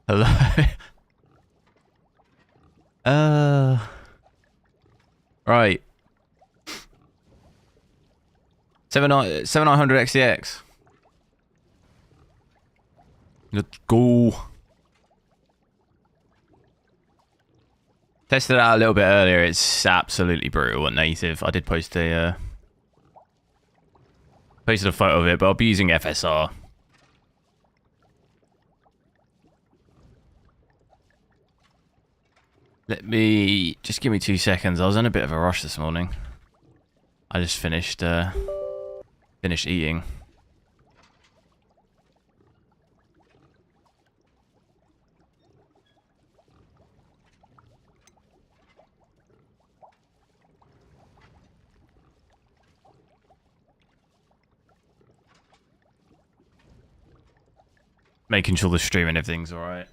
Hello. Right. 7900 XTX. Let's go. Tested it out a little bit earlier. It's absolutely brutal at native. I did post a posted a photo of it, but I'll be using FSR. Just give me 2 seconds. I was in a bit of a rush this morning. I just finished eating. Making sure the stream and everything's alright.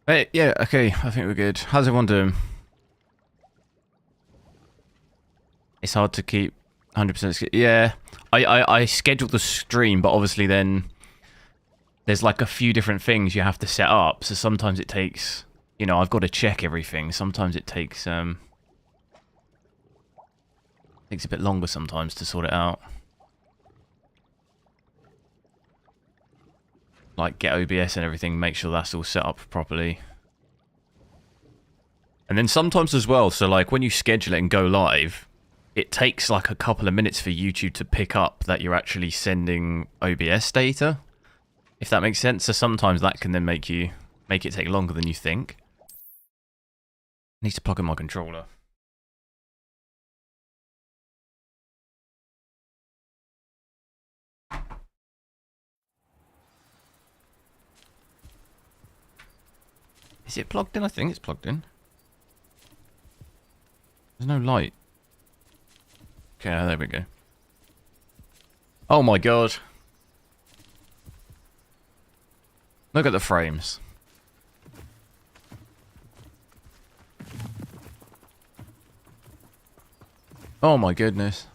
Hey, yeah, okay, I think we're good. How's everyone doing? It's hard to keep 100%. Yeah, I scheduled the stream, but obviously then there's like a few different things you have to set up. So sometimes it takes, you know, I've got to check everything. Sometimes it takes a bit longer sometimes to sort it out. Like get OBS and everything, make sure that's all set up properly. And then sometimes as well, so like when you schedule it and go live, it takes like a couple of minutes for YouTube to pick up that you're actually sending OBS data, if that makes sense. So sometimes that can then make it take longer than you think. I need to plug in my controller. Is it plugged in? I think it's plugged in. There's no light. Okay, there we go. Oh my god. Look at the frames. Oh my goodness.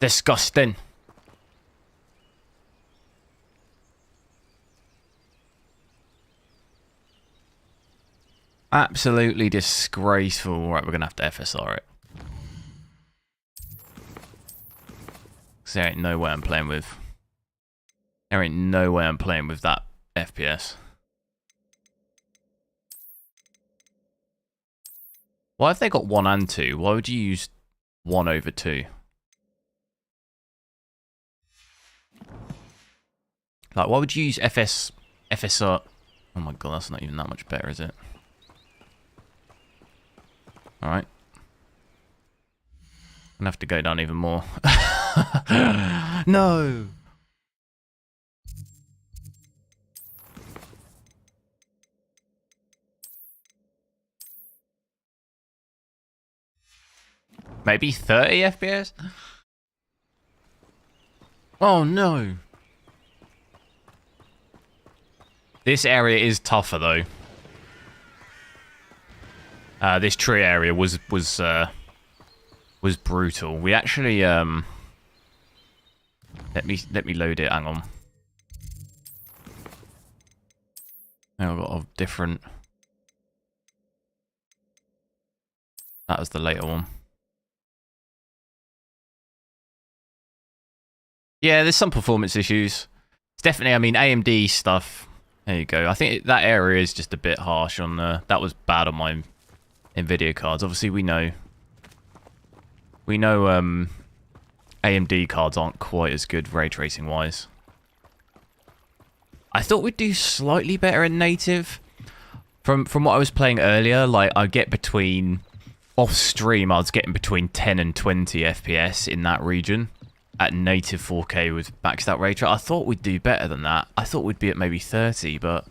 Disgusting. Absolutely disgraceful. Right, we're gonna have to FSR it. Cause there ain't no way I'm playing with. There ain't no way I'm playing with that FPS. Why have they got 1 and 2? Why would you use 1/2? Like, why would you use FSR? Oh my god, that's not even that much better, is it? Alright. I'm gonna have to go down even more. No! Maybe 30 FPS? Oh no! This area is tougher though. This tree area was brutal. We actually let me load it. Hang on. Now I've got a different. That was the later one. Yeah, there's some performance issues. It's definitely, I mean, AMD stuff. There you go. I think that area is just a bit harsh on the. That was bad on my nvidia cards. Obviously, we know AMD cards aren't quite as good ray tracing wise. I thought we'd do slightly better in native. From what I was playing earlier, like I get between off stream, I was getting between 10 and 20 FPS in that region at native 4K with maxed out ray trace. I thought we'd do better than that. I thought we'd be at maybe 30, but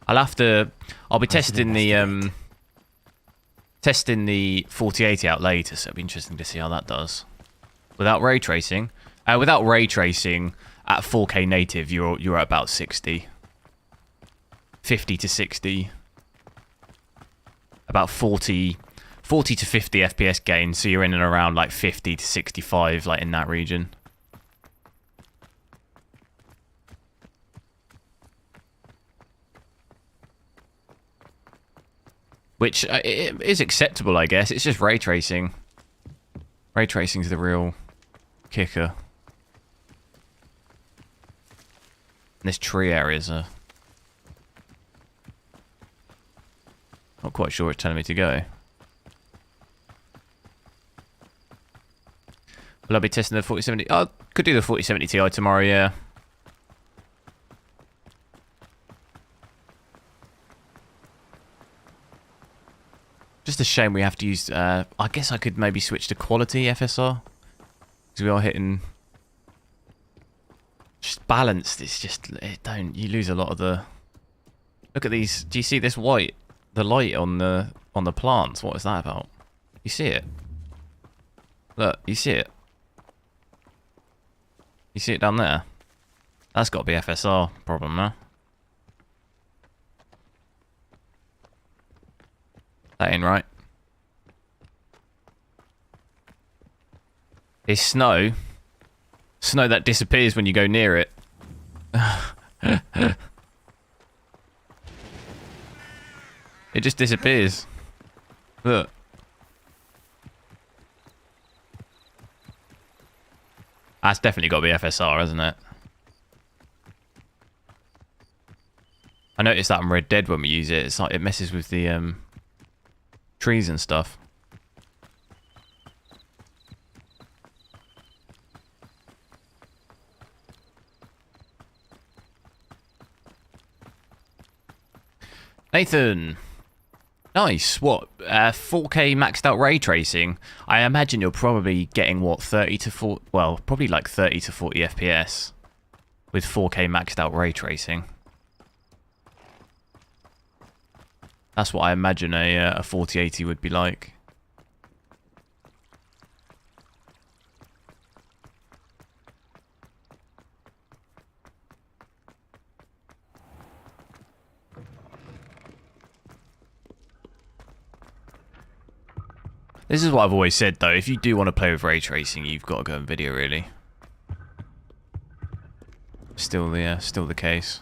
I'll be testing the 4080 out later, so it'll be interesting to see how that does. Without ray tracing, at 4K native, you're at about 60, 50 to 60, about 40 to 50 FPS gain. So you're in and around like 50 to 65, like in that region. Which it is acceptable, I guess. It's just ray tracing. Ray tracing's the real kicker. And this tree areas are not quite sure where it's telling me to go. Will I be testing the 4070? I could do the 4070 Ti tomorrow, yeah. Just a shame we have to use... I guess I could maybe switch to quality FSR. Because we are hitting... Just balanced, it's just... You lose a lot of the... Look at these... Do you see this white? The light on the plants. What is that about? You see it? Look, you see it? You see it down there? That's got to be FSR problem, no? That ain't right. It's snow. Snow that disappears when you go near it. It just disappears. Look. That's definitely got to be FSR, hasn't it? I noticed that on Red Dead when we use it. It's like it messes with the trees and stuff. Nathan, nice. What? 4K maxed out ray tracing. I imagine you're probably getting what, 30 to 40? Well, probably like 30 to 40 FPS with 4K maxed out ray tracing. That's what I imagine a 4080 would be like. This is what I've always said, though. If you do want to play with ray tracing, you've got to go NVIDIA, really. Still the case.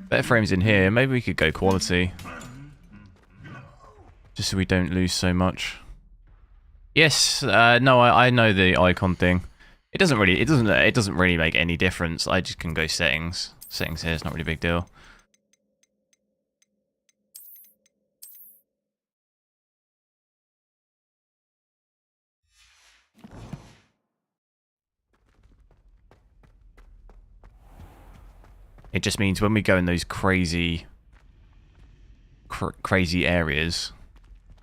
Better frames in here. Maybe we could go quality, just so we don't lose so much. Yes. No. I know the icon thing. It doesn't really make any difference. I just can go settings. Settings here is not really a big deal. It just means when we go in those crazy areas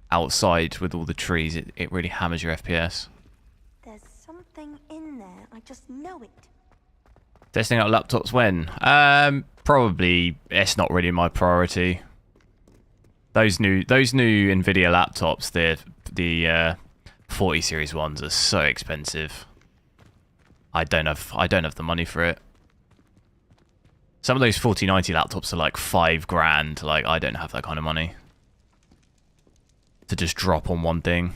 outside with all the trees, it really hammers your FPS. There's something in there. I just know it. Testing out laptops when? Probably. It's not really my priority. Those new nvidia laptops, the 40 series ones are so expensive. I don't have the money for it. Some of those 4090 laptops are like $5,000. Like, I don't have that kind of money to just drop on one thing.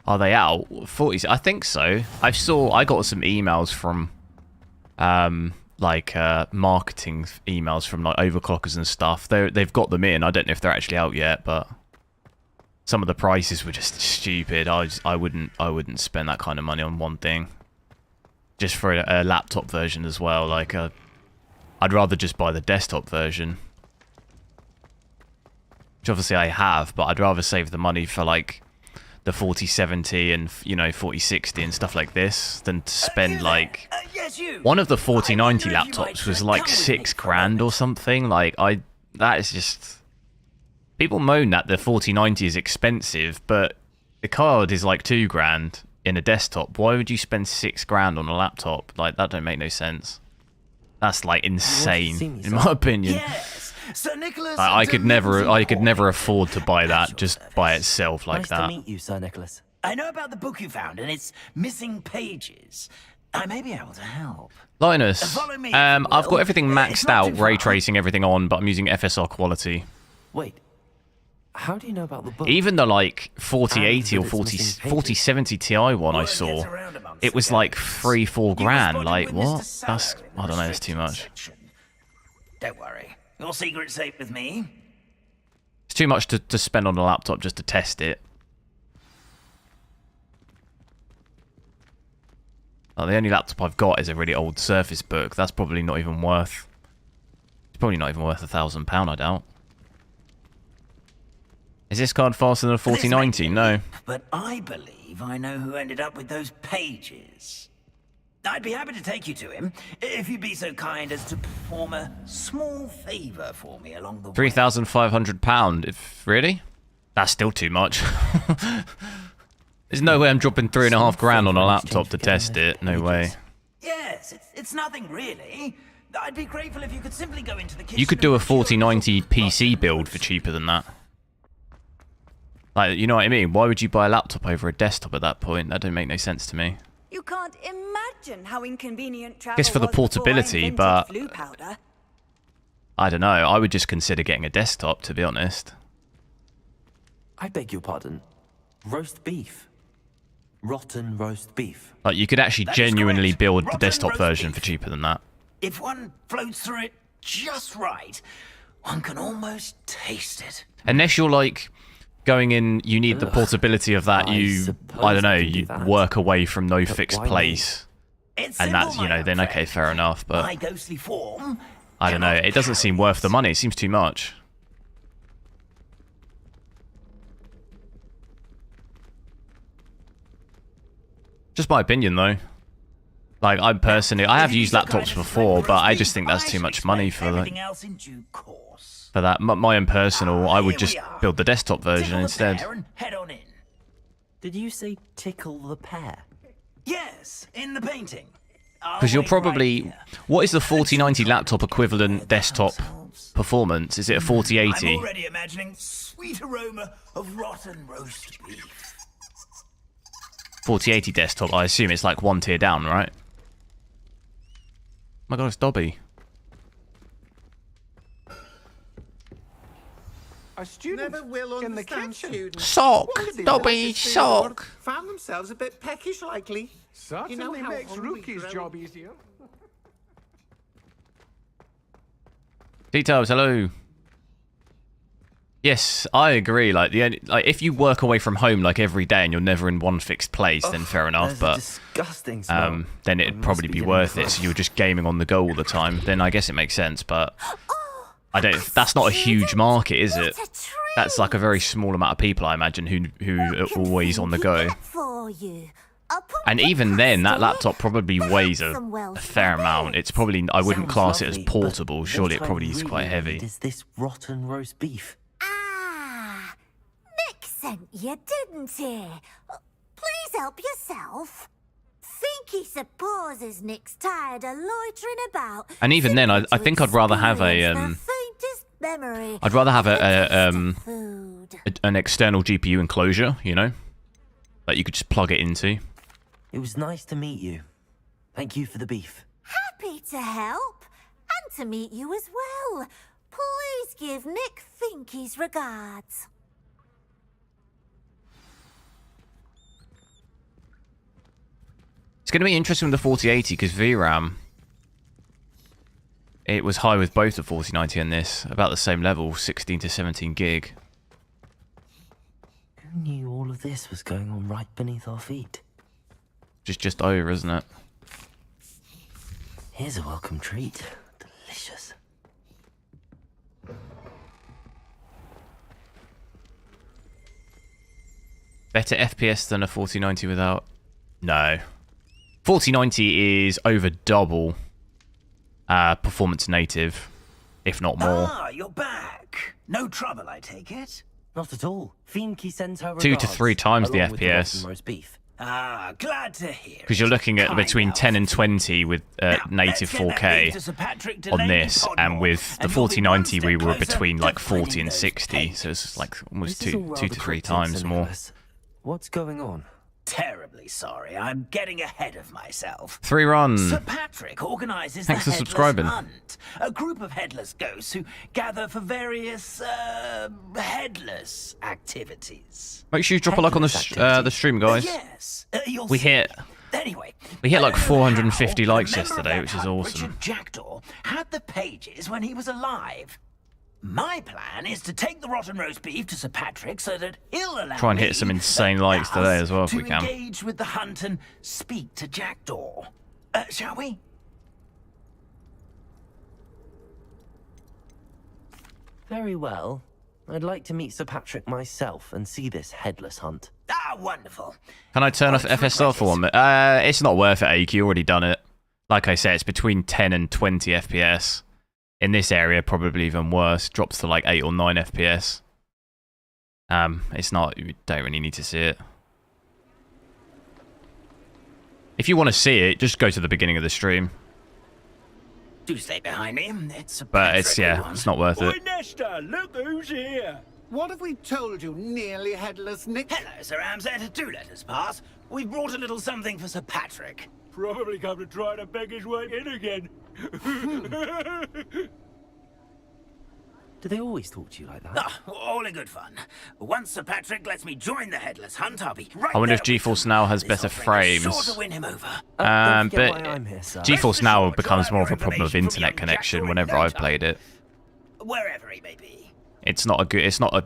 Are they out? 40s? I think so. I got some emails from marketing emails from like overclockers and stuff. They've got them in. I don't know if they're actually out yet, but some of the prices were just stupid. I wouldn't spend that kind of money on one thing. Just for a laptop version as well. Like I'd rather just buy the desktop version. Which obviously I have, but I'd rather save the money for like the 4070 and, you know, 4060 and stuff like this than to spend like... Yes, you. One of the 4090 I wonder if you might laptops was come like with me 6 for a grand or moment. something. Like, that is just... People moan that the 4090 is expensive, but the card is like 2 grand in a desktop. Why would you spend 6 grand on a laptop? Like, that don't make no sense. That's like insane, in my opinion. Yes, Sir Nicholas. I could never Delivery afford to buy that Casual just service. by itself like Nice that. to meet you, Sir Nicholas. I know about the book you found and its missing pages. I may be able to help. Linus, Follow me, if I've you got will. everything It's maxed not out, too ray far. tracing everything on, but I'm using FSR quality. Wait, how do you know about the book? Even the like 4080 or And that it's 40, missing pages. 4070 Ti one I Word saw, gets around amongst it was the like guys. 3-4 You were grand. spotted Like with what? Mr. That's Sallow in I the don't know. It's too restricted much. section. Don't worry, your secret's safe with me. It's too much to spend on a laptop just to test it. Oh, the only laptop I've got is a really old Surface Book. That's probably not even worth... It's probably not even worth £1,000, I doubt. Is this card faster than a This may 4090? be, No. But I believe I know who ended up with those pages. I'd be happy to take you to him, if you'd be so kind as to perform a small favour for me along the way. £3,500. If really? That's still too much. There's no way I'm dropping 3.5 grand on a laptop to test it. No way. Yes, it's nothing really. I'd be grateful if you could simply go into the kitchen. You could do a and procure 4090 some PC rotten build for roast cheaper than that. Like, you know what I mean? Why would you buy a laptop over a desktop at that point? That don't make no sense to me. You can't imagine how inconvenient travel Guess for the was before I portability, invented but- Flu powder. I don't know. I would just consider getting a desktop, to be honest. I beg your pardon. Roast beef. Rotten roast beef. Like, you could actually That is genuinely correct. build the Rotten desktop roast version beef. for cheaper than that. If one floats through it just right, one can almost taste it. Unless you're like going in, you need the portability of that. I You, suppose I don't know, I can do you that. work away from no fixed why me? place, It's and simple, that's, you my know, young then okay, friend. fair enough. But My ghostly form I don't know. cannot It doesn't seem carry worth the this. money. It seems too much. Just my opinion, though. Like, I personally, I have If you used so kind laptops as to before, select but I roast just beef, think that's I too shall much money explain for everything that. else in due course. For that, my own personal, I would Here just we are. build the desktop version Tickle the instead. pear and head on in. Did you say tickle the pear? Yes, in the painting. Because you're probably... What is the 4090 laptop equivalent desktop performance? Is it a I'm 4080? already imagining sweet aroma of rotten roast beef. 4080 desktop, I assume it's like one tier down, right? Oh my god, it's Dobby. A student Never will in the understand kitchen. students. Sock! What did they Dobby, do this food sock! or Found themselves a bit peckish, likely. Certainly how makes hungry Rookie's grown- job easier. Details, hello. Yes, I agree. Like if you work away from home like every day and you're never in one fixed place, then fair enough. There's a But disgusting smell. then I it'd must probably be getting worth it. gross. So you're just gaming on the go all the time. Then I guess it makes sense. But I don't. That's not a huge market, is it? That's like a very small amount of people, I imagine, who are always on the go. And even then, that laptop probably weighs a fair amount. It's probably, I wouldn't Sounds class it as lovely, but portable. what Surely it I probably is really quite need heavy. Is this rotten roast beef? Ah, Nick sent you, didn't he? Please help yourself. Think he supposes Nick's tired of loitering about. And even then, I think I'd rather have a, experience the faintest memory I'd rather have of the taste of food. an external GPU enclosure, you know, that you could just plug it into. It was nice to meet you. Thank you for the beef. Happy to help and to meet you as well. Please give Nick Finky's regards. It's going to be interesting with the 4080 because VRAM, it was high with both the 4090 and this, about the same level, 16 to 17 gig. Who knew all of this was going on right beneath our feet? Just over, isn't it? Here's a welcome treat. Delicious. Better FPS than a 4090 without... No. 4090 is over double performance native, if not more. Ah, you're back. No trouble, I take it. Not at all. Fiendkey sends her 2 to 3 times the along with FPS. rotten roast beef. Ah, glad to hear. Because you're looking at between 10 and 20 with native 4K on this, and with the 4090 we were between like 40 and 60, so it's like almost This is all 2 rather to 3 cryptic, times Sir more. Nicholas. What's going on? Terribly sorry, I'm getting ahead of myself. 3 run. Sir Patrick organises the Thanks for Headless subscribing. Hunt, a group of headless ghosts who gather for various headless activities. Make sure you drop a like on the stream, guys. Yes, you'll We see. hit Anyway, like I don't know 450 how, likes but a member of yesterday, that which is hunt, awesome. Richard Jackdaw had the pages when he was alive. My plan is to take the rotten roast beef to Sir Patrick so that he'll allow Try and hit me, some insane likes us, today as well if to we can. engage with the hunt and speak to Jackdaw. Shall we? Very well. I'd like to meet Sir Patrick myself and see this headless hunt. Ah, wonderful. Can I turn off FSR for 1 minute? It's not worth it, Ake. You already done it. Like I said, it's between 10 and 20 FPS. In this area, probably even worse. Drops to like 8 or 9 FPS. It's not... You don't really need to see it. If you want to see it, just go to the beginning of the stream. Do stay behind me. It's Sir But it's, Patrick we yeah, want. it's not worth Oi, it. Nesta, look who's here. What have we told you, nearly headless Nick? Hello, Sir Ramsay. Do let us pass. We've brought a little something for Sir Patrick. Probably come to try to beg his way in again. Do they always talk to you like that? Ah, all in good fun. Once Sir Patrick lets me join the Headless Hunt, I'll be right I wonder if there with GeForce him. Now has This better offering is sure frames. to win him over. Don't forget But why I'm here, sir. GeForce Now becomes more of a Your problem of information from internet young connection Jackdaw in whenever no I've time. played it. Wherever he may be. It's not a good... It's not a...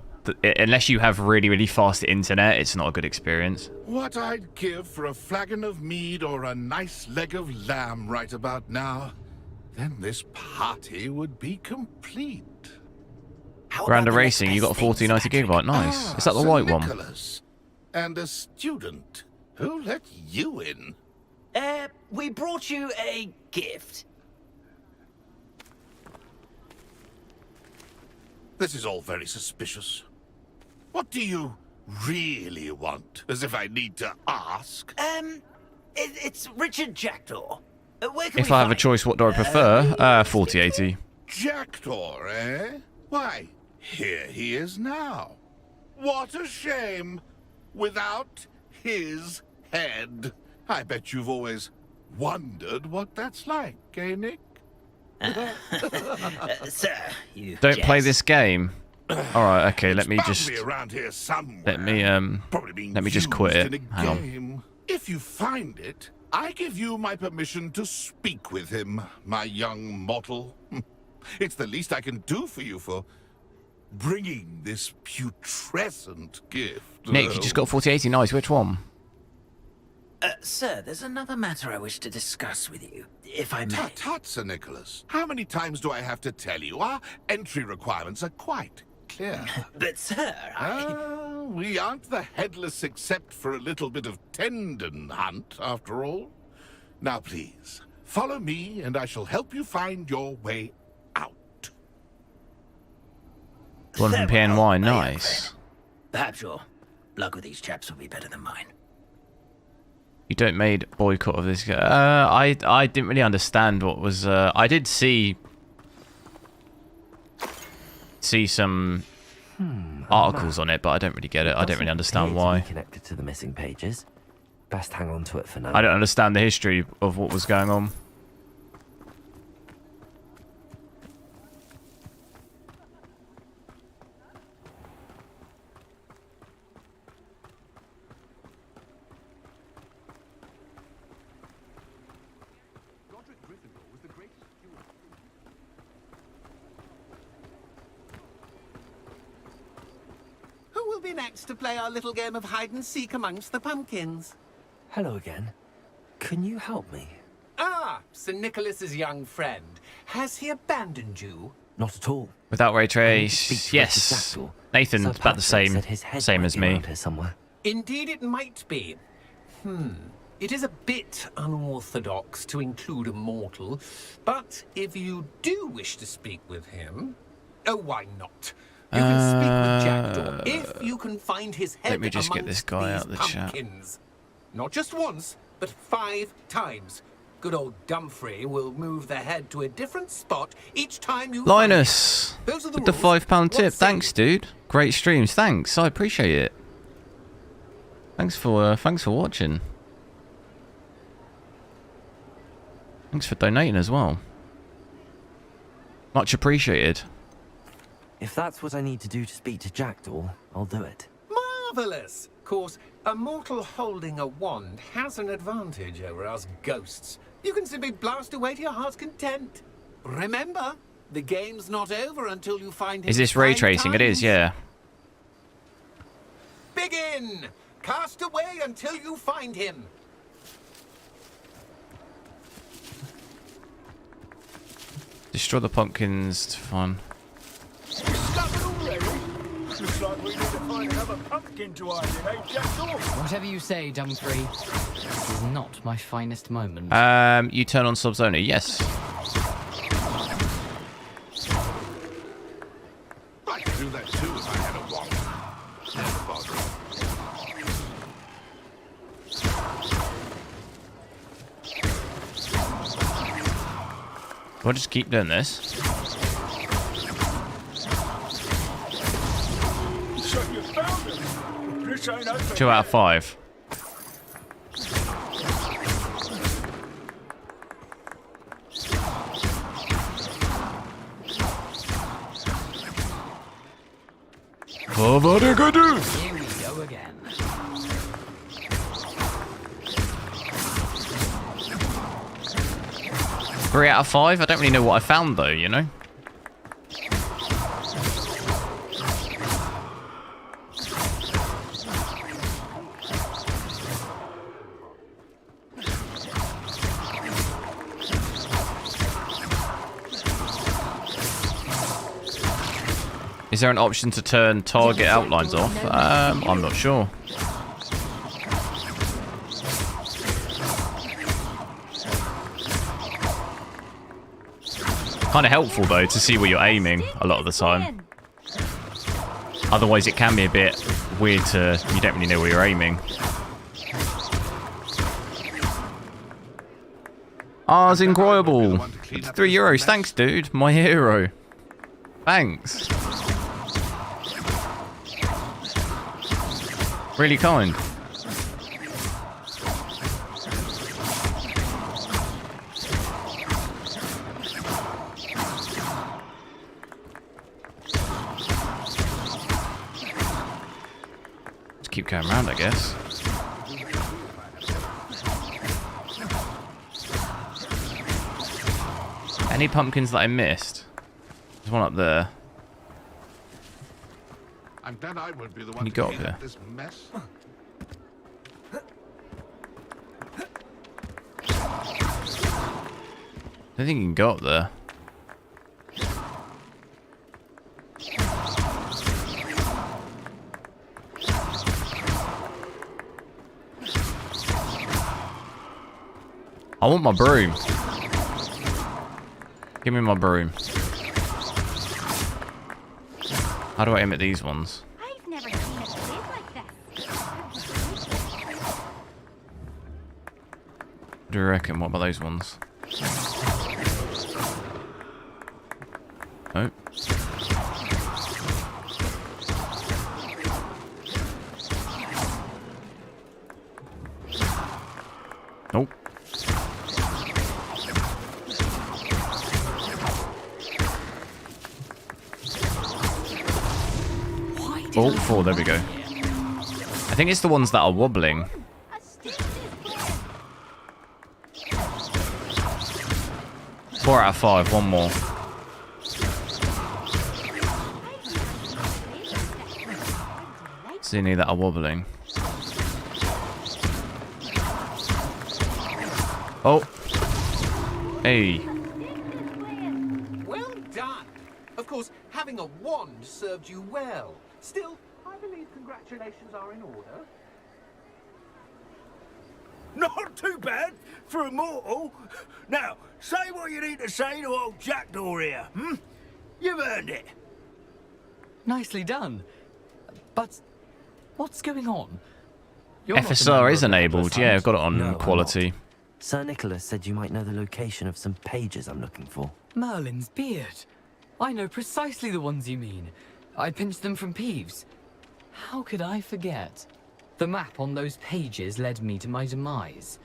Unless you have really, really fast internet, it's not a good experience. What I'd give for a flagon of mead or a nice leg of lamb right about now, then this party would be complete. How Miranda about the next Racing, you got a best thing, Sir 4090 Patrick? gigabyte. Nice. Is that the Sir white one? Nicholas. And a student. Who let you in? We brought you a gift. This is all very suspicious. What do you really want? As if I need to ask. It's Richard Jackdaw. Where can If we I have a find choice, what do I prefer? 4080. Jackdaw, eh? Why, here he is now. What a shame. Without his head. I bet you've always wondered what that's like, eh, Nick? Sir, you Don't play jest. this game. Alright, okay, let me Bound to just... be around here somewhere. Let me, Probably being let me just used quit in it. a Hang on. game. If you find it, I give you my permission to speak with him, my young mortal. It's the least I can do for you for bringing this putrescent gift. Nick, you just got 4080. Nice, which one? Sir, there's another matter I wish to discuss with you, if I may. Tut, tut, Sir Nicholas. How many times do I have to tell you? Our entry requirements are quite clear. But, sir, We aren't the Headless except for a little bit of tendon hunt, after all. Now, please, follow me, and I shall help you find your way out. One from Farewell, PNY. my young Nice. friend. Perhaps your luck with these chaps will be better than mine. You don't made boycott of this. I didn't really understand what was. I did see some articles on it, but I don't really get it. I don't really understand why. Connected to the missing pages. Best hang on to it for now. I don't understand the history of what was going on. Who will be next to play our little game of hide and seek amongst the pumpkins? Hello again. Can you help me? Ah, Sir Nicholas's young friend. Has he abandoned you? Not at all. Without ray I need to speak trace, to yes. Richard Jackdaw. Nathan's Sir about the Patrick same, said his head same might as be me. around here somewhere. Indeed it might be. It is a bit unorthodox to include a mortal, but if you do wish to speak with him... Oh, why not? You can speak with Jackdaw if you can find his head Let me just get this guy out of the chat. pumpkins. Not just once, but 5 times. Good old Dumfrey will move the head to a different spot each time you... Linus, Those are the with the rules. £5 tip. What say Thanks, you? dude. Great streams. Thanks. I appreciate it. Thanks for watching. Thanks for donating as well. Much appreciated. If that's what I need to do to speak to Jackdaw, I'll do it. Marvelous! Of course, a mortal holding a wand has an advantage over us ghosts. You can simply blast away to your heart's content. Remember, the game's not over until you find him. Is this ray 5 tracing? It is, times. yeah. Begin! Cast away until you find him. Destroy the pumpkins to find. Discovered already? Looks like we need to find another pumpkin to hide in, eh, Jackdaw? Whatever you say, Dumfrey. This is not my finest moment. You turn on subs only. Yes. I could do that too if I had a wand. Never bother. We'll just keep doing this. So you found him. This ain't over 2 out of 5. Here we go again. 3 out of 5. I don't really know what I found though, you know? Is there an option to turn target outlines off? I'm not sure. Kind of helpful though to see where you're aiming a lot of the time. Otherwise it can be a bit weird to, you don't really know where you're aiming. Ars Incroyable. €3. Thanks, dude. My hero. Thanks. Really kind. Just keep going around, I guess. Any pumpkins that I missed? There's one up there. I'm glad I won't be the one you to go up clean here? up this mess. I don't think you can go up there. I want my broom. Give me my broom. How do I aim at these ones? I've never seen a place like this. What do you reckon? What about those ones? Oh. Nope. Oh, 4, there we go. I think it's the ones that are wobbling. A stick is clear. 4 out of 5, one more. See any that are wobbling. Oh. Hey. Well done. Of course, having a wand served you well. Still, I believe congratulations are in order. Not too bad for a mortal. Now, say what you need to say to old Jackdaw here, hmm? You've earned it. Nicely done. But what's going on? You're not a member FSR of is the enabled. Headless Yeah, Hunt. I've got it on No, I'm quality. not. Sir Nicholas said you might know the location of some pages I'm looking for. Merlin's beard. I know precisely the ones you mean. I pinched them from Peeves. How could I forget? The map on those pages led me to my demise.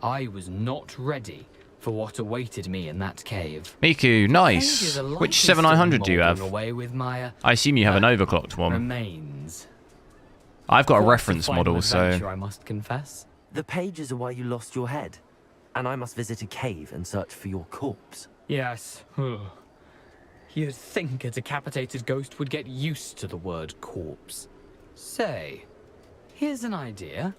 I was not ready for what awaited me in that cave. Miku, nice. Pages are likely Which still 7900 do you mouldering have? away with my I assume you have an overclocked one. remains. I've got a Quite reference final model, adventure, so... I must confess. The pages are why you lost your head, and I must visit a cave and search for your corpse. Yes. You'd think a decapitated ghost would get used to the word corpse. Say, here's an idea.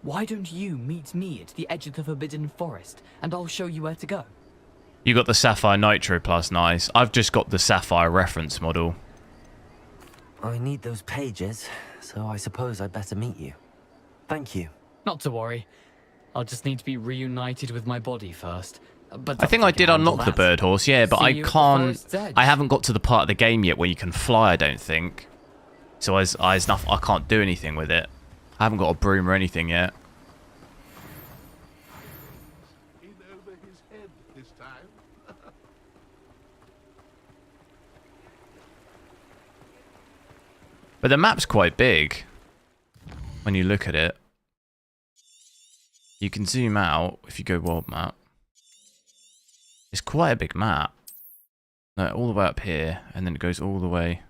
Why don't you meet me at the edge of the Forbidden Forest, and I'll show you where to go? You got the Sapphire Nitro Plus, nice. I've just got the Sapphire reference model. I need those pages, so I suppose I'd better meet you. Thank you. Not to worry. I'll just need to be reunited with my body first. But I think I did unlock the bird horse, yeah, but See I you at the can't... forest's edge. I haven't got to the part of the game yet where you can fly, I don't think. So I can't do anything with it. I haven't got a broom or anything yet. In over his head this time. But the map's quite big. When you look at it. You can zoom out if you go world map. It's quite a big map. No, all the way up here, and then it goes all the way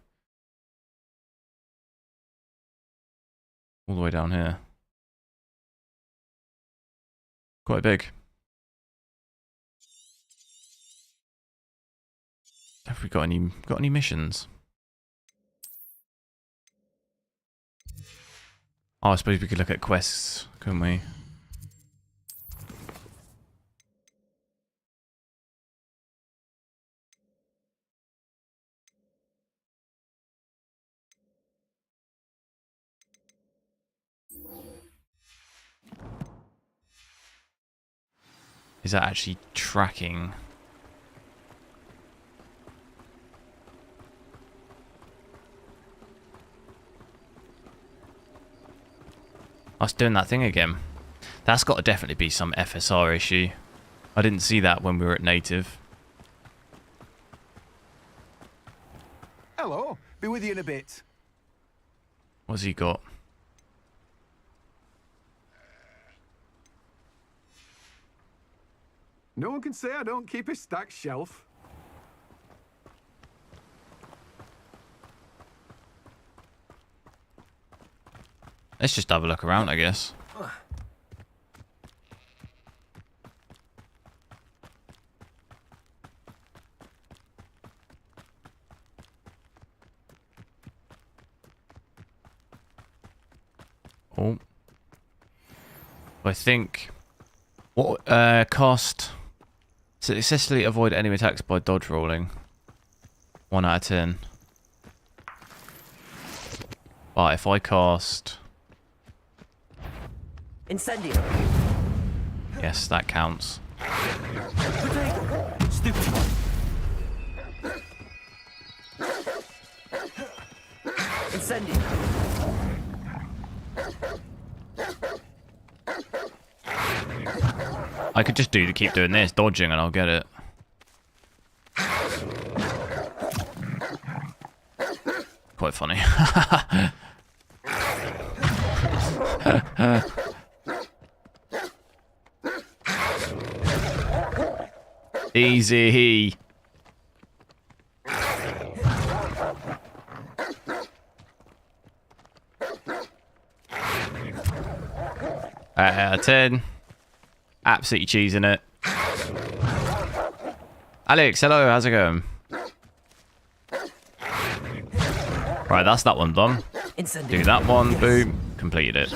down here. Quite big. Have we got any missions? Oh, I suppose we could look at quests, couldn't we? Is that actually tracking? I was doing that thing again. That's got to definitely be some FSR issue. I didn't see that when we were at native. Hello. Be with you in a bit. What's he got? No one can say I don't keep a stacked shelf. Let's just have a look around, I guess. Oh. I think... What, cast... Successfully avoid enemy attacks by dodge rolling. 1 out of 10. But if I cast... Incendio! Yes, that counts. Stupid! Incendio! I could just keep doing this, dodging, and I'll get it. Quite funny. Easy. Out of 10. Absolutely cheesing it. Alex, hello, how's it going? Right, that's that one done. Do that one, boom, completed it.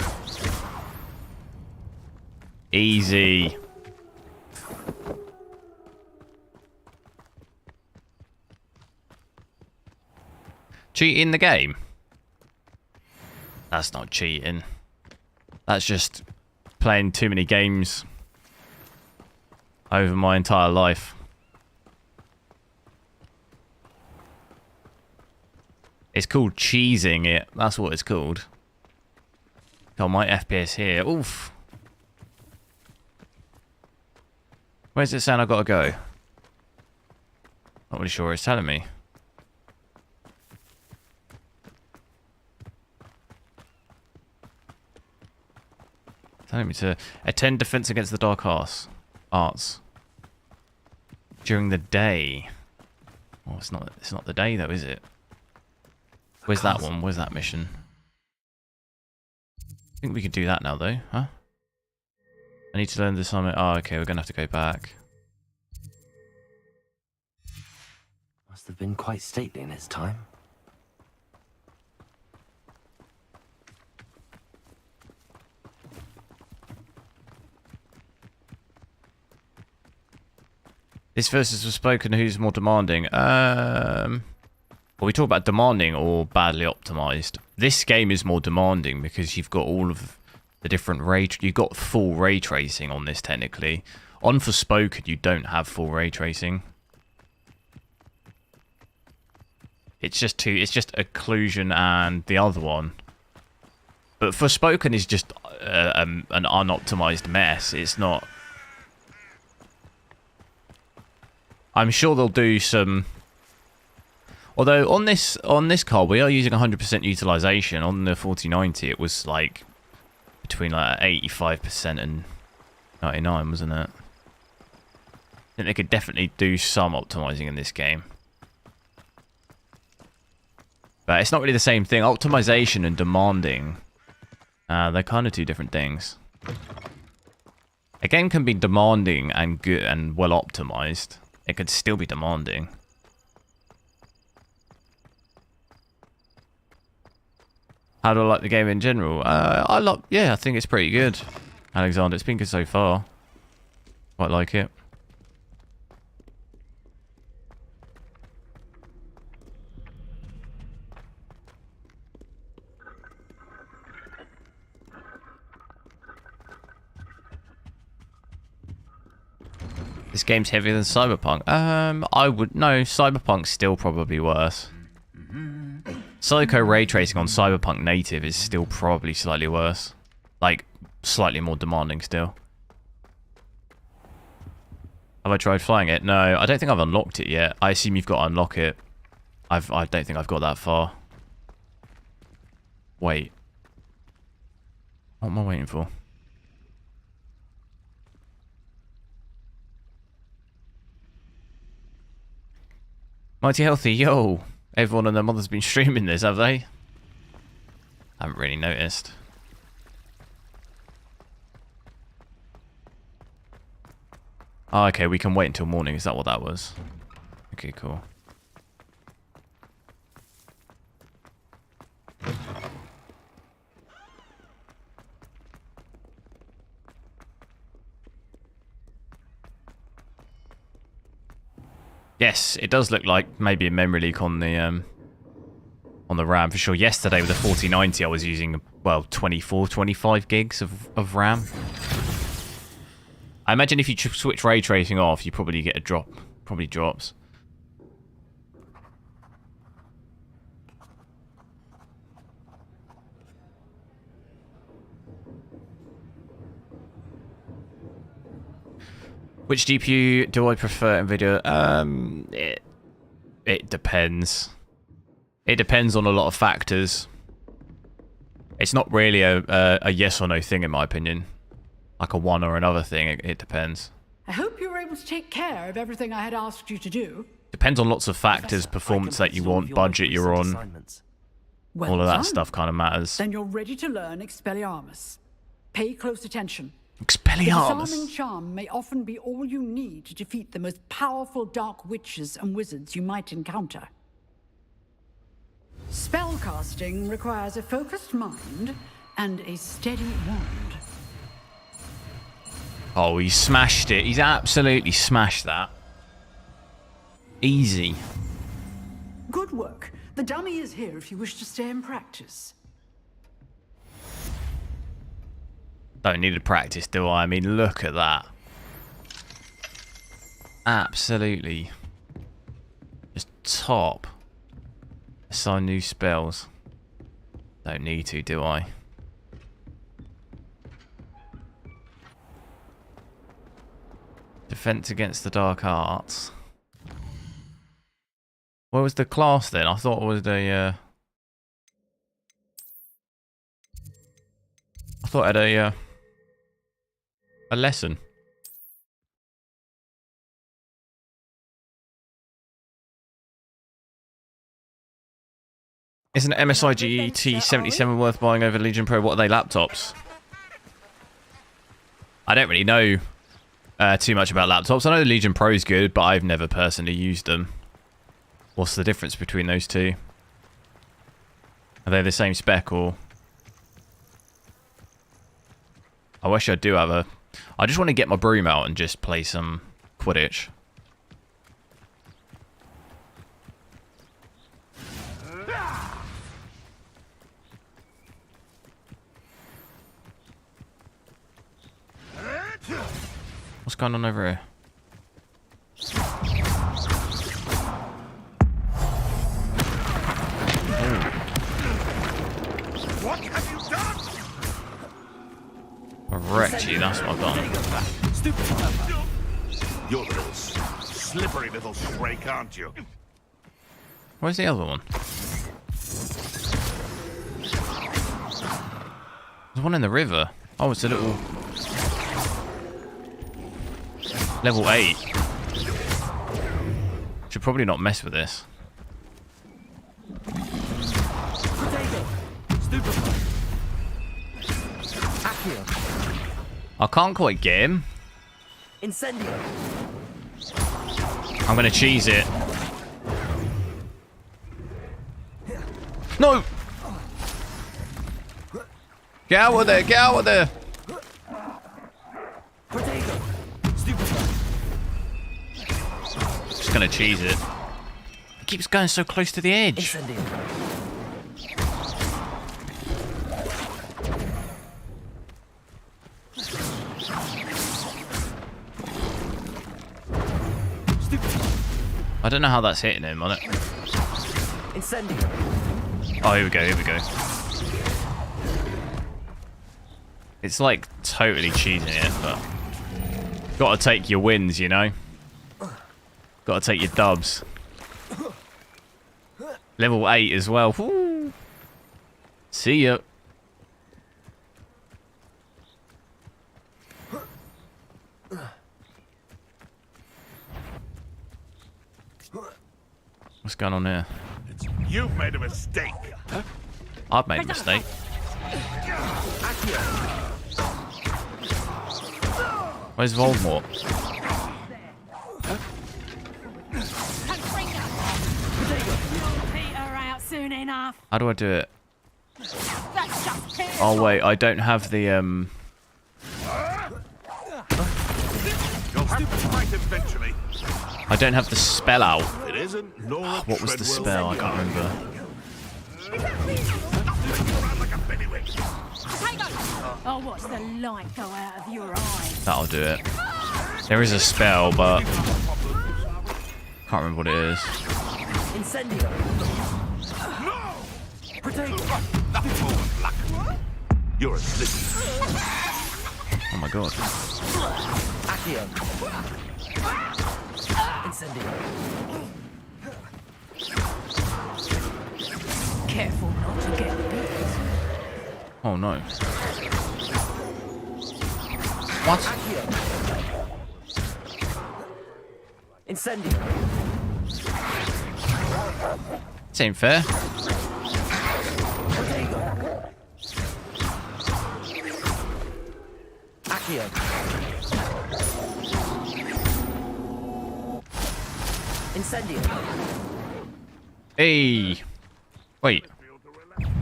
Easy. Cheating the game? That's not cheating. That's just playing too many games over my entire life. It's called cheesing it. That's what it's called. God, my FPS here. Oof. Where's it saying I've got to go? Not really sure what it's telling me. Telling me to attend defense against the dark arts during the day. Oh, it's not the day though, is it? Where's that one? Where's that mission? I think we can do that now though, huh? I need to learn the summit. Oh, okay, we're gonna have to go back. Must have been quite stately in its time. This versus was spoken. Who's more demanding? Well, we talk about demanding or badly optimized. This game is more demanding because you've got all of the different you've got full ray tracing on this technically. On Forspoken, you don't have full ray tracing. It's just occlusion and the other one. But Forspoken is just an unoptimized mess. It's not. I'm sure they'll do some. Although on this card we are using 100% utilization. On the 4090 it was like between like 85% and 99, wasn't it? I think they could definitely do some optimizing in this game. But it's not really the same thing. Optimization and demanding, they're kind of two different things. A game can be demanding and good and well optimized. It could still be demanding. How do I like the game in general? Yeah, I think it's pretty good. Alexander, it's been good so far. Quite like it. This game's heavier than Cyberpunk. Cyberpunk's still probably worse. Psycho ray tracing on Cyberpunk native is still probably slightly worse. Like, slightly more demanding still. Have I tried flying it? No, I don't think I've unlocked it yet. I assume you've got to unlock it. I don't think I've got that far. Wait. What am I waiting for? Mighty Healthy, yo! Everyone and their mother's been streaming this, have they? I haven't really noticed. Oh, okay, we can wait until morning. Is that what that was? Okay, cool. Yes, it does look like maybe a memory leak on the RAM for sure. Yesterday with the 4090 I was using, well, 25 gigs of RAM. I imagine if you switch ray tracing off, you probably get a drop. Probably drops. Which GPU do I prefer NVIDIA? It depends. It depends on a lot of factors. It's not really a yes or no thing in my opinion. Like a one or another thing, it depends. I hope you were able to take care of everything I had asked you to do. Depends on lots of factors, performance that you want, budget you're on. Well all of that done. stuff kind of matters. Then you're ready to learn Expelliarmus. Pay close attention. The Expelliarmus. disarming charm may often be all you need to defeat the most powerful dark witches and wizards you might encounter. Spellcasting requires a focused mind and a steady wand. Oh, he smashed it. He's absolutely smashed that. Easy. Good work. The dummy is here if you wish to stay in practice. Don't need to practice, do I? I mean, look at that. Absolutely. Just top. Assign new spells. Don't need to, do I? Defense against the dark arts. What was the class then? I thought it was the I thought it had a lesson. Isn't MSI GT77 worth buying over Legion Pro? What are they, laptops? I don't really know too much about laptops. I know the Legion Pro is good, but I've never personally used them. What's the difference between those two? Are they the same spec or? I wish I do have a... I just want to get my broom out and just play some Quidditch. What's going on over here? What have you done? I've wrecked you, that's what I've done. You're a little slippery little shrake, aren't you? Where's the other one? There's one in the river. Oh, it's a little... Level 8. Should probably not mess with this. I can't quite get him. I'm gonna cheese it. No! Get out of there! Get out of there! Just gonna cheese it. It keeps going so close to the edge. I don't know how that's hitting him on it. Oh, here we go, here we go. It's like totally cheating it, but gotta take your wins, you know? Gotta take your dubs. Level 8 as well. Woo. See ya. What's going on here? You've made a mistake. Huh? I've made a mistake. Where's Voldemort? How do I do it? Oh wait, I don't have the You'll have to fight eventually. I don't have the spell out. It isn't Nora What was the spell? I can't remember. I'll watch the light go out of your eyes. That'll do it. There is a spell, but can't remember what it is. Incendio. No! Nothing more than luck. You're asleep. Oh my god. Accio. Incendio. Careful not to get bit. Oh no. What? Incendio. This ain't fair. Accio. Incendio. Hey. Wait.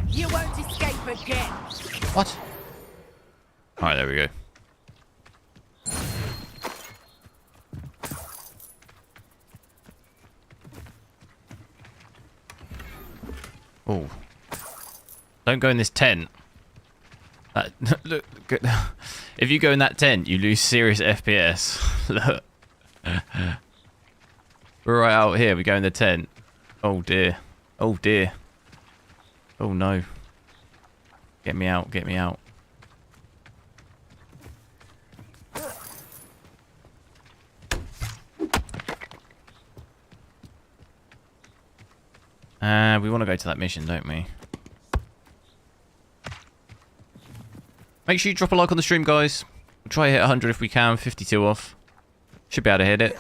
You won't escape again. What? Alright, there we go. Oh. Don't go in this tent. Look, If you go in that tent, you lose serious FPS. Look. We're right out here. We go in the tent. Oh dear. Oh dear. Oh no. Get me out. Get me out. We want to go to that mission, don't we? Make sure you drop a like on the stream, guys. We'll try to hit 100 if we can. 52 off. Should be able to hit it.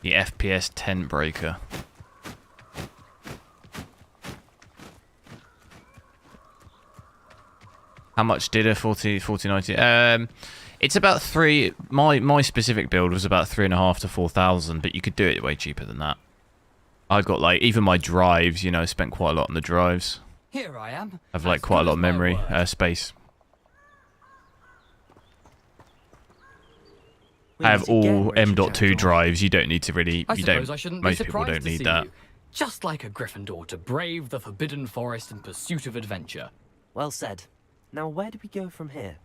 The FPS tent breaker. How much did a 4090? It's about three. My specific build was about 3.5 to 4,000, but you could do it way cheaper than that. I got like even my drives. You know, spent quite a lot on the drives. Here I am. I have like quite a lot of memory space. I have all M.2 drives. You don't need to really. I You suppose don't. I shouldn't Most be people surprised don't to need see that. you. Just like a Gryffindor to brave the Forbidden Forest in pursuit of adventure. Well said. Now, where do we go from here?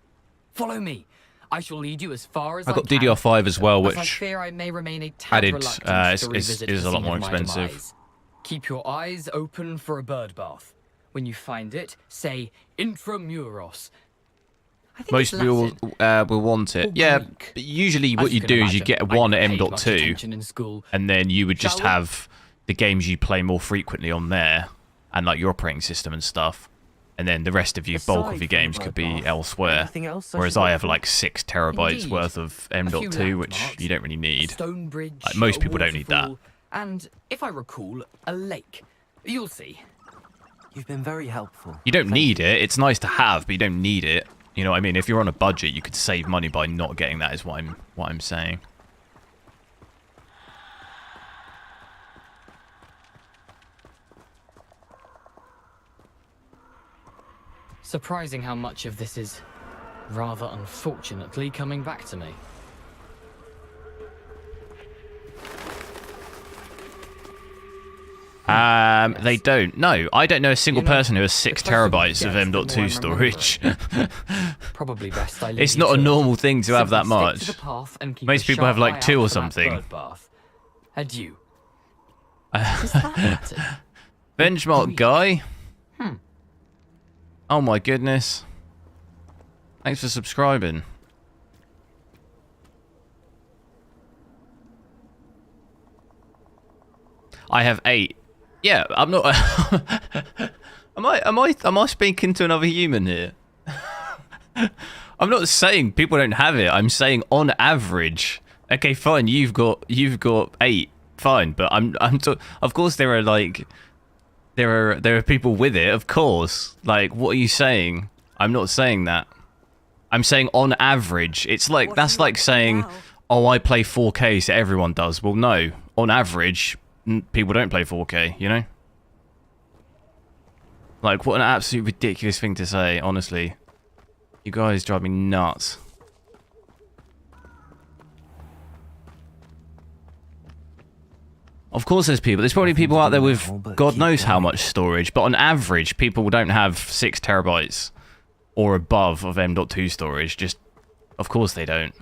Follow me. I shall lead you as far as I got can, DDR5 as well, as I which fear I may remain a tad added reluctant to is revisit a the lot scene more of my expensive. demise. Keep your eyes open for a bird bath. When you find it, say Intramuros. I think Most it's people Latin. will want it. Or Yeah, Greek. but usually what As you can do is you imagine, get I one never paid much M.2, attention in school. and then you would just Shall we? have the games you play more frequently on there, and like your operating system and stuff. And then the rest of your bulk of your games could be elsewhere. Anything else I Whereas should I look have for? like 6 terabytes Indeed. worth of A few M.2, which landmarks, you don't really a need. stone bridge, Like, most a people don't need that. waterfall, and if I recall, a lake. You'll see. You've been very helpful. You don't Thank need you. it. It's nice to have, but you don't need it. You know what I mean? If you're on a budget, you could save money by not getting that. Is what I'm saying. Surprising how much of this is, rather unfortunately, coming back to me. They don't. No, I don't know a single You know, person who has 6 the closer we terabytes get, of the M.2 more I'm storage. Probably best I leave It's you not a to it. normal thing to have that Simply much. stick to the path and keep Most a people have, sharp like, eye 2 out or for that something. bird bath. Adieu. Is that Latin? Benchmark Greek. guy. Hmm. Oh my goodness. Thanks for subscribing. I have 8. Yeah, I'm not. Am I speaking to another human here? I'm not saying people don't have it. I'm saying on average. Okay, fine. You've got 8. Fine, but of course there are like there are people with it. Of course. Like, what are you saying? I'm not saying that. I'm saying on average. It's like that's like saying, oh, I play 4K, so everyone does. Well, no. On average, people don't play 4K. You know. Like, what an absolute ridiculous thing to say, honestly. You guys drive me nuts. Of course there's people. There's probably people out there with God knows how much storage, but on average, people don't have 6 terabytes or above of M.2 storage. Just, of course they don't.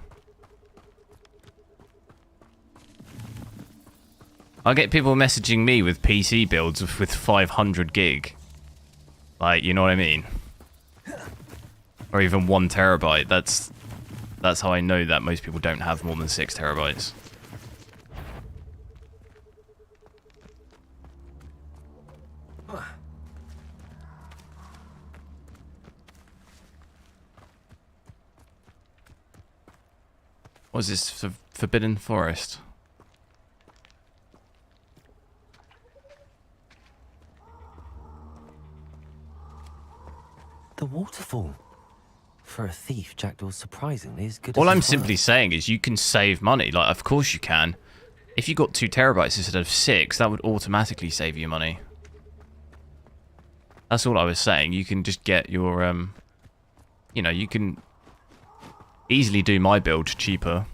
I get people messaging me with PC builds with 500 gig. Like, you know what I mean? Or even 1 terabyte. That's how I know that most people don't have more than 6 terabytes. What is this? Forbidden Forest? The waterfall. For a thief, Jackdaw's surprisingly as good as All I'm his simply word. saying is you can save money. Like, of course you can. If you got 2 terabytes instead of 6, that would automatically save you money. That's all I was saying. You can just get your, you know, you can easily do my build cheaper.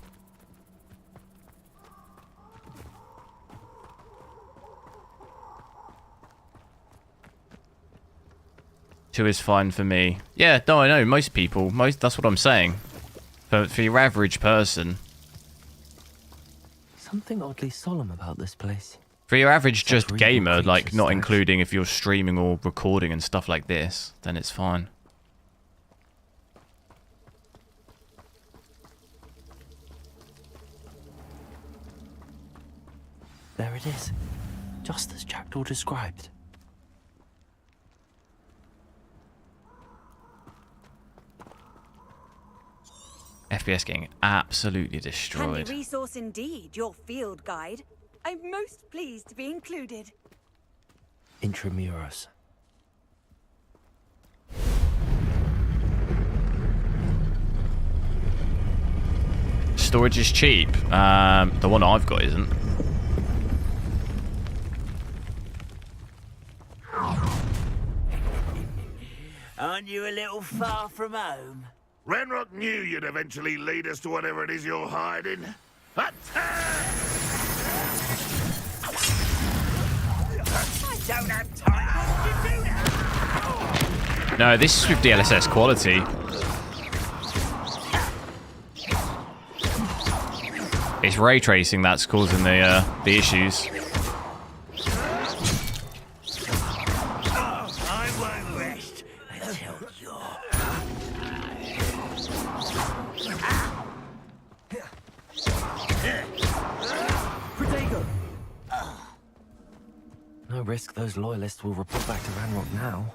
2 is fine for me. Yeah, no, I know. Most people. That's what I'm saying. For your average person. Something oddly solemn about this place. For your average just real gamer, like creature not stash. including if you're streaming or recording and stuff like this, then it's fine. There it is. Just as Jackdaw described. FPS getting absolutely Handy destroyed. resource indeed, your field guide. I'm most pleased to be included. Intramuros. Storage is cheap. The one I've got isn't. Aren't you a little far from home? Ranrock knew you'd eventually lead us to whatever it is you're hiding. Attack! I don't have time to do that! No, this is with DLSS quality. It's ray tracing that's causing the issues. I won't rest until No risk those loyalists will report back to Ranrock now.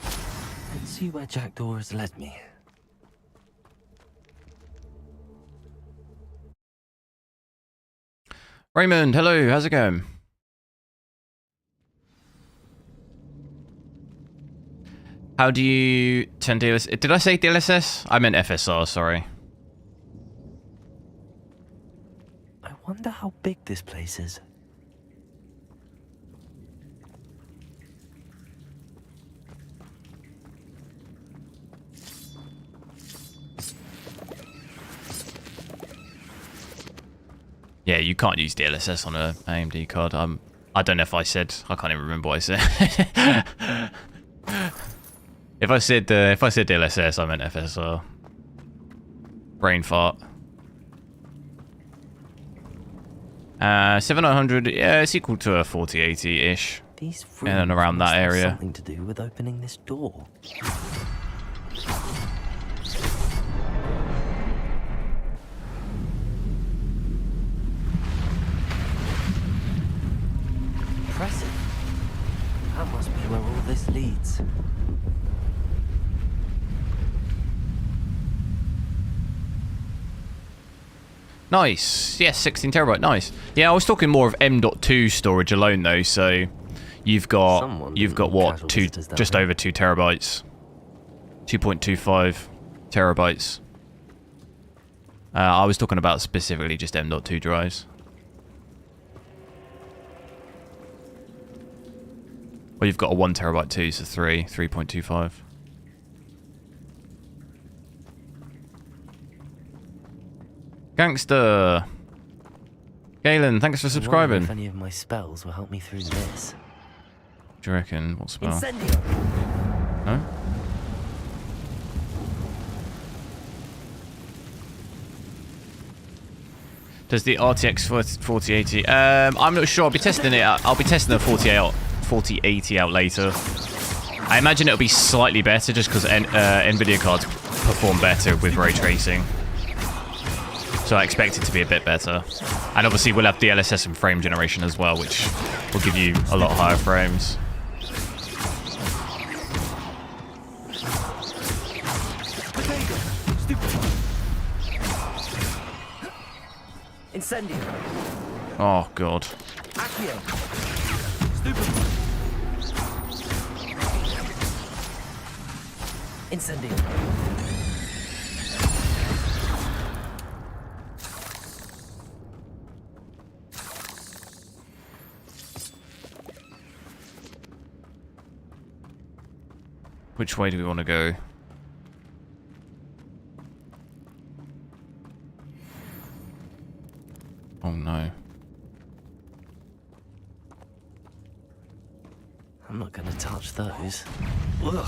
Let's see where Jackdaw has led me. Raymond, hello, how's it going? How do you turn DLSS? Did I say DLSS? I meant FSR, sorry. I wonder how big this place is. Yeah, you can't use DLSS on a AMD card. I don't know if I said. I can't even remember what I said. If I said DLSS, I meant FSR. Brain fart. 7900. Yeah, it's equal to a 4080-ish. These And around that must have area. Something to do with opening this door. Impressive. That must be where all this leads. Nice. Yes, 16 terabyte. Nice. Yeah, I was talking more of M.2 storage alone though. So you've got what? Just over 2 terabytes. 2.25 terabytes. I was talking about specifically just M.2 drives. Well, you've got a 1 terabyte too, so 3.25. Gangster. Galen, thanks for I wonder subscribing. if any of my spells will help me through this. What do you reckon? What spell? Incendio. No? Does the RTX 4080? I'm not sure. I'll be testing it. I'll be testing the 4080 out later. I imagine it'll be slightly better just because nvidia cards perform better with ray tracing. So I expect it to be a bit better. And obviously we'll have DLSS and frame generation as well, which will give you a lot higher frames. Incendio. Oh god. Accio. Incendio. Which way do we want to go? Oh no. I'm not going to touch those. Ugh.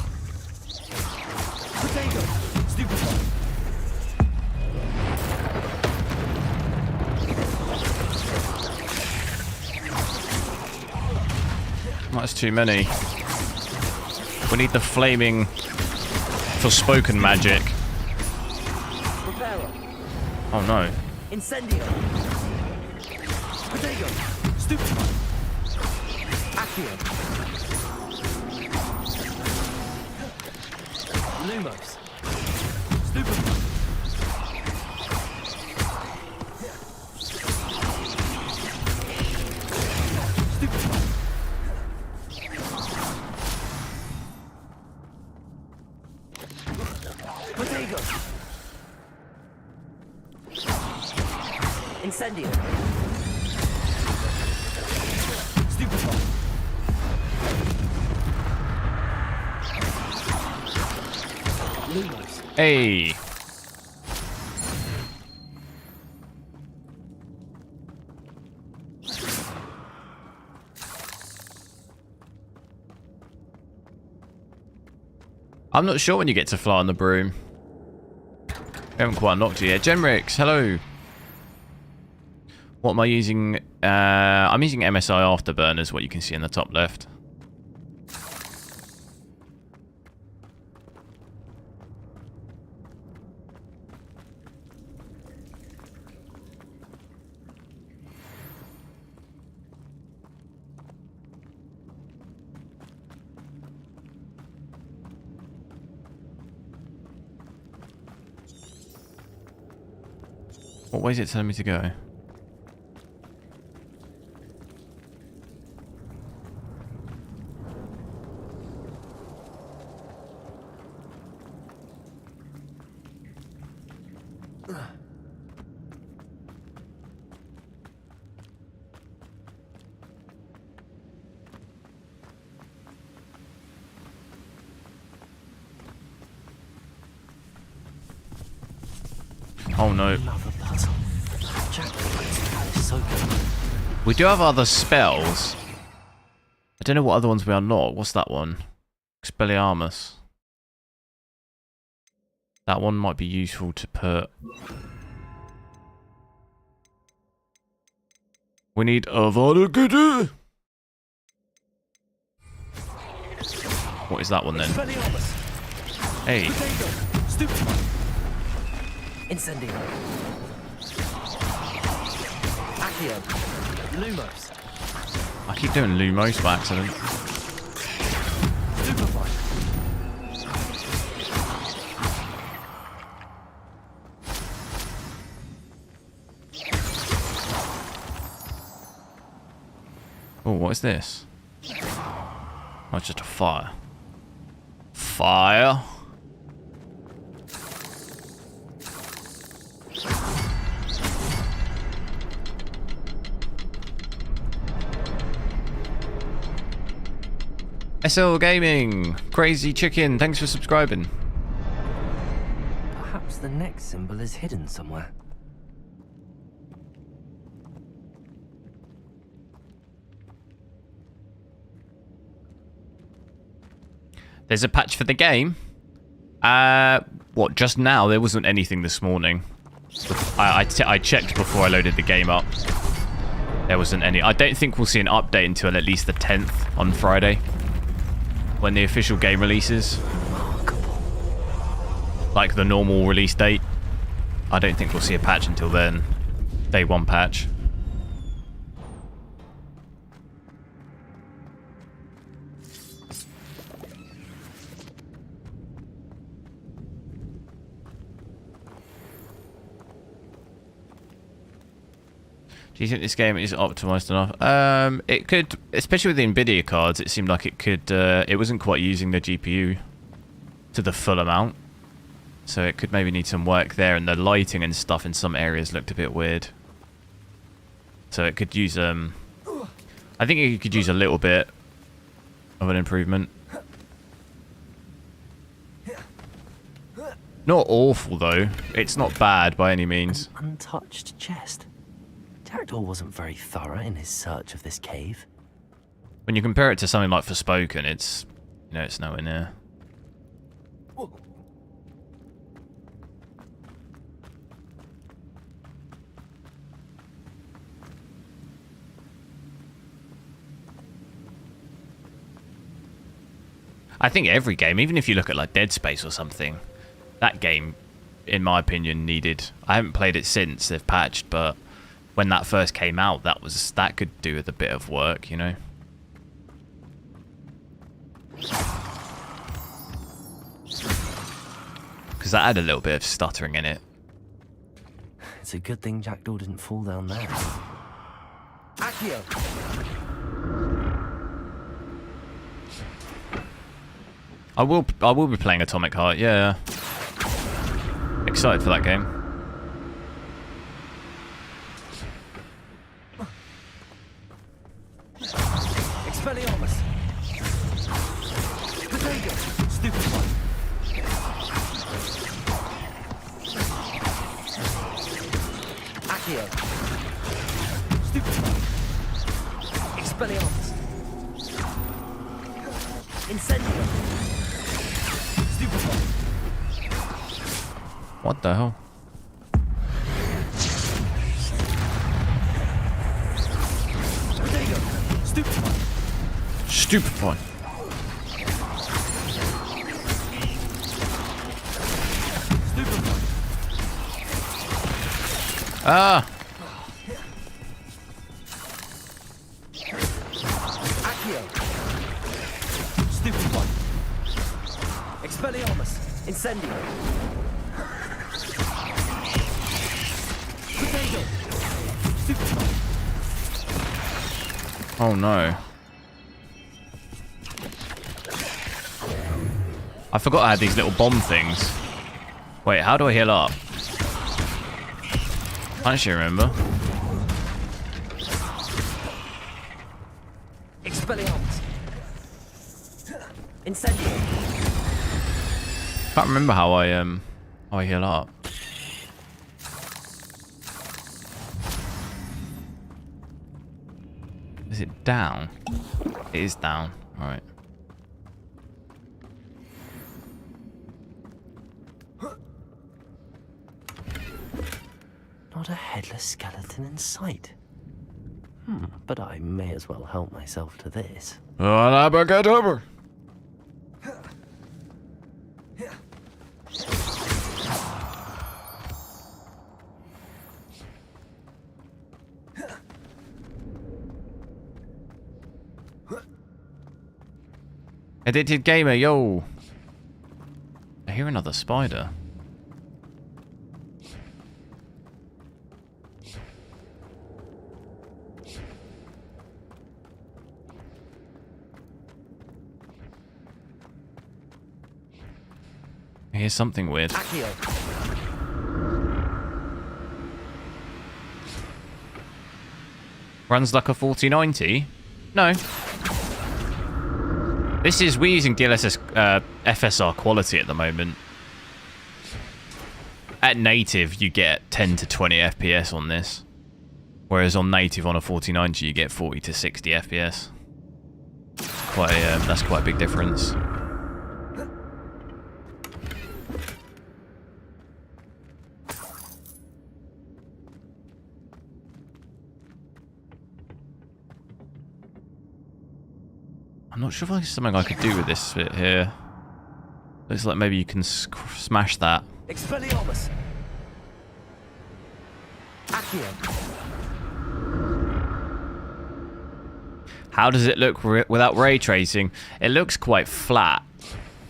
That's too many. We need the flaming forspoken magic. Oh no. Incendio. Protego. Stupefy. Accio. Lumos. Stupefy. Protego. Incendio. Stupefy. Lumos. Hey. I'm not sure when you get to fly on the broom. We haven't quite unlocked it yet. Genrix, hello. What am I using? I'm using MSI Afterburner, is what you can see in the top left. What way is it telling me to go? Oh no. We do have other spells. I don't know what other ones we unlock. What's that one? Expelliarmus. That one might be useful to put. We need Avada. What is that one then? Hey. Incendio. Accio. Lumos. I keep doing Lumos by accident. Stupefy. Oh, what is this? Oh, it's just a fire. Fire. SL Gaming, Crazy Chicken, thanks for subscribing. Perhaps the next symbol is hidden somewhere. There's a patch for the game. What, just now? There wasn't anything this morning. I checked before I loaded the game up. There wasn't any. I don't think we'll see an update until at least the 10th on Friday, when the official game releases. Like the normal release date. I don't think we'll see a patch until then. Day 1 patch. Do you think this game is optimized enough? It could, especially with the nvidia cards, it seemed like it could, it wasn't quite using the GPU to the full amount. So it could maybe need some work there, and the lighting and stuff in some areas looked a bit weird. So it could use, I think it could use a little bit of an improvement. Not awful though, it's not bad by any means. An untouched chest. Jackdaw wasn't very thorough in his search of this cave. When you compare it to something like Forspoken, it's, you know, it's nowhere near. I think every game, even if you look at like Dead Space or something, that game, in my opinion, needed... I haven't played it since they've patched, but when that first came out, that could do with a bit of work, you know? Because that had a little bit of stuttering in it. It's a good thing Jackdaw didn't fall down there. Accio! I will be playing Atomic Heart, yeah. Excited for that game. Expelliarmus! Potato! Stupid one! Accio! Stupid one! Expelliarmus! Incendio! Stupid one! What the hell? Potato! Stupid one! Stupid one. Stupid one! Ah! Accio! Stupid one! Expelliarmus! Incendio! Potato! Stupid one! Oh no. I forgot I had these little bomb things. Wait, how do I heal up? I actually remember. Expelliarmus! Incendio! Can't remember how I heal up. Is it down? It is down. All right. Not a headless skeleton in sight. But I may as well help myself to this. Over. Addicted gamer, yo. I hear another spider. I hear something weird. Accio! Runs like a 4090? No. We're using DLSS FSR quality at the moment. At native, you get 10 to 20 FPS on this. Whereas on native on a 4090, you get 40 to 60 FPS. That's quite a big difference. I'm not sure if there's something I could do with this bit here. Looks like maybe you can smash that. Expelliarmus! Accio! How does it look without ray tracing? It looks quite flat,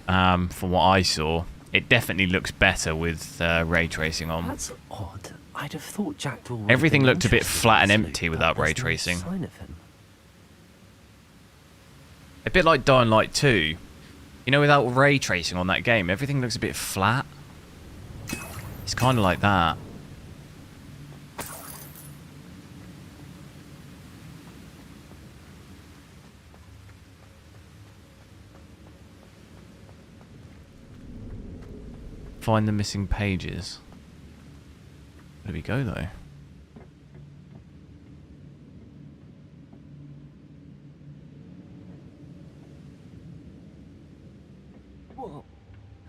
from what I saw. It definitely looks better with ray tracing on. That's odd. I'd have thought Jackdaw would Everything have been looked a bit interested flat and in this empty loop, without but ray there's no tracing. sign of him. A bit like Dying Light 2. You know, without ray tracing on that game, everything looks a bit flat. It's kind of like that. Find the missing pages. Where do we go, though?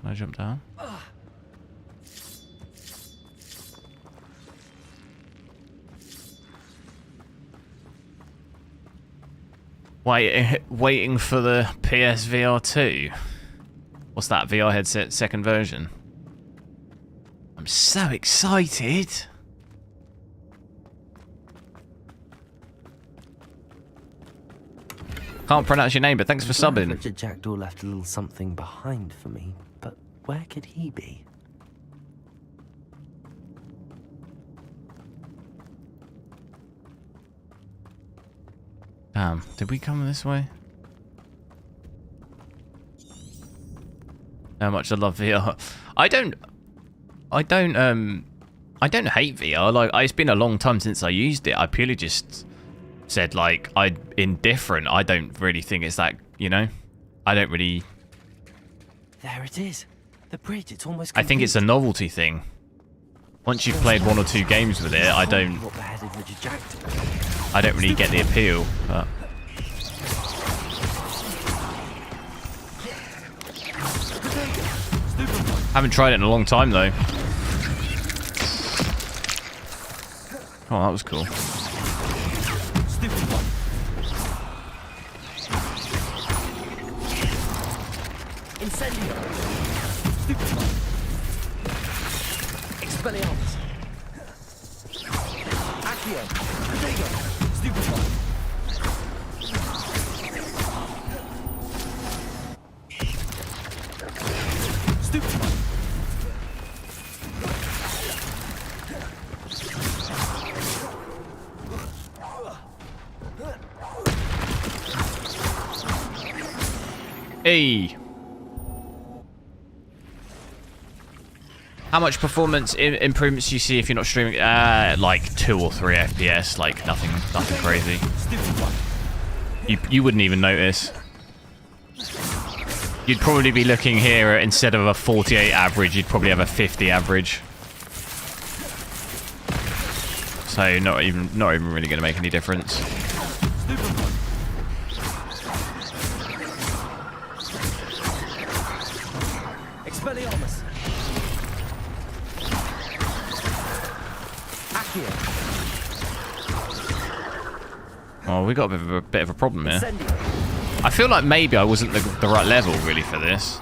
Can I jump down? Waiting for the PSVR 2. What's that? VR headset second version. I'm so excited. Can't pronounce your name, but thanks for subbing. Richard Jackdaw left a little something behind for me, but where could he be? Damn, did we come this way? How much I love VR. I don't hate VR. Like, it's been a long time since I used it. I purely just said, like, I'm indifferent. I don't really think it's that, you know? I don't really... There it is. The bridge, it's almost complete. I think it's a novelty thing. Once you've played 1 or 2 games with it, I don't really get the appeal, but... Haven't tried it in a long time, though. Oh, that was cool. Incendio. Expelliarmus. Accio. Protego. Stupefy. Stupefy. Hey. How much performance improvements do you see if you're not streaming? Like 2 or 3 FPS, like nothing crazy. You wouldn't even notice. You'd probably be looking here at, instead of a 48 average, you'd probably have a 50 average. So not even really going to make any difference. Expelliarmus. Oh, we got a bit of a problem here. I feel like maybe I wasn't the right level really for this.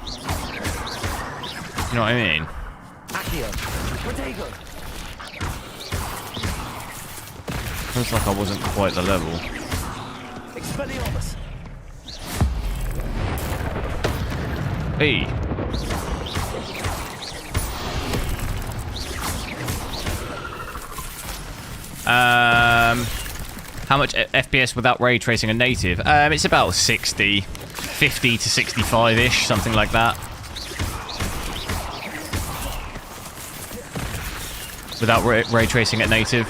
You know what I mean? Feels like I wasn't quite the level. Hey. How much FPS without ray tracing a native? It's about 50 to 65-ish, something like that. Without ray tracing at native.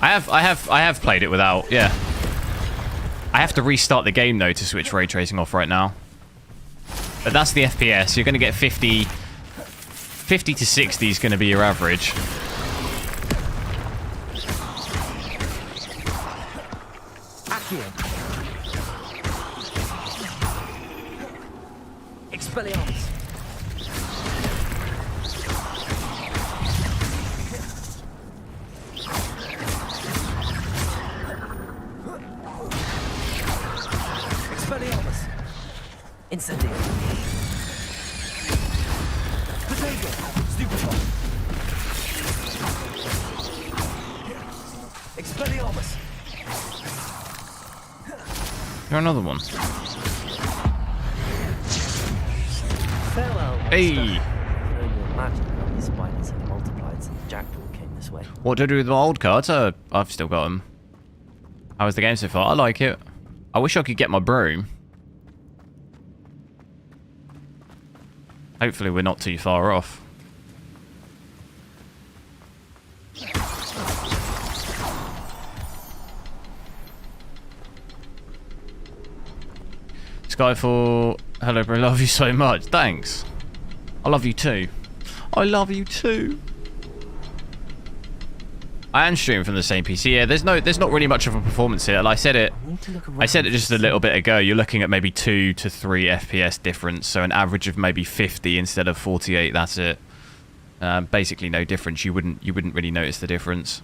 I have played it without, yeah. I have to restart the game though to switch ray tracing off right now. But that's the FPS. You're going to get 50 to 60 is going to be your average. Expelliarmus. Expelliarmus. Incendio. Potato. Stupefy. Expelliarmus. You're another one. Farewell. Hey. I can only imagine how these spiders have multiplied since Jackdaw came this way. What do I do with my old cards? I've still got them. How was the game so far? I like it. I wish I could get my broom. Hopefully we're not too far off. Skyfall, hello bro, love you so much. Thanks. I love you too. I love you too. I am streaming from the same PC. Yeah, there's not really much of a performance here. Like I said it just a little bit ago. You're looking at maybe 2 to 3 FPS difference, so an average of maybe 50 instead of 48. That's it. Basically, no difference. You wouldn't really notice the difference.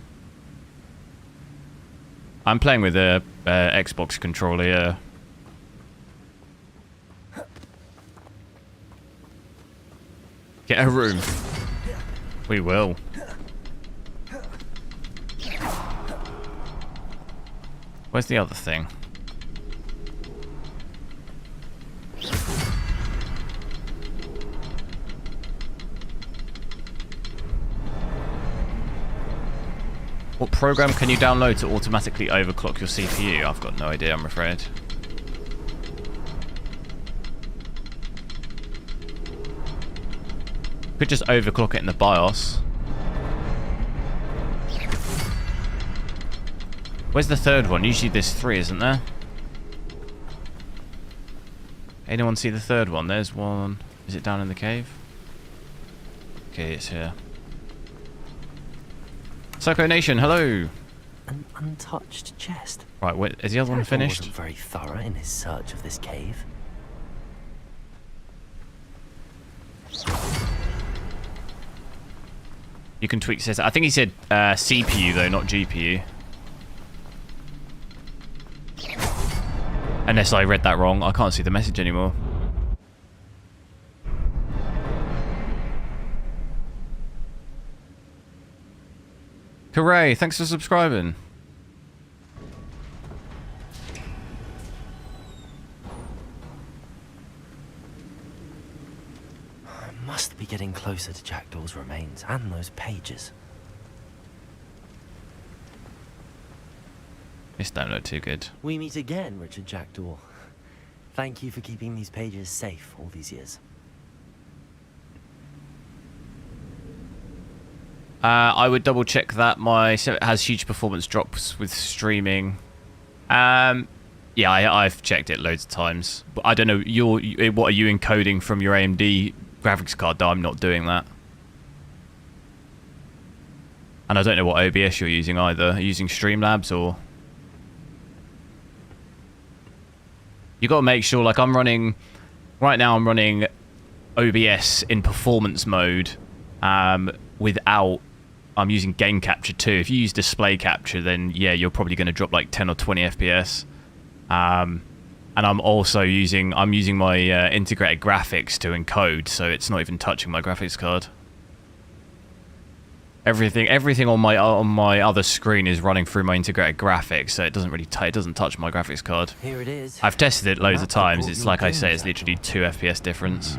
I'm playing with a Xbox controller. Yeah. Get a room. We will. Where's the other thing? What program can you download to automatically overclock your CPU? I've got no idea, I'm afraid. Could just overclock it in the BIOS. Where's the third one? Usually there's 3, isn't there? Anyone see the third one? There's one. Is it down in the cave? Okay, it's here. Psycho Nation, hello! An untouched chest. Right, wait, is the other one finished? Wasn't very thorough in his search of this cave. You can tweak settings. I think he said CPU though, not GPU. Unless I read that wrong. I can't see the message anymore. Hooray, thanks for subscribing. I must be getting closer to Jackdaw's remains and those pages. This don't look too good. We meet again, Richard Jackdaw. Thank you for keeping these pages safe all these years. I would double check that so it has huge performance drops with streaming. Yeah, I've checked it loads of times, but I don't know. What are you encoding from your AMD graphics card? Though I'm not doing that, and I don't know what OBS you're using either. Are you using Streamlabs or? You got to make sure. Like I'm running right now. I'm running OBS in performance mode. Without, I'm using game capture too. If you use display capture, then yeah, you're probably going to drop like 10 or 20 FPS. And I'm also using my integrated graphics to encode, so it's not even touching my graphics card. Everything on my other screen is running through my integrated graphics, so it doesn't really it doesn't touch my graphics card. Here it is. I've tested it loads of times. It's like I say, it's literally 2 FPS difference.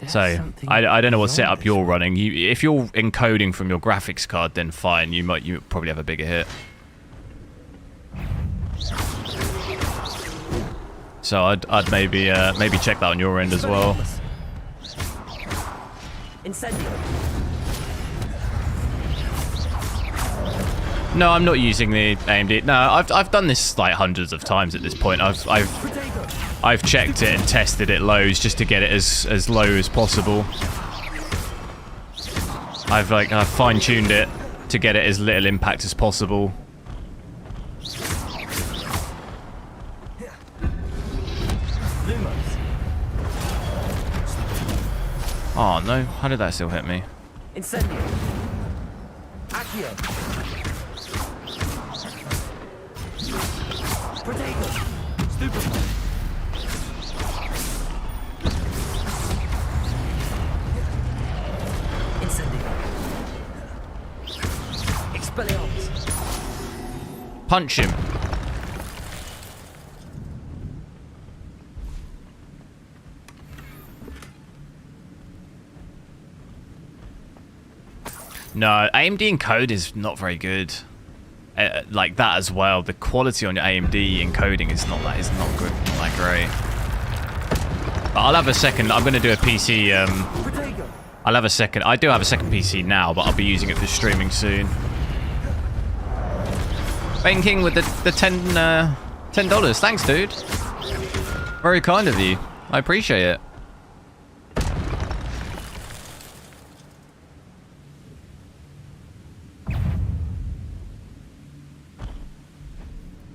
So I don't know what setup you're running. If you're encoding from your graphics card, then fine. You probably have a bigger hit. So I'd maybe check that on your end as well. No, I'm not using the AMD. No, I've done this like hundreds of times at this point. I've checked it and tested it lows just to get it as low as possible. I've fine-tuned it to get it as little impact as possible. Oh no, how did that still hit me? Incendio. Accio. Protego. Stupid. Punch him. No, AMD encode is not very good. Like that as well. The quality on your AMD encoding is not good, not that great. But I'll have a second. I'm going to do a PC. I'll have a second. I do have a second PC now, but I'll be using it for streaming soon. Banking with the $10. Thanks, dude. Very kind of you. I appreciate it.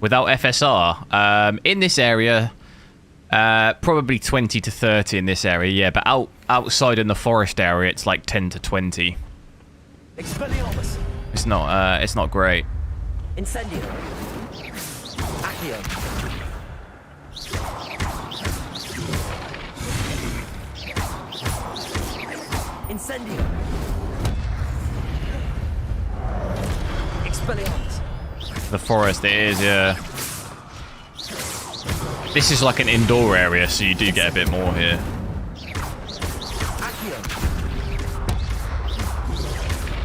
Without FSR, in this area, probably 20 to 30 in this area, yeah. But outside in the forest area, it's like 10 to 20. Expelliarmus. It's not great. Incendio. Accio. Incendio. Expelliarmus. The forest it is, yeah. This is like an indoor area, so you do get a bit more here. Accio.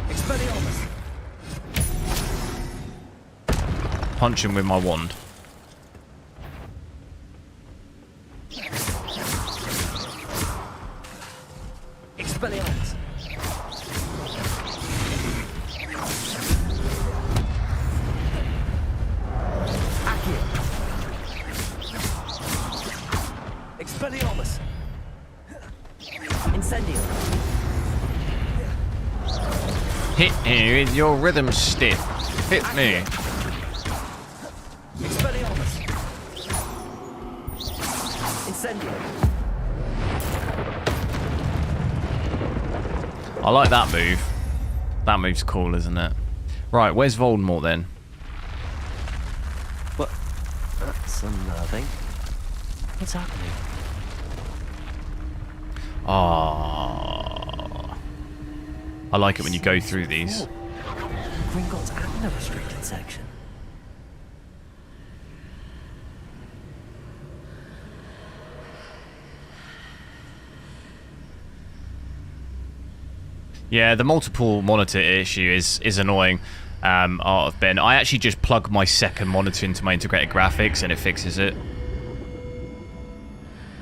Expelliarmus. Punch him with my wand. Expelliarmus. Accio. Expelliarmus. Incendio. Hit me with your rhythm stick. Hit me. Expelliarmus. Incendio. I like that move. That move's cool, isn't it? Right, where's Voldemort then? What? That's unnerving. What's happening? Ah, I like it when you go through these. Gringotts and the restricted section. Yeah, the multiple monitor issue is annoying. Art of Ben. I actually just plug my second monitor into my integrated graphics and it fixes it.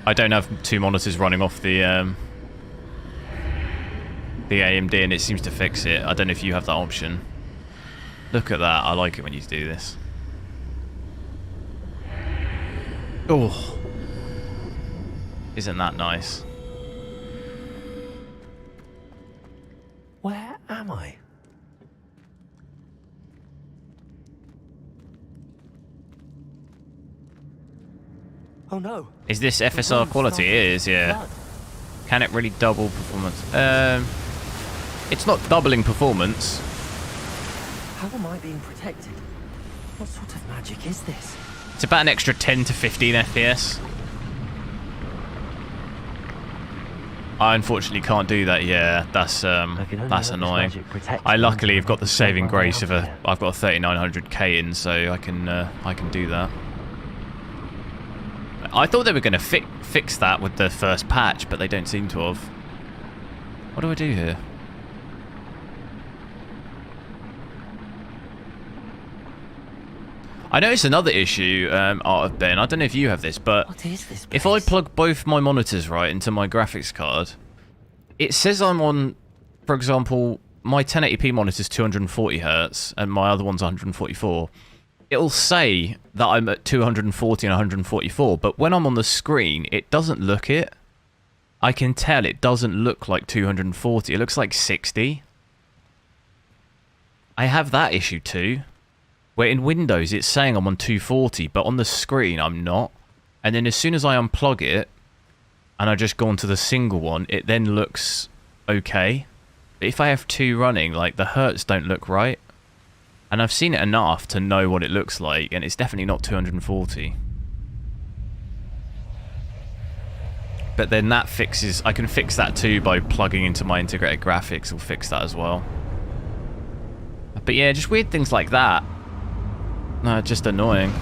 I don't have two monitors running off the AMD and it seems to fix it. I don't know if you have that option. Look at that. I like it when you do this. Oh. Isn't that nice? Where am I? Oh no. Is this FSR quality? It is, yeah. Can it really double performance? It's not doubling performance. How am I being protected? What sort of magic is this? It's about an extra 10 to 15 FPS. I unfortunately can't do that. Yeah, that's annoying. I luckily have got the saving grace of I've got a 3900K in, so I can do that. I thought they were going to fix that with the first patch, but they don't seem to have. What do I do here? I noticed another issue, Art of Ben. I don't know if you have this, but what is this place? If I plug both my monitors right into my graphics card, it says I'm on, for example, my 1080p monitor is 240 Hz and my other one's 144. It'll say that I'm at 240 and 144, but when I'm on the screen, it doesn't look it. I can tell it doesn't look like 240. It looks like 60. I have that issue too. Where in Windows it's saying I'm on 240, but on the screen I'm not. And then as soon as I unplug it, and I just go onto the single one, it then looks okay. But if I have two running, like the hertz don't look right. And I've seen it enough to know what it looks like, and it's definitely not 240. But then that fixes, I can fix that too by plugging into my integrated graphics, will fix that as well. But yeah, just weird things like that. No, just annoying.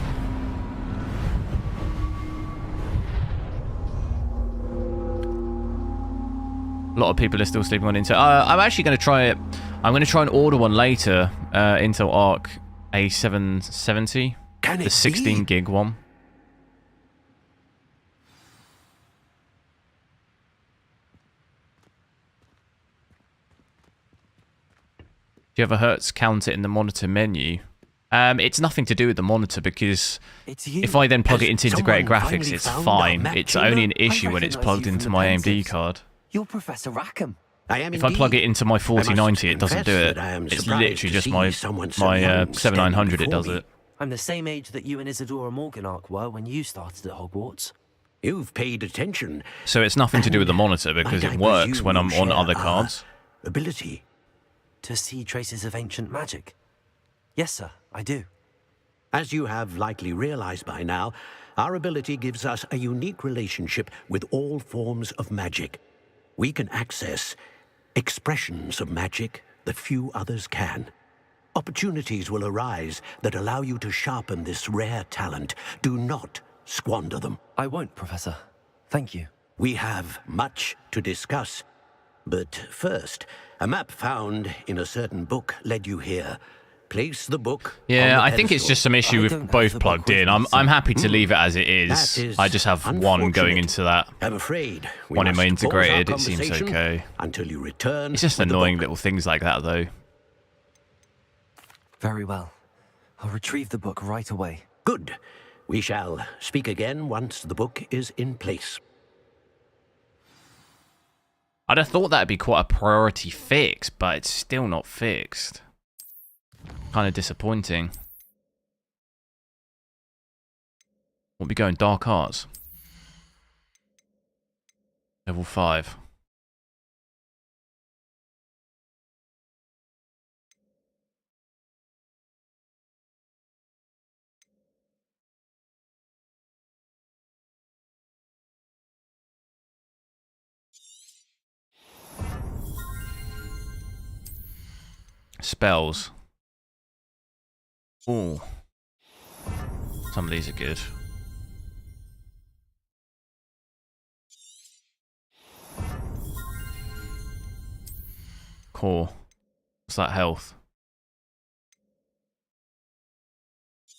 A lot of people are still sleeping on Intel. I'm actually going to try it. I'm going to try and order one later. Intel Arc A770. The 16 gig one. Do you have a hertz counter in the monitor menu? It's nothing to do with the monitor because if I then plug it into integrated graphics, it's fine. It's only an issue when it's plugged into my AMD card. You're Professor Rackham. If I plug it into my 4090, it doesn't do it. It's literally just my 7900 it does it. I'm the same age that you and Isadora Morganark were when you started at Hogwarts. You've paid attention. So it's nothing to do with the monitor because it works when I'm on other cards. Ability. To see traces of ancient magic. Yes, sir, I do. As you have likely realized by now, our ability gives us a unique relationship with all forms of magic. We can access expressions of magic that few others can. Opportunities will arise that allow you to sharpen this rare talent. Do not squander them. I won't, Professor. Thank you. We have much to discuss. But first, a map found in a certain book led you here. Place the book. Yeah, I think it's just some issue with both plugged in. I'm happy to leave it as it is. I just have one going into that. I'm afraid one in my integrated. It seems okay. Until you return. It's just annoying little things like that, though. Very well. I'll retrieve the book right away. Good. We shall speak again once the book is in place. I'd have thought that'd be quite a priority fix, but it's still not fixed. Kind of disappointing. We'll be going Dark Arts. Level 5. Spells. Ooh. Some of these are good. Core. What's that health?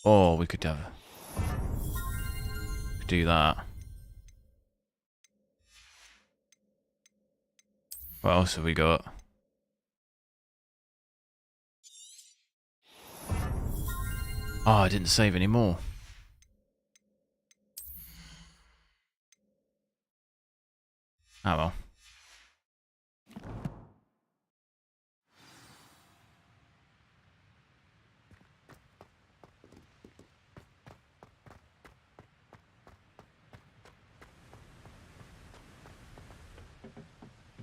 Oh, we could have... do that. What else have we got? Oh, I didn't save any more. Oh well.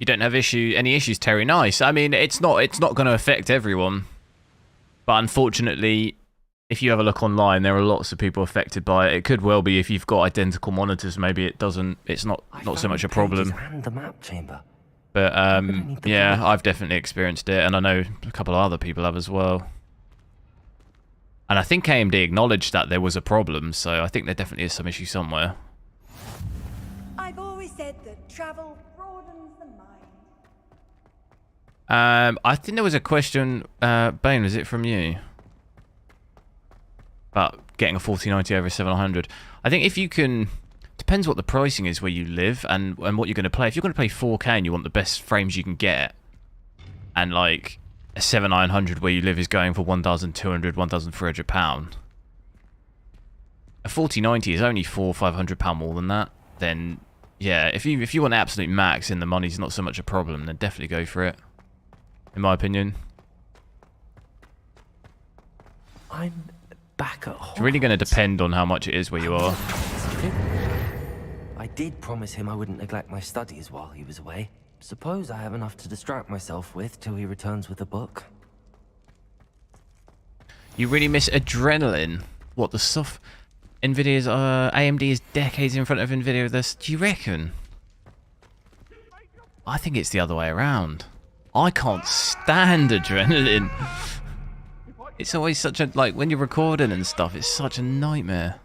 You don't have any issues, Terry. Nice. I mean, it's not going to affect everyone, but unfortunately, if you have a look online, there are lots of people affected by it. It could well be if you've got identical monitors, maybe it doesn't. It's not so much a problem. And the map chamber. But yeah, I've definitely experienced it, and I know a couple of other people have as well. And I think AMD acknowledged that there was a problem, so I think there definitely is some issue somewhere. I've always said that travel broadens the mind. I think there was a question, Bane, was it from you? About getting a 4090 over 700. I think if you can... Depends what the pricing is where you live and what you're going to play. If you're going to play 4K and you want the best frames you can get, and like a 7900 where you live is going for £1,200, £1,300, a 4090 is only £400-500 more than that. Then yeah, if you want absolute max and the money's not so much a problem, then definitely go for it, in my opinion. I'm back at home. It's really going to depend on how much it is where you are. I did promise him I wouldn't neglect my studies while he was away. Suppose I have enough to distract myself with till he returns with a book. You really miss adrenaline. What, the stuff? Nvidia's AMD is decades in front of Nvidia with this. Do you reckon? I think it's the other way around. I can't stand adrenaline. It's always such a, like, when you're recording and stuff, it's such a nightmare.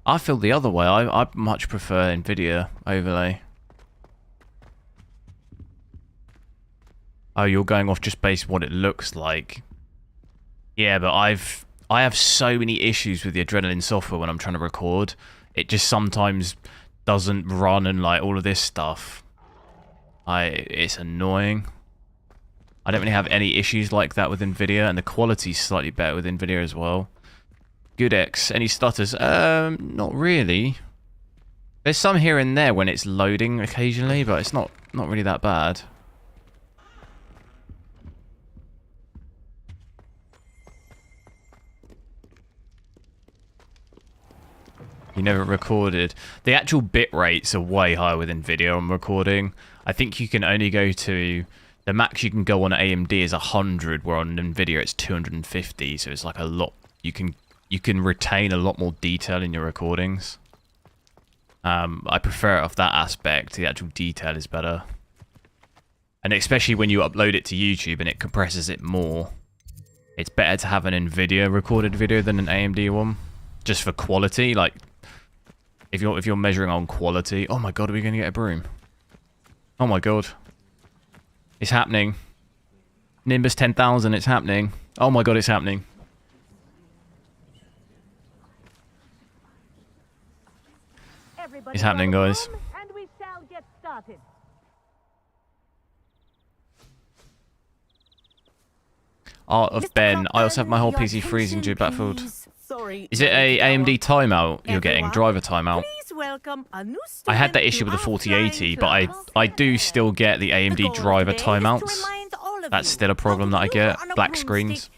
I feel the other way. I much prefer Nvidia overlay. Oh, you're going off just based on what it looks like. Yeah, but I have so many issues with the Adrenaline software when I'm trying to record. It just sometimes doesn't run and like all of this stuff. It's annoying. I don't really have any issues like that with Nvidia, and the quality's slightly better with Nvidia as well. Good X. Any stutters? Not really. There's some here and there when it's loading occasionally, but it's not really that bad. You never recorded. The actual bit rates are way higher with NVIDIA on recording. I think you can only go to... The max you can go on AMD is 100, where on NVIDIA it's 250, so it's like a lot. You can retain a lot more detail in your recordings. I prefer it off that aspect. The actual detail is better. And especially when you upload it to YouTube and it compresses it more. It's better to have an NVIDIA recorded video than an AMD one. Just for quality, like... If you're measuring on quality... Oh my god, are we going to get a broom? Oh my god. It's happening. Nimbus 10,000, it's happening. Oh my god, it's happening. It's happening, guys. And we shall get started. Art of Ben. I also have my whole PC freezing due Battlefield. Is it a AMD timeout you're getting? Driver timeout? I had that issue with the 4080, but I do still get the AMD driver timeouts. That's still a problem that I get. Black screens.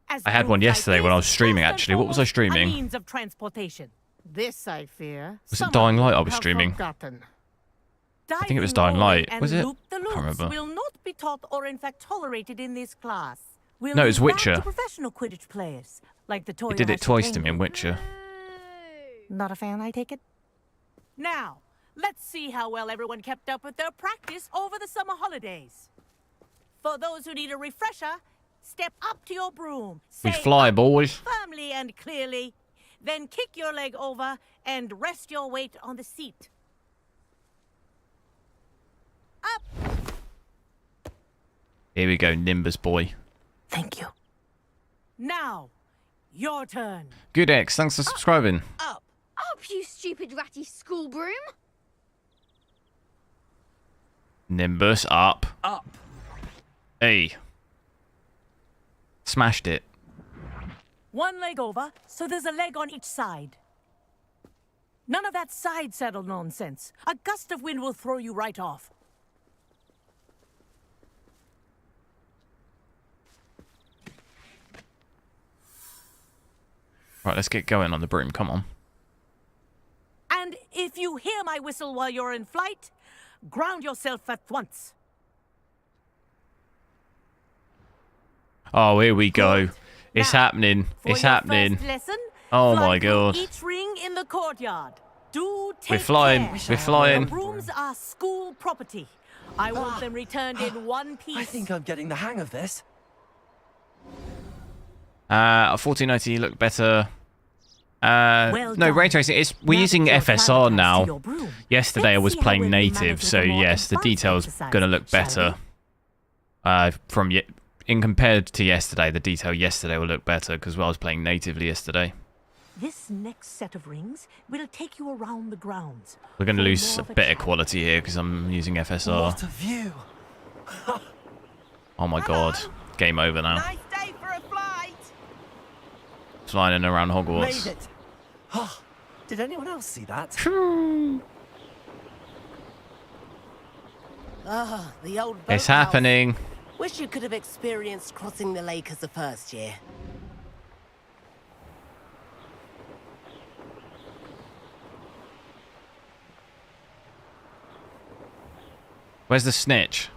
I had one yesterday when I was streaming, actually. What was I streaming? This, I fear. Was it Dying Light I was streaming? I think it was Dying Light. Was it? I can't remember. Will not be taught or in fact tolerated in this class. We'll No, it was leave that Witcher. to professional Quidditch players, like the toy It did it twice to me in Witcher. Not a fan, I take it? Now, let's see how well everyone kept up with their practice over the summer holidays. For those who need a refresher, step up to your broom. We Say fly, up boys. firmly and clearly. Then kick your leg over and rest your weight on the seat. Up. Here we go, Nimbus boy. Thank you. Now, your turn. Good X, thanks for subscribing. Up, you stupid ratty school broom. Nimbus, up. Up. Hey. Smashed it. One leg over, so there's a leg on each side. None of that side saddle nonsense. A gust of wind will throw you right off. Right, let's get going on the broom, come on. And if you hear my whistle while you're in flight, ground yourself at once. Oh, here we go. It's Now, happening. for It's your happening. first lesson, Oh fly my through god. Each ring in the courtyard. Do take We're flying. care. We're flying. The rooms are school property. I want them returned in one piece. I think I'm getting the hang of this. 1490 look better. No, done. ray tracing. We're using FSR now. Yesterday I was Let's see how playing well you native, manage so with a more yes, the advanced detail's exercise, gonna look shall better. In compared to yesterday, the detail yesterday will look better because I was playing natively yesterday. This next set of rings will take you around the grounds. We're gonna for lose a more of bit of quality here because I'm using FSR. What a view! Oh my god, game over now. Nice day for a flight. Flying around Hogwarts. Made it! Oh, did anyone else see that? Ah, the old It's boathouse. happening. Wish you could have experienced crossing the lake as a first year. Where's the snitch?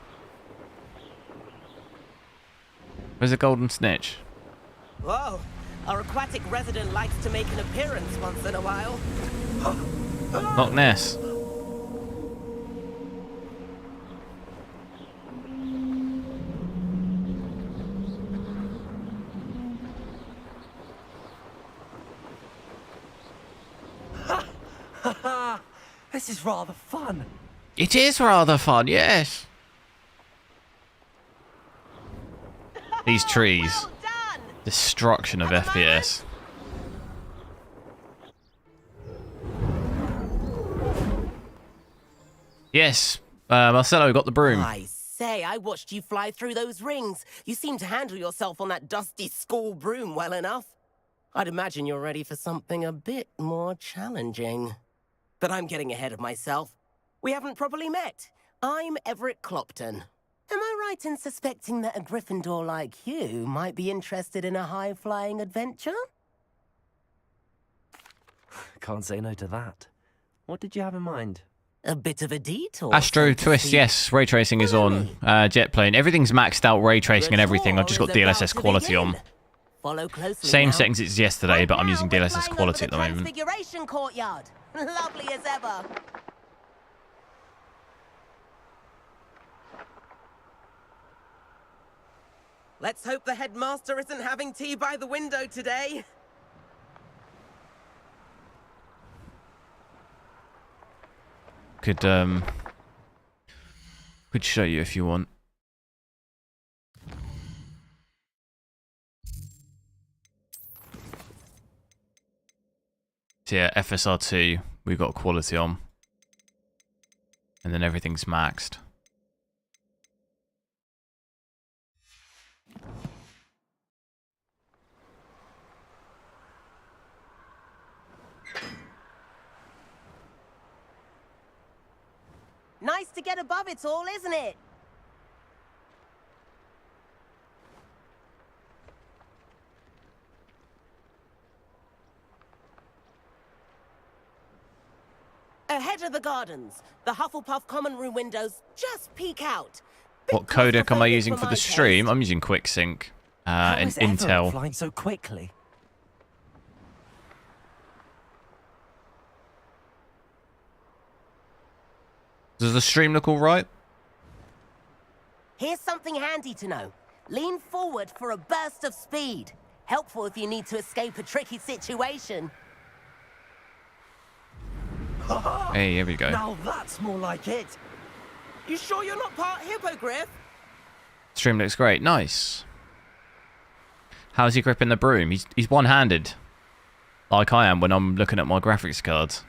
Where's the golden snitch? Whoa, our aquatic resident likes to make an appearance once in a while. Loch Ness. This is rather fun. It is rather fun, yes. These trees. Destruction of FPS. Yes, Marcelo got the broom. I say, I watched you fly through those rings. You seem to handle yourself on that dusty school broom well enough. I'd imagine you're ready for something a bit more challenging. But I'm getting ahead of myself. We haven't properly met. I'm Everett Clopton. Am I right in suspecting that a Gryffindor like you might be interested in a high-flying adventure? Can't say no to that. What did you have in mind? A bit of a detour. Astro Twist, yes, ray tracing is on. Jet plane, everything's maxed out, ray tracing and everything. I've just got DLSS quality on. Follow closely Same now. settings as yesterday, but I'm Now using we're DLSS flying quality over at the the moment. Transfiguration courtyard. Lovely as ever. Let's hope the headmaster isn't having tea by the window today. Could show you if you want. So yeah, FSR2, we've got quality on. And then everything's maxed. Nice to get above it all, isn't it? Ahead of the gardens, the Hufflepuff common room windows just peek out. What codec am I using for the stream? I'm using QuickSync and Intel. Flying so quickly. Does the stream look all right? Here's something handy to know. Lean forward for a burst of speed. Helpful if you need to escape a tricky situation. Hey, here we go. Now that's more like it. You sure you're not part hippogriff? Stream looks great. Nice. How's he gripping the broom? He's one-handed. Like I am when I'm looking at my graphics cards.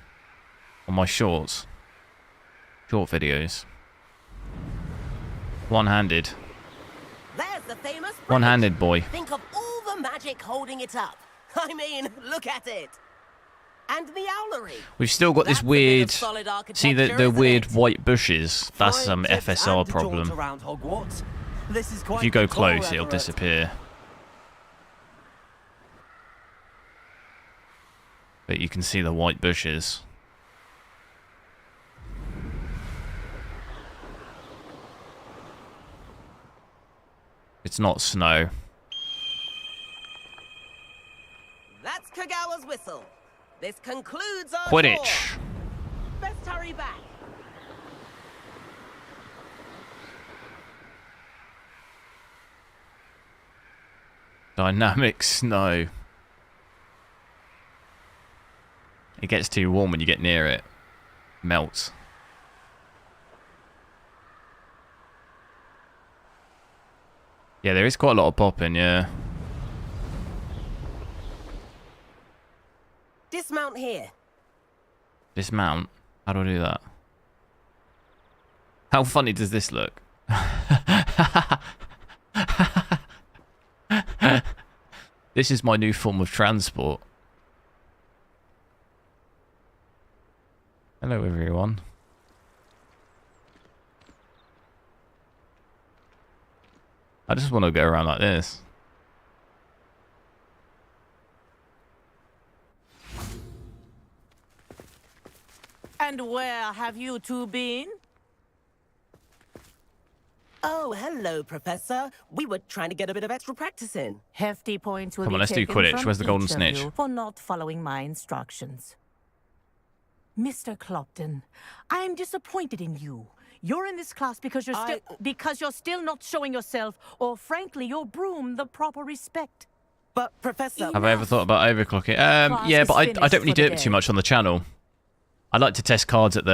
On my shorts. Short videos. One-handed. There's the famous bridge. One-handed boy. Think of all the magic holding it up. I mean, look at it. And the owlery. We've still got this weird... See the weird white bushes? That's some FSR problem. If you go close, it'll disappear. But you can see the white bushes. It's not snow. That's Kagawa's whistle. This concludes our Quidditch. tour. Best hurry back. Dynamic snow. It gets too warm when you get near it. Melts. Yeah, there is quite a lot of popping, yeah. Dismount here. Dismount? How do I do that? How funny does this look? This is my new form of transport. Hello everyone. I just want to go around like this. And where have you two been? Oh, hello, Professor. We were trying to get a bit of extra practice in. Hefty points will Come on, be let's do taken Quidditch. from Where's the golden each of snitch? you for not following my instructions. Mr. Clopton, I am disappointed in you. You're in this class because you're still not showing yourself, or frankly, your broom, the proper respect. But Professor, Have I ever thought about overclocking? Yeah, but I don't really do it too much on the channel. I like to test cards at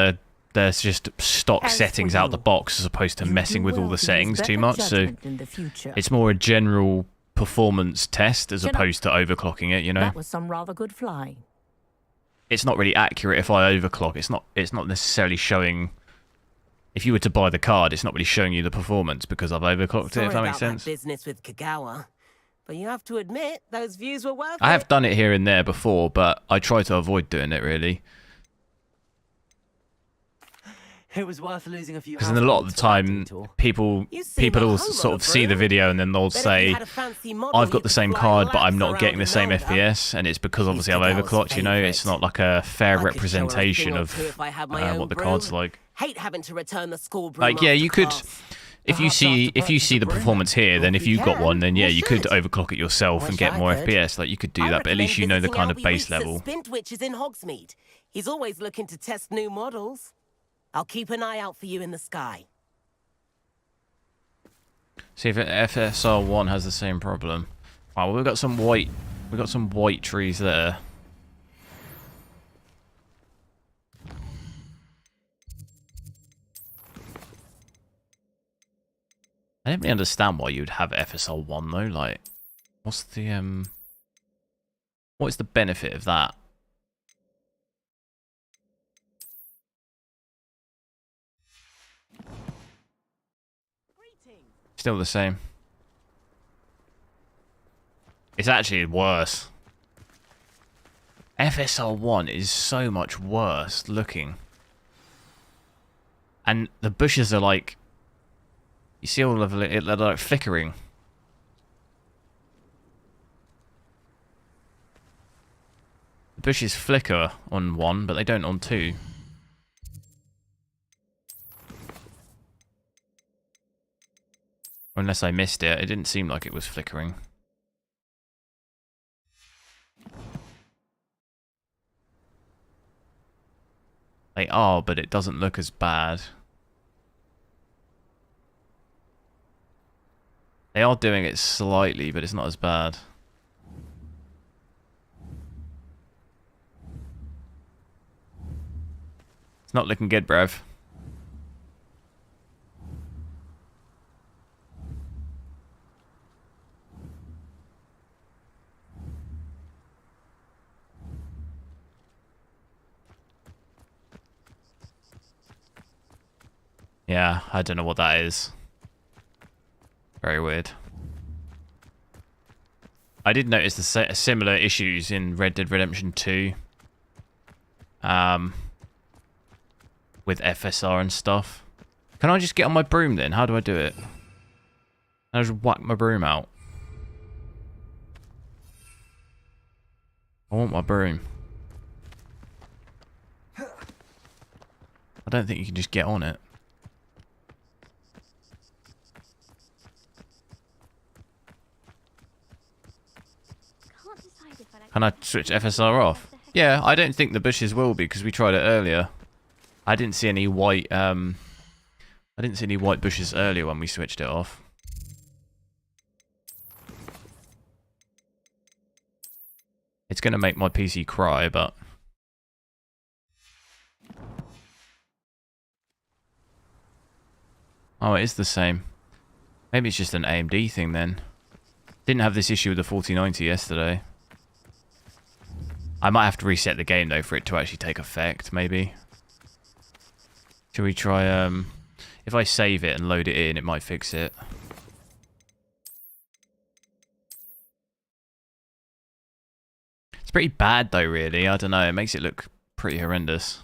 there's just stock settings out the box as opposed to messing with all the settings too much. So it's more a general performance test as opposed to overclocking it, you know. That was some rather good flying. It's not really accurate if I overclock. It's not necessarily showing. If you were to buy the card, it's not really showing you the performance because I've overclocked it, if that makes sense. Business with Kagawa, but you have to admit those views were worth it. I have done it here and there before, but I try to avoid doing it really. It was worth losing a few. Because in a lot of the time, people will sort of see the video and then they'll say, "I've got the same card, but I'm not getting the same FPS," and it's because obviously I've overclocked. You know, it's not like a fair representation of what the card's like. Hate having to return the school broom. Like, yeah, you could. If you see the performance here, then if you've got one, then yeah, you could overclock it yourself and get more FPS. Like, you could do that, but at least you know the kind of base level. Spintwitch is in Hogsmeade. He's always looking to test new models. I'll keep an eye out for you in the sky. See if FSR 1 has the same problem. Wow, well, we've got some white trees there. I don't really understand why you'd have FSR 1 though. Like, what's the what is the benefit of that? Still the same. It's actually worse. FSR 1 is so much worse looking. And the bushes are like, you see all of it, they're like flickering. The bushes flicker on 1, but they don't on 2. Unless I missed it. It didn't seem like it was flickering. They are, but it doesn't look as bad. They are doing it slightly, but it's not as bad. It's not looking good, bruv. Yeah, I don't know what that is. Very weird. I did notice the similar issues in Red Dead Redemption 2. With FSR and stuff. Can I just get on my broom then? How do I do it? I just whack my broom out. I want my broom. I don't think you can just get on it. Can I switch FSR off? Yeah, I don't think the bushes will be because we tried it earlier. I didn't see any white bushes earlier when we switched it off. It's going to make my PC cry, but oh, it is the same. Maybe it's just an AMD thing then. Didn't have this issue with the 4090 yesterday. I might have to reset the game though for it to actually take effect, maybe. Should we try, if I save it and load it in, it might fix it. It's pretty bad though, really. I don't know, it makes it look pretty horrendous.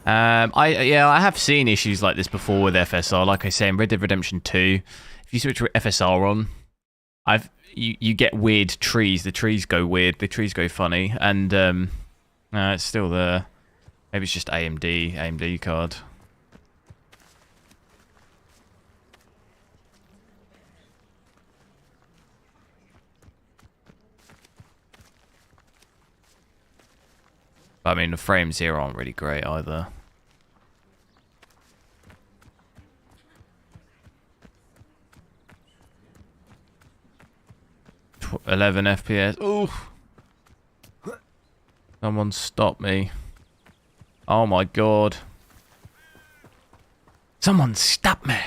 I have seen issues like this before with FSR. Like I say, in Red Dead Redemption 2, if you switch FSR on, you get weird trees. The trees go weird. The trees go funny, and it's still there. Maybe it's just AMD card. I mean, the frames here aren't really great either. Tw 11 FPS. Ooh! Someone stop me. Oh my god. Someone stop me!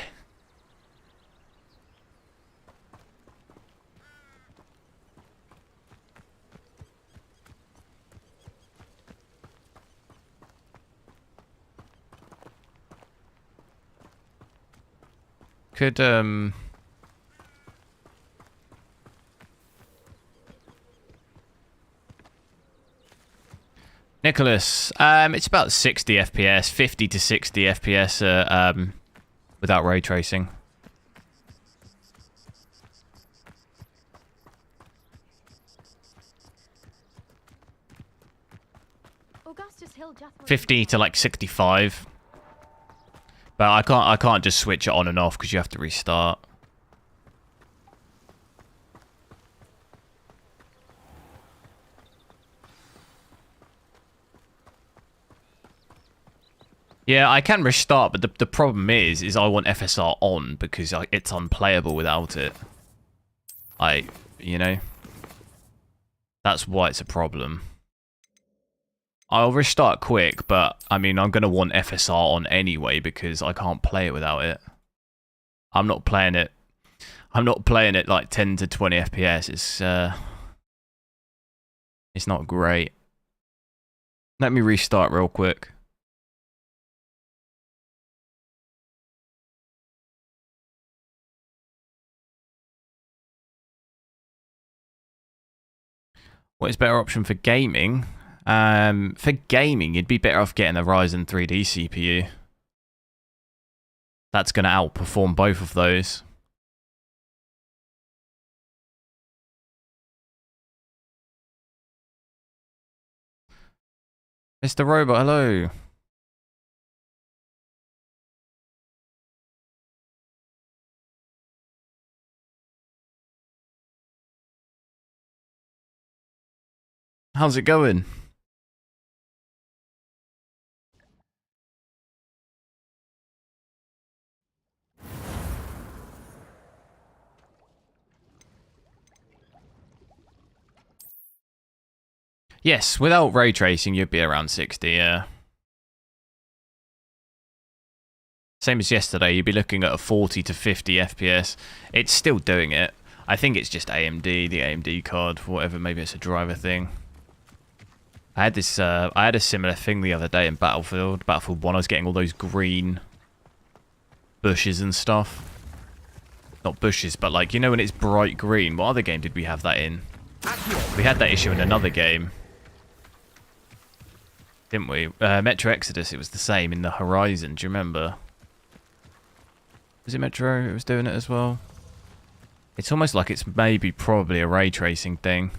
Could, Nicholas, it's about 60 FPS, 50 to 60 FPS without ray tracing. Augustus Hill just 50 to like 65. But I can't just switch it on and off because you have to restart. Yeah, I can restart, but the problem is I want FSR on because it's unplayable without it. You know, that's why it's a problem. I'll restart quick, but I mean, I'm gonna want FSR on anyway because I can't play it without it. I'm not playing it like 10 to 20 FPS. It's not great. Let me restart real quick. What is better option for gaming? For gaming, you'd be better off getting a Ryzen 3D CPU. That's going to outperform both of those. Mr. Robot, hello. How's it going? Yes, without ray tracing, you'd be around 60, yeah. Same as yesterday, you'd be looking at a 40 to 50 FPS. It's still doing it. I think it's just AMD, the AMD card, whatever, maybe it's a driver thing. I had this, I had a similar thing the other day in Battlefield 1. I was getting all those green bushes and stuff. Not bushes, but like, you know when it's bright green? What other game did we have that in? We had that issue in another game. Didn't we? Metro Exodus, it was the same in the Horizon. Do you remember? Was it Metro? It was doing it as well. It's almost like it's maybe probably a ray tracing thing.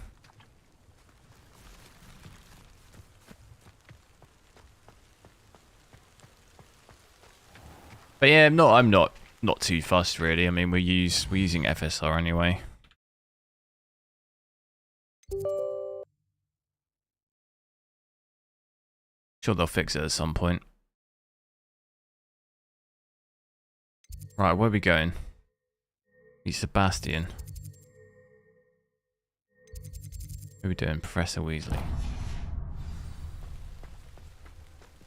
But yeah, I'm not too fussed really. I mean, we're using FSR anyway. Sure, they'll fix it at some point. Right, where are we going? He's Sebastian. What are we doing? Professor Weasley.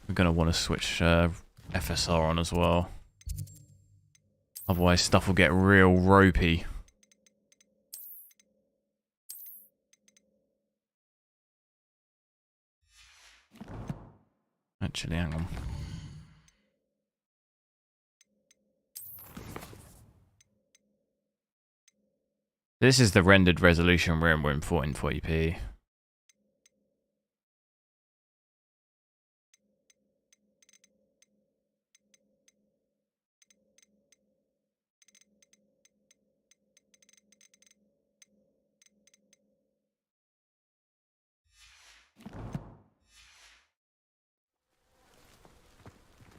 We're going to want to switch FSR on as well. Otherwise, stuff will get real ropey. Actually, hang on. This is the rendered resolution we're in 1440p.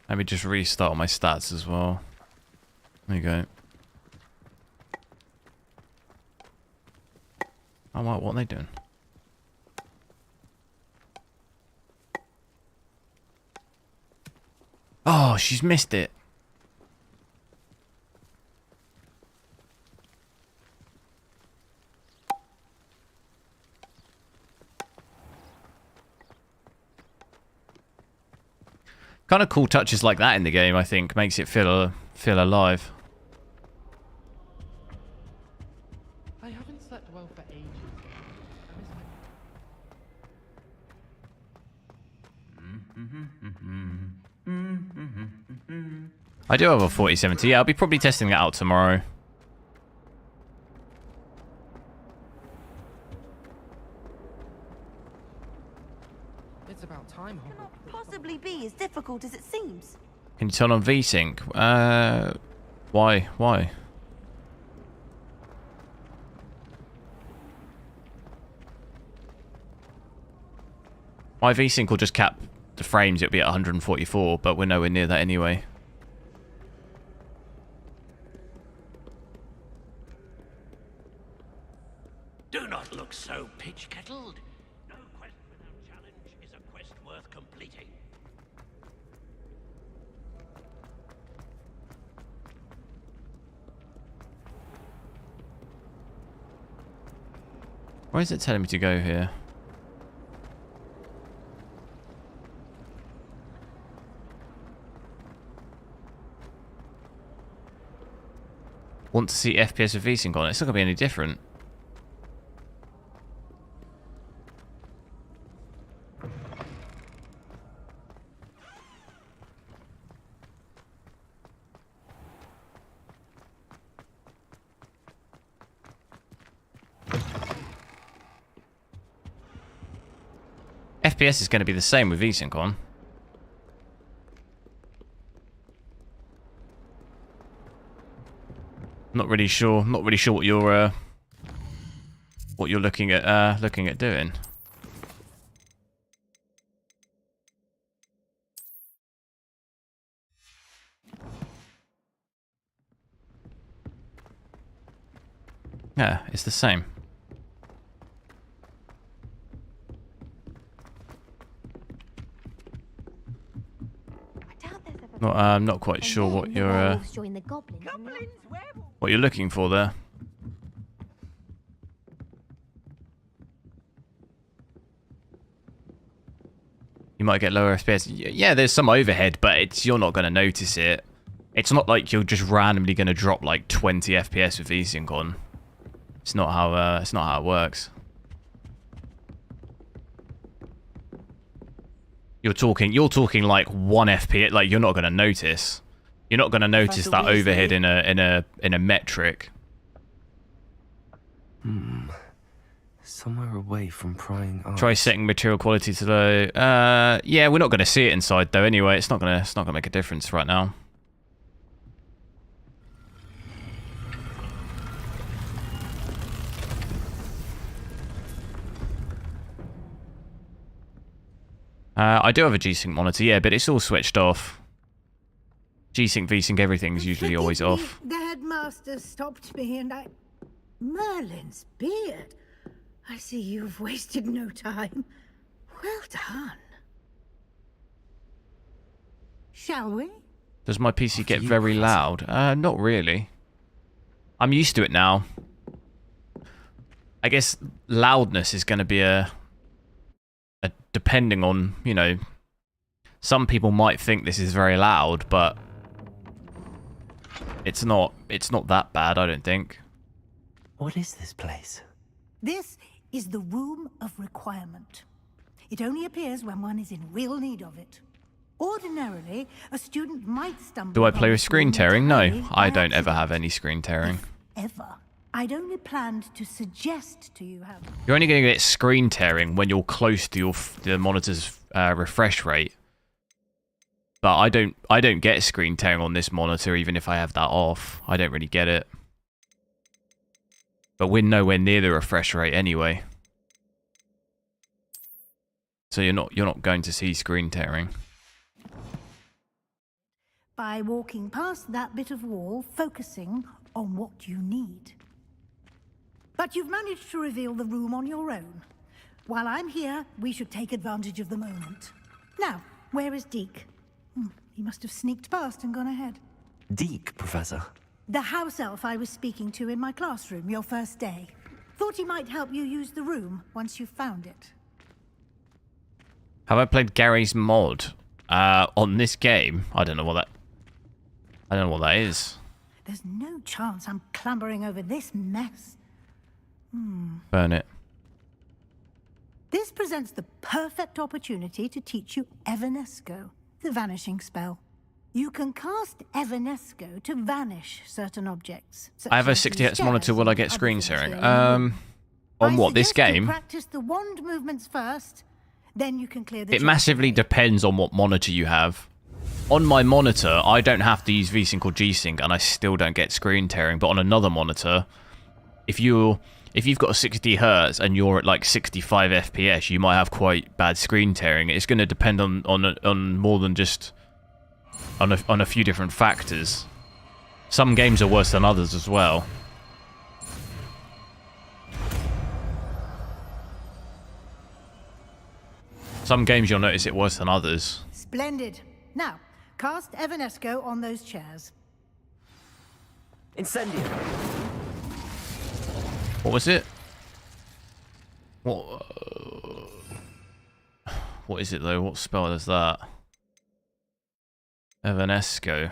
Let me just restart my stats as well. There you go. Oh, what are they doing? Oh, she's missed it. Kind of cool touches like that in the game, I think, makes it feel alive. I haven't slept well for ages. I do have a 4070. Yeah, I'll be probably testing that out tomorrow. It's about time. possibly be as difficult as it seems? Can you turn on VSync? Why? Why? My VSync will just cap the frames. It'll be at 144, but we're nowhere near that anyway. Do not look so pitch-kettled. No quest without challenge is a quest worth completing. Why is it telling me to go here? Want to see FPS with VSync on it? It's not going to be any different. FPS is going to be the same with VSync on. Not really sure what you're looking at doing. Yeah, it's the same. I'm not quite sure what you're looking for there. You might get lower FPS. Yeah, there's some overhead, but you're not going to notice it. It's not like you're just randomly going to drop like 20 FPS with VSync on. It's not how it works. You're talking like 1 FPS. Like you're not going to notice. You're not going to notice that overhead in a metric. Somewhere away from prying eyes. Try setting material quality to low. Yeah, we're not going to see it inside though. Anyway, it's not going to make a difference right now. I do have a G-Sync monitor, yeah, but it's all switched off. G-Sync, V-Sync, everything's usually always off. The headmaster stopped me and I... Merlin's beard. I see you've wasted no time. Well done. Shall we? Does my PC get very loud? Not really. I'm used to it now. I guess loudness is going to be a depending on, you know, some people might think this is very loud, but it's not that bad, I don't think. What is this place? This is the room of requirement. It only appears when one is in real need of it. Ordinarily, a student might stumble... Do I play with screen tearing? No, I don't ever have any screen tearing. Ever. I'd only planned to suggest to you how... You're only going to get screen tearing when you're close to the monitor's refresh rate. But I don't get screen tearing on this monitor, even if I have that off. I don't really get it. But we're nowhere near the refresh rate anyway. So you're not going to see screen tearing. By walking past that bit of wall, focusing on what you need. But you've managed to reveal the room on your own. While I'm here, we should take advantage of the moment. Now, where is Deke? He must have sneaked past and gone ahead. Deke, Professor? The house elf I was speaking to in my classroom your first day. Thought he might help you use the room once you've found it. Have I played Gary's mod on this game? I don't know what that is. There's no chance I'm clambering over this mess. Burn it. This presents the perfect opportunity to teach you Evanesco, the vanishing spell. You can cast Evanesco to vanish certain objects. I have a 60Hz monitor. Will I get screen sharing? On what, this game? Practice the wand movements first, Then you can clear the It massively depends on what monitor you have. On my monitor, I don't have to use VSync or G-Sync, and I still don't get screen tearing. But on another monitor, if you've got a 60 Hz and you're at like 65 FPS, you might have quite bad screen tearing. It's going to depend on more than just on a few different factors. Some games are worse than others as well. Some games you'll notice it worse than others. Splendid. Now, cast Evanesco on those chairs. Incendio. What was it? What is it though? What spell is that? Evanesco.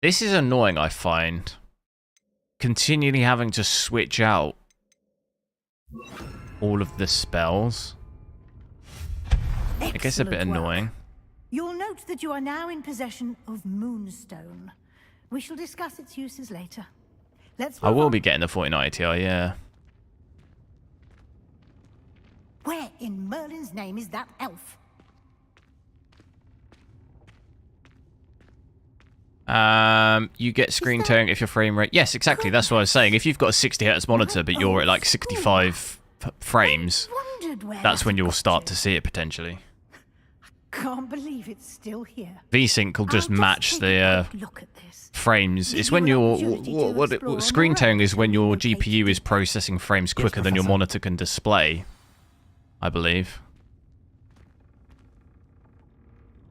This is annoying, I find. Continually having to switch out all of the spells. It gets a bit annoying. You'll note that you are now in possession of Moonstone. We shall discuss its uses later. I will be getting the 4090 Ti, yeah. Where in Merlin's name is that elf? You get screen tearing if your frame rate... Yes, exactly, that's what I was saying. If you've got a 60 Hz monitor, but you're at like 65 frames, that's when you'll start to see it potentially. Can't believe it's still here. VSync will just match the frames. It's when your screen tearing is when your GPU is processing frames quicker than your monitor can display, I believe.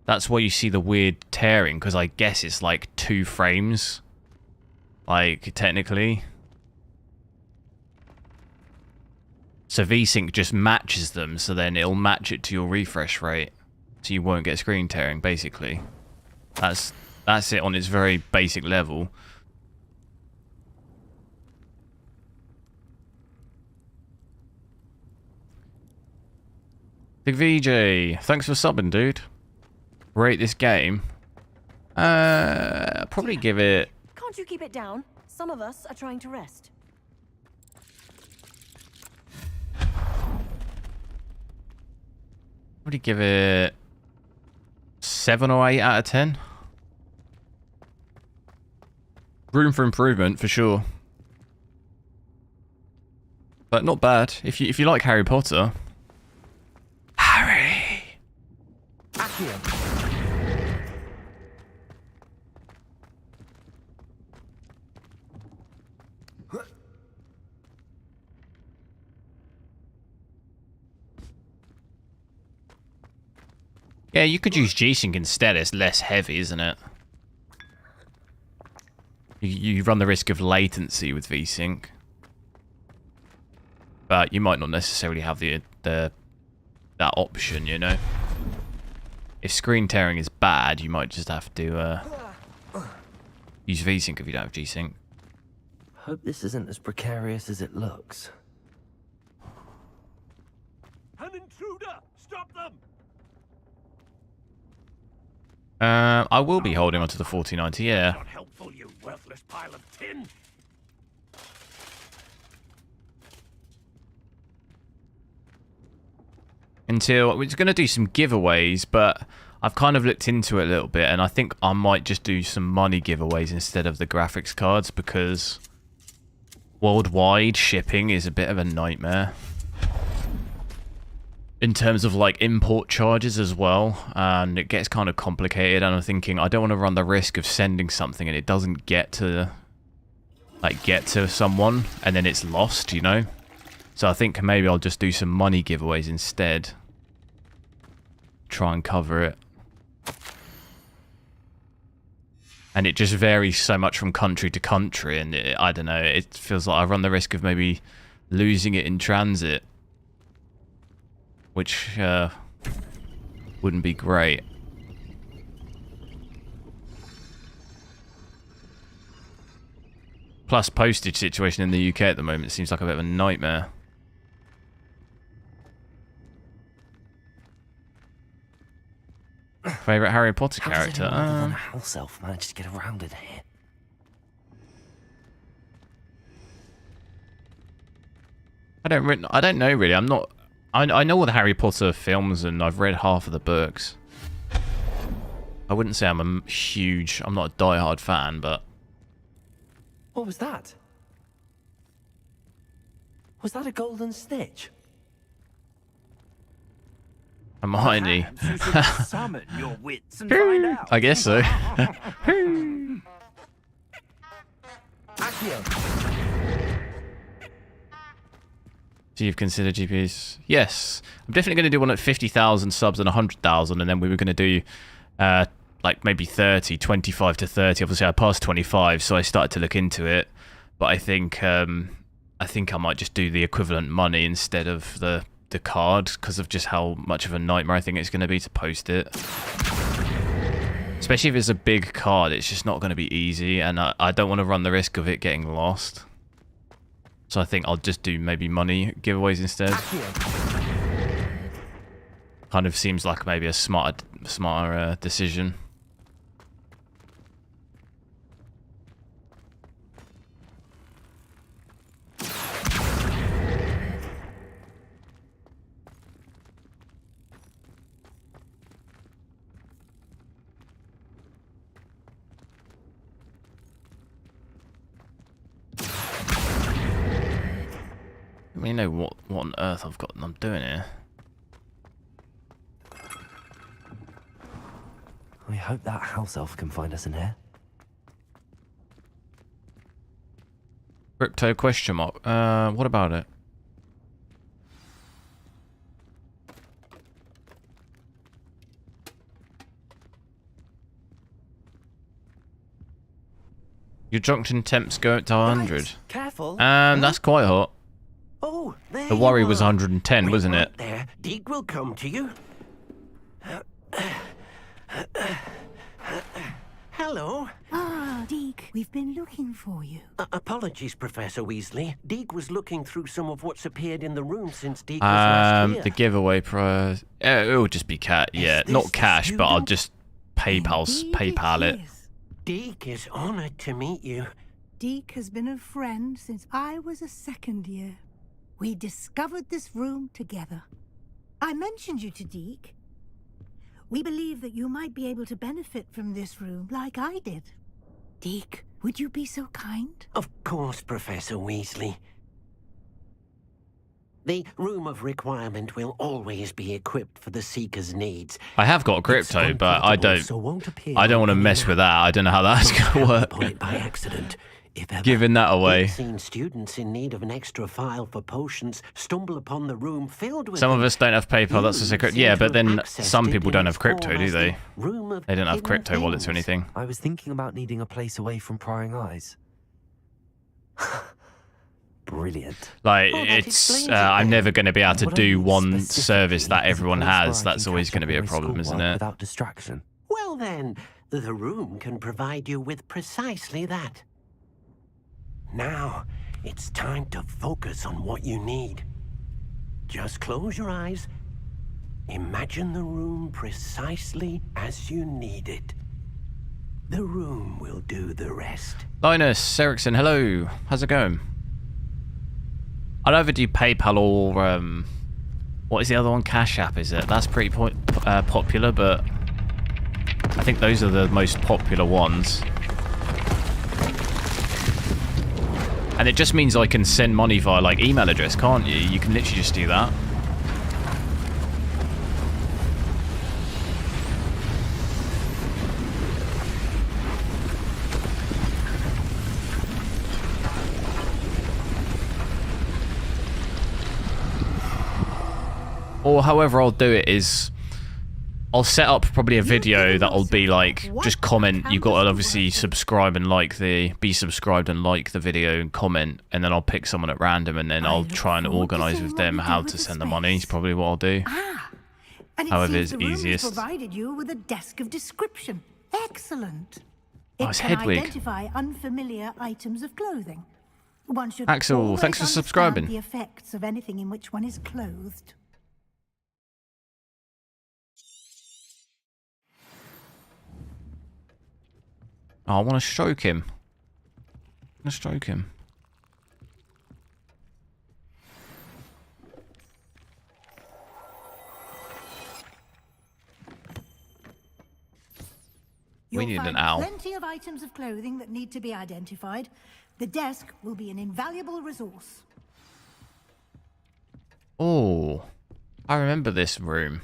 That's why you see the weird tearing, because I guess it's like 2 frames, like technically. So VSync just matches them, so then it'll match it to your refresh rate. So you won't get screen tearing, basically. That's it on its very basic level. Big VJ, thanks for subbing, dude. Rate this game. Probably give it... Can't you keep it down? Some of us are trying to rest. Probably give it 7 or 8 out of 10. Room for improvement for sure, but not bad. If you like Harry Potter. Harry. Yeah, you could use G-Sync instead. It's less heavy, isn't it? You run the risk of latency with VSync, but you might not necessarily have that option, you know. If screen tearing is bad, you might just have to use VSync if you don't have G-Sync. Hope this isn't as precarious as it looks. An intruder! Stop them! I will be holding onto the 4090, yeah. Not helpful, you worthless pile of tin. Until we're just going to do some giveaways, but I've kind of looked into it a little bit, and I think I might just do some money giveaways instead of the graphics cards, because worldwide shipping is a bit of a nightmare. In terms of like import charges as well, and it gets kind of complicated, and I'm thinking I don't want to run the risk of sending something and it doesn't get to someone and then it's lost, you know. So I think maybe I'll just do some money giveaways instead. Try and cover it. And it just varies so much from country to country, and I don't know, it feels like I run the risk of maybe losing it in transit, which wouldn't be great. Plus, postage situation in the UK at the moment seems like a bit of a nightmare. Favorite Harry Potter character? How does anyone other than a house elf manage to get around it here? I don't know really. I'm not. I know all the Harry Potter films and I've read half of the books. I wouldn't say I'm a huge. I'm not a diehard fan, but. What was that? Was that a golden snitch? Hermione. You should summon your wits and find out. I guess so. So you've considered GPs? Yes. I'm definitely going to do one at 50,000 subs and 100,000, and then we were going to do like maybe 30, 25 to 30. Obviously, I passed 25, so I started to look into it. But I think I might just do the equivalent money instead of the card because of just how much of a nightmare I think it's going to be to post it. Especially if it's a big card, it's just not going to be easy, and I don't want to run the risk of it getting lost. So I think I'll just do maybe money giveaways instead. Kind of seems like maybe a smarter decision. I mean, you know what on earth I'm doing here. I hope that house elf can find us in here. Crypto question mark. What about it? Your junction temps go up to 100. Right, careful. That's quite hot. Oh, there The worry you was are. 110, Wait wasn't right it? There, Deke will come to you. Hello. Ah, Deke, we've been looking for you. Apologies, Professor Weasley. Deke was looking through some of what's appeared in the room since Deke was last here. The giveaway prize. It'll just be yeah, not cash, but I'll just PayPal it. Deke is honored to meet you. Deke has been a friend since I was a second year. We discovered this room together. I mentioned you to Deke. We believe that you might be able to benefit from this room like I did. Deke, would you be so kind? Of course, Professor Weasley. The room of requirement will always be equipped for the Seeker's needs. I have got crypto, but I don't want to mess with that. I don't know how that's going to work. By accident. If ever, Giving that away. We've seen students in need of an extra file for potions stumble upon the room filled with Some of them. us don't have PayPal, that's a secret. Yeah, but then some accessed people it don't in have its crypto, form do as they? the room of They don't have hidden crypto wallets or things. anything. I was thinking about needing a place away from prying eyes. Brilliant. Like, Oh, that it's explains it I'm then. never going to be able to What I do need one specifically service that is a everyone place where has. I That's can always catch going to up be on a my problem, isn't schoolwork it? Without distraction. Well then, the room can provide you with precisely that. Now, it's time to focus on what you need. Just close your eyes. Imagine the room precisely as you need it. The room will do the rest. Linus Erickson, hello. How's it going? I don't ever do PayPal or what is the other one? Cash App, is it? That's pretty popular, but I think those are the most popular ones. And it just means I can send money via like email address, can't you? You can literally just do that. Or however I'll do it is I'll set up probably a video that'll be like just comment. You've got to obviously subscribe and like be subscribed and like the video and comment, and then I'll pick someone at random and then I'll try and organise with them how to send the money. Is probably what I'll do. And it However seems is the room has easiest. provided you with a desk of description. Excellent. Oh, It it's can Hedwig. identify unfamiliar items of clothing. One should Axel, always thanks for understand subscribing. the effects of anything in which one is clothed. Oh, I want to stroke him. I want to stroke him. You'll need an find owl. plenty of items of clothing that need to be identified. The desk will be an invaluable resource. Oh, I remember this room.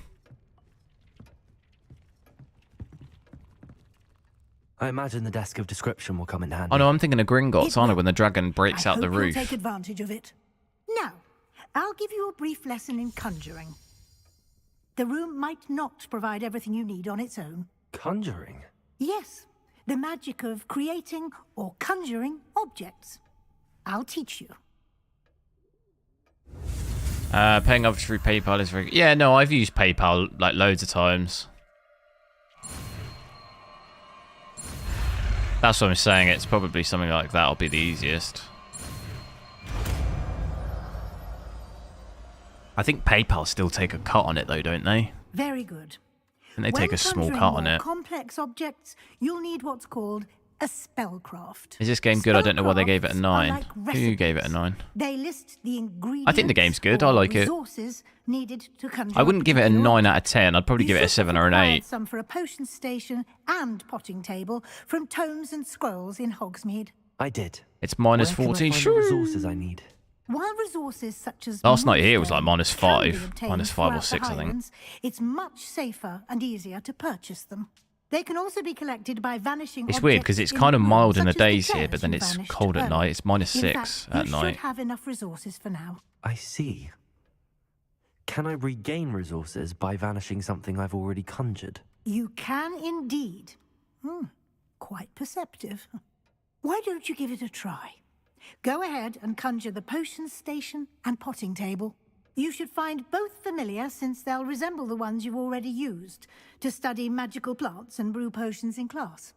I imagine the desk of description will come in handy. Oh no, I'm thinking of Gringotts, aren't I, when the dragon breaks out the roof. Take advantage of it. Now, I'll give you a brief lesson in conjuring. The room might not provide everything you need on its own. Conjuring? Yes, the magic of creating or conjuring objects. I'll teach you. Paying off through PayPal is very... Yeah, no, I've used PayPal like loads of times. That's what I'm saying. It's probably something like that will be the easiest. I think PayPal still take a cut on it though, don't they? Very good. And they take a small cut on it. Complex objects, you'll need what's called a spellcraft. Is this game good? I don't know why they gave it a 9. Who gave it a 9? They list the ingredients. I think the game's good. I like it. Resources needed to conjure I wouldn't give it a 9 out of 10. I'd probably give it a 7 or an 8. Some for a potion station and potting table from tomes and scrolls in Hogsmeade. I did. It's minus Where can I 14. find the resources I need. While resources such as Last night here was like minus can be 5. obtained Minus 5 or throughout the 6, I think. Highlands, it's much safer and easier to purchase them. They can also be collected by vanishing It's weird because objects it's kind of in mild in the rooms, such as days here, chairs but then you it's vanished cold at earlier. night. It's minus In 6 fact, at you night. should have enough resources for now. I see. Can I regain resources by vanishing something I've already conjured? You can indeed. Quite perceptive. Why don't you give it a try? Go ahead and conjure the potion station and potting table. You should find both familiar since they'll resemble the ones you've already used to study magical plants and brew potions in class.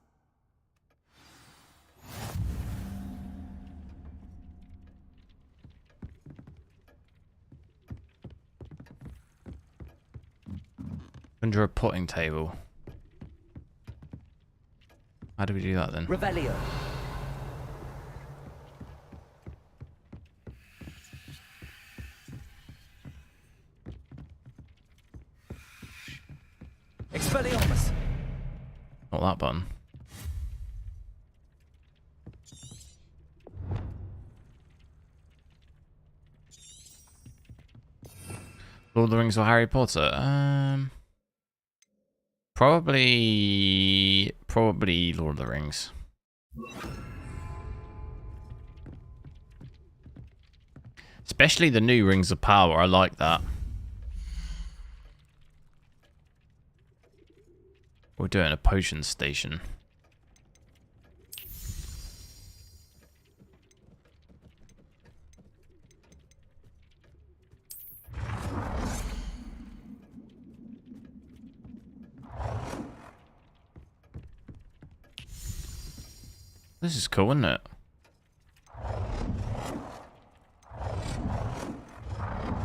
Conjure a potting table. How do we do that then? Revelio. Expelliarmus. Not that button. Lord of the Rings or Harry Potter? Probably Lord of the Rings. Especially the new Rings of Power. I like that. We're doing a potion station. This is cool, isn't it?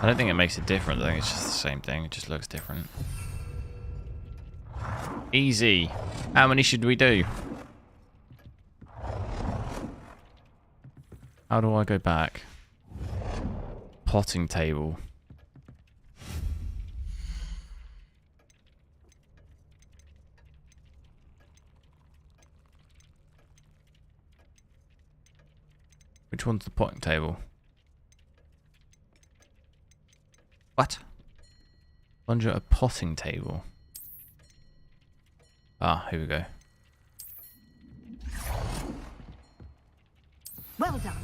I don't think it makes it different. I think it's just the same thing. It just looks different. Easy. How many should we do? How do I go back? Potting table. Which one's the potting table? What? Conjure a potting table. Ah, here we go. Well done.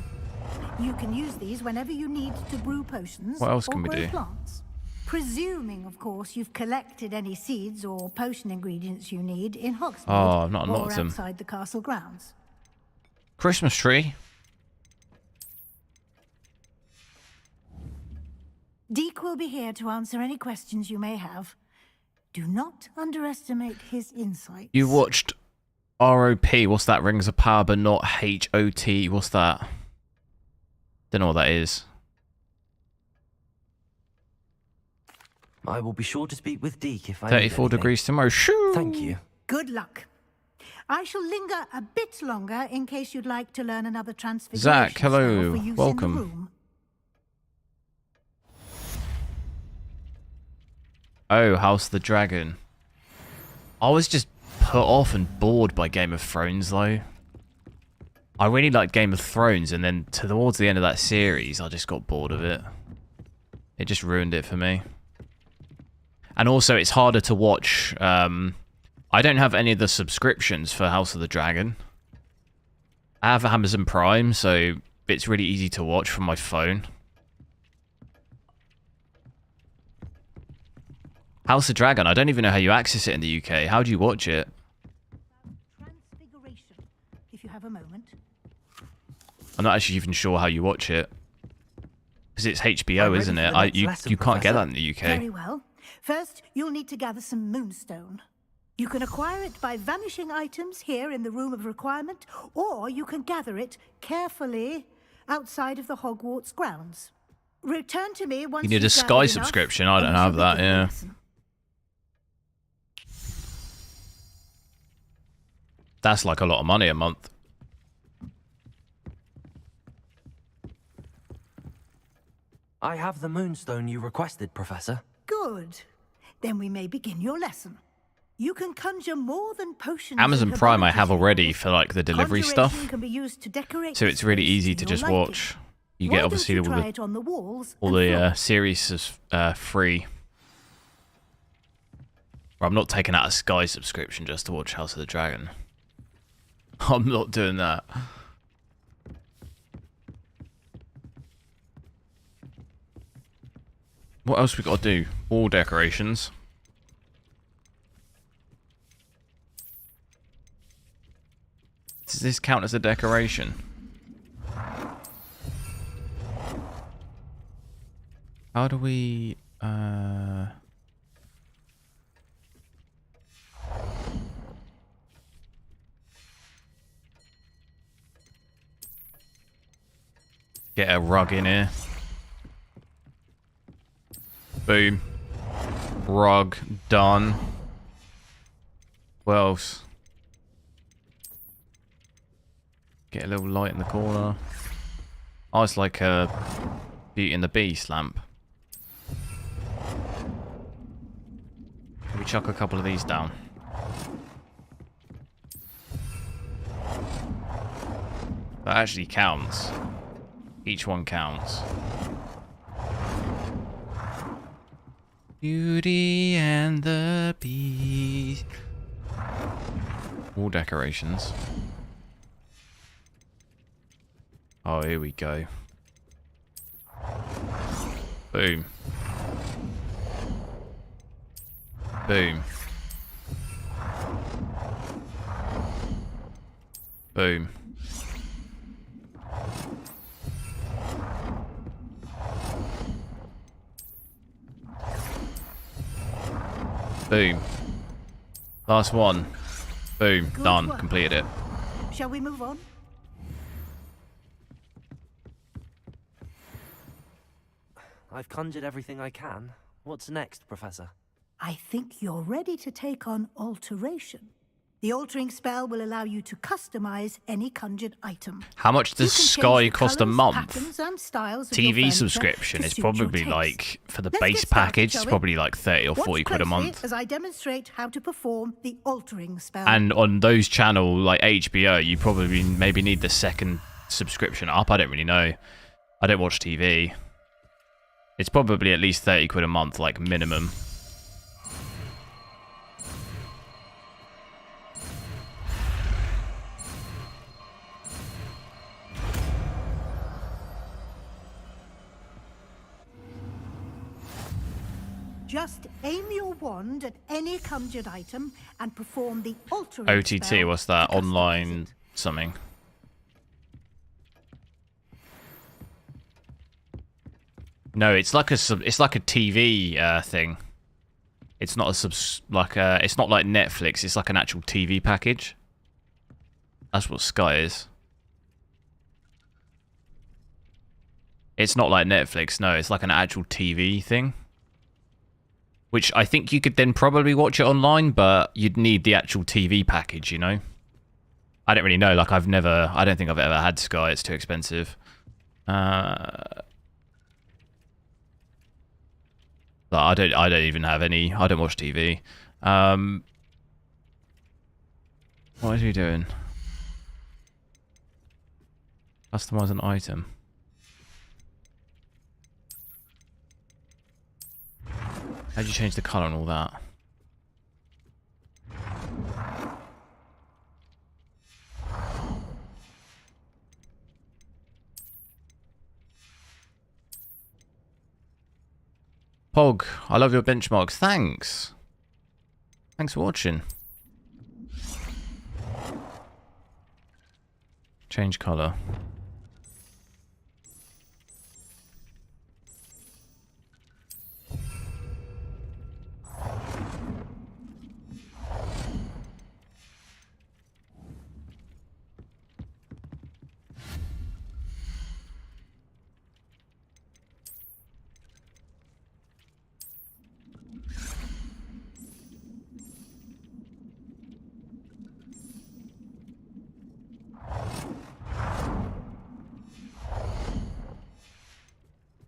You can use these whenever you need to brew potions What else can or we grow do? plants. Presuming, of course, you've collected any seeds or potion ingredients you need in Hogsmeade Oh, I've not or unlocked them. outside the castle grounds. Christmas tree. Deke will be here to answer any questions you may have. Do not underestimate his insight. You watched ROP. What's that? Rings of Power, but not HOT. What's that? Don't know what that is. I will be sure to speak with Deke if I 34 need anything. degrees tomorrow. Shoo! Thank you. Good luck. I shall linger a bit longer in case you'd like to learn another transfiguration Zach, spell hello. for use in the Welcome. room. Oh, House of the Dragon. I was just put off and bored by Game of Thrones, though. I really liked Game of Thrones, and then towards the end of that series, I just got bored of it. It just ruined it for me. And also, it's harder to watch. I don't have any of the subscriptions for House of the Dragon. I have Amazon Prime, so it's really easy to watch from my phone. House of Dragon, I don't even know how you access it in the UK. How do you watch it? Transfiguration, if you have a moment. I'm not actually even sure how you watch it. Because it's HBO, isn't it? You can't get that in the UK. Very well. First, you'll need to gather some moonstone. You can acquire it by vanishing items here in the Room of Requirement, or you can gather it carefully outside of the Hogwarts grounds. Return to me once you need a Sky subscription. I don't have that, yeah. That's like a lot of money a month. I have the moonstone you requested, Professor. Good. Then we may begin your lesson. You can conjure more than potions. Amazon Prime I have already for like the delivery stuff. Can be used to decorate so it's really easy to just watch. You get obviously all the series is free. Or I'm not taking out a Sky subscription just to watch House of the Dragon. I'm not doing that. What else we got to do? Wall decorations. Does this count as a decoration? How do we... get a rug in here. Boom. Rug done. What else? Get a little light in the corner. Oh, it's like a Beauty and the Beast lamp. Can we chuck a couple of these down? That actually counts. Each one counts. Beauty and the Beast. Wall decorations. Oh, here we go. Boom. Boom. Boom. Boom. Last one. Boom. Good Done. work. Completed it. Shall we move on? I've conjured everything I can. What's next, Professor? I think you're ready to take on alteration. The altering spell will allow you to customize any conjured item. How much does Sky cost a month? TV TV subscription is probably like, for the base package, it's probably like 30 or 40 quid a month. As I demonstrate how to perform the altering spell. And on those channel like HBO, you probably maybe need the second subscription up. I don't really know. I don't watch TV. It's probably at least 30 quid a month, like minimum. Just aim your wand at any conjured item and perform the altering OTT, spell what's that? to customize Online it. something. No, it's like a TV thing. It's not it's not like Netflix. It's like an actual TV package. That's what Sky is. It's not like Netflix. No, it's like an actual TV thing. Which I think you could then probably watch it online, but you'd need the actual TV package, you know? I don't really know. Like, I don't think I've ever had Sky. It's too expensive. But I don't even have any. I don't watch TV. What is he doing? Customize an item. How'd you change the colour and all that? Pog, I love your benchmarks. Thanks. Thanks for watching. Change colour.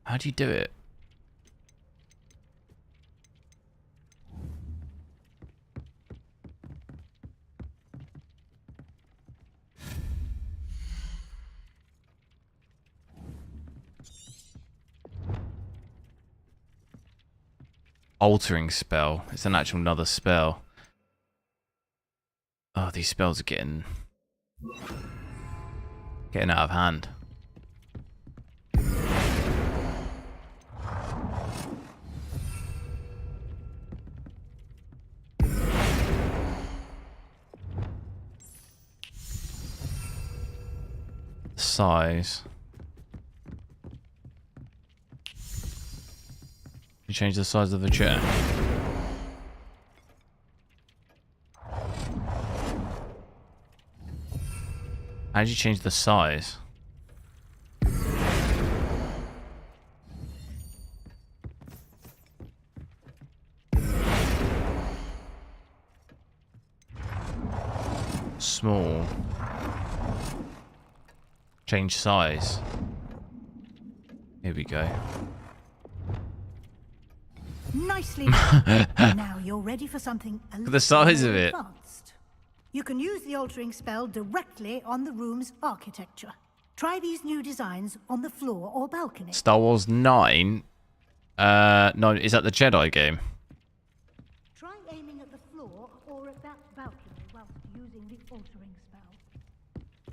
How do you do it? Altering spell. It's an actual another spell. Oh, these spells are getting out of hand. Size. You change the size of the chair. How did you change the size? Small. Change size. Here we go. Nicely done. Now you're ready for something a little The size more of it. advanced. You can use the altering spell directly on the room's architecture. Try these new designs on the floor or balcony. Star Wars 9. No, is that the Jedi game? Try aiming at the floor or at that balcony whilst using the altering spell.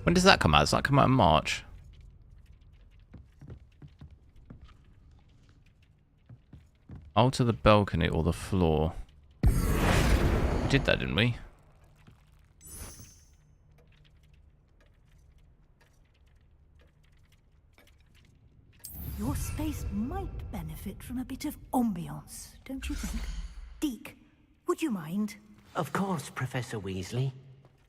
When does that come out? Does that come out in March? Alter the balcony or the floor. We did that, didn't we? Your space might benefit from a bit of ambiance, don't you think? Deke, would you mind? Of course, Professor Weasley.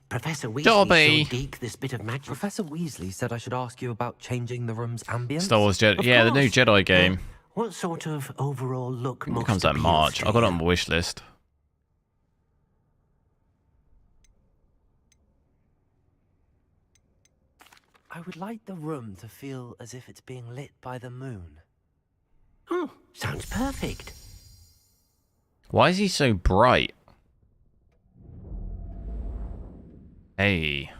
Professor Weasley Dobby. showed Deke this bit of magic. Professor Weasley said I should ask you about changing the room's ambience. Star Wars Jedi. Of Yeah, the new course. Jedi game. What sort of overall look It most comes out in appeals March. to I got it you? on my wish list. I would like the room to feel as if it's being lit by the moon. Oh, sounds perfect. Why is he so bright? Hey.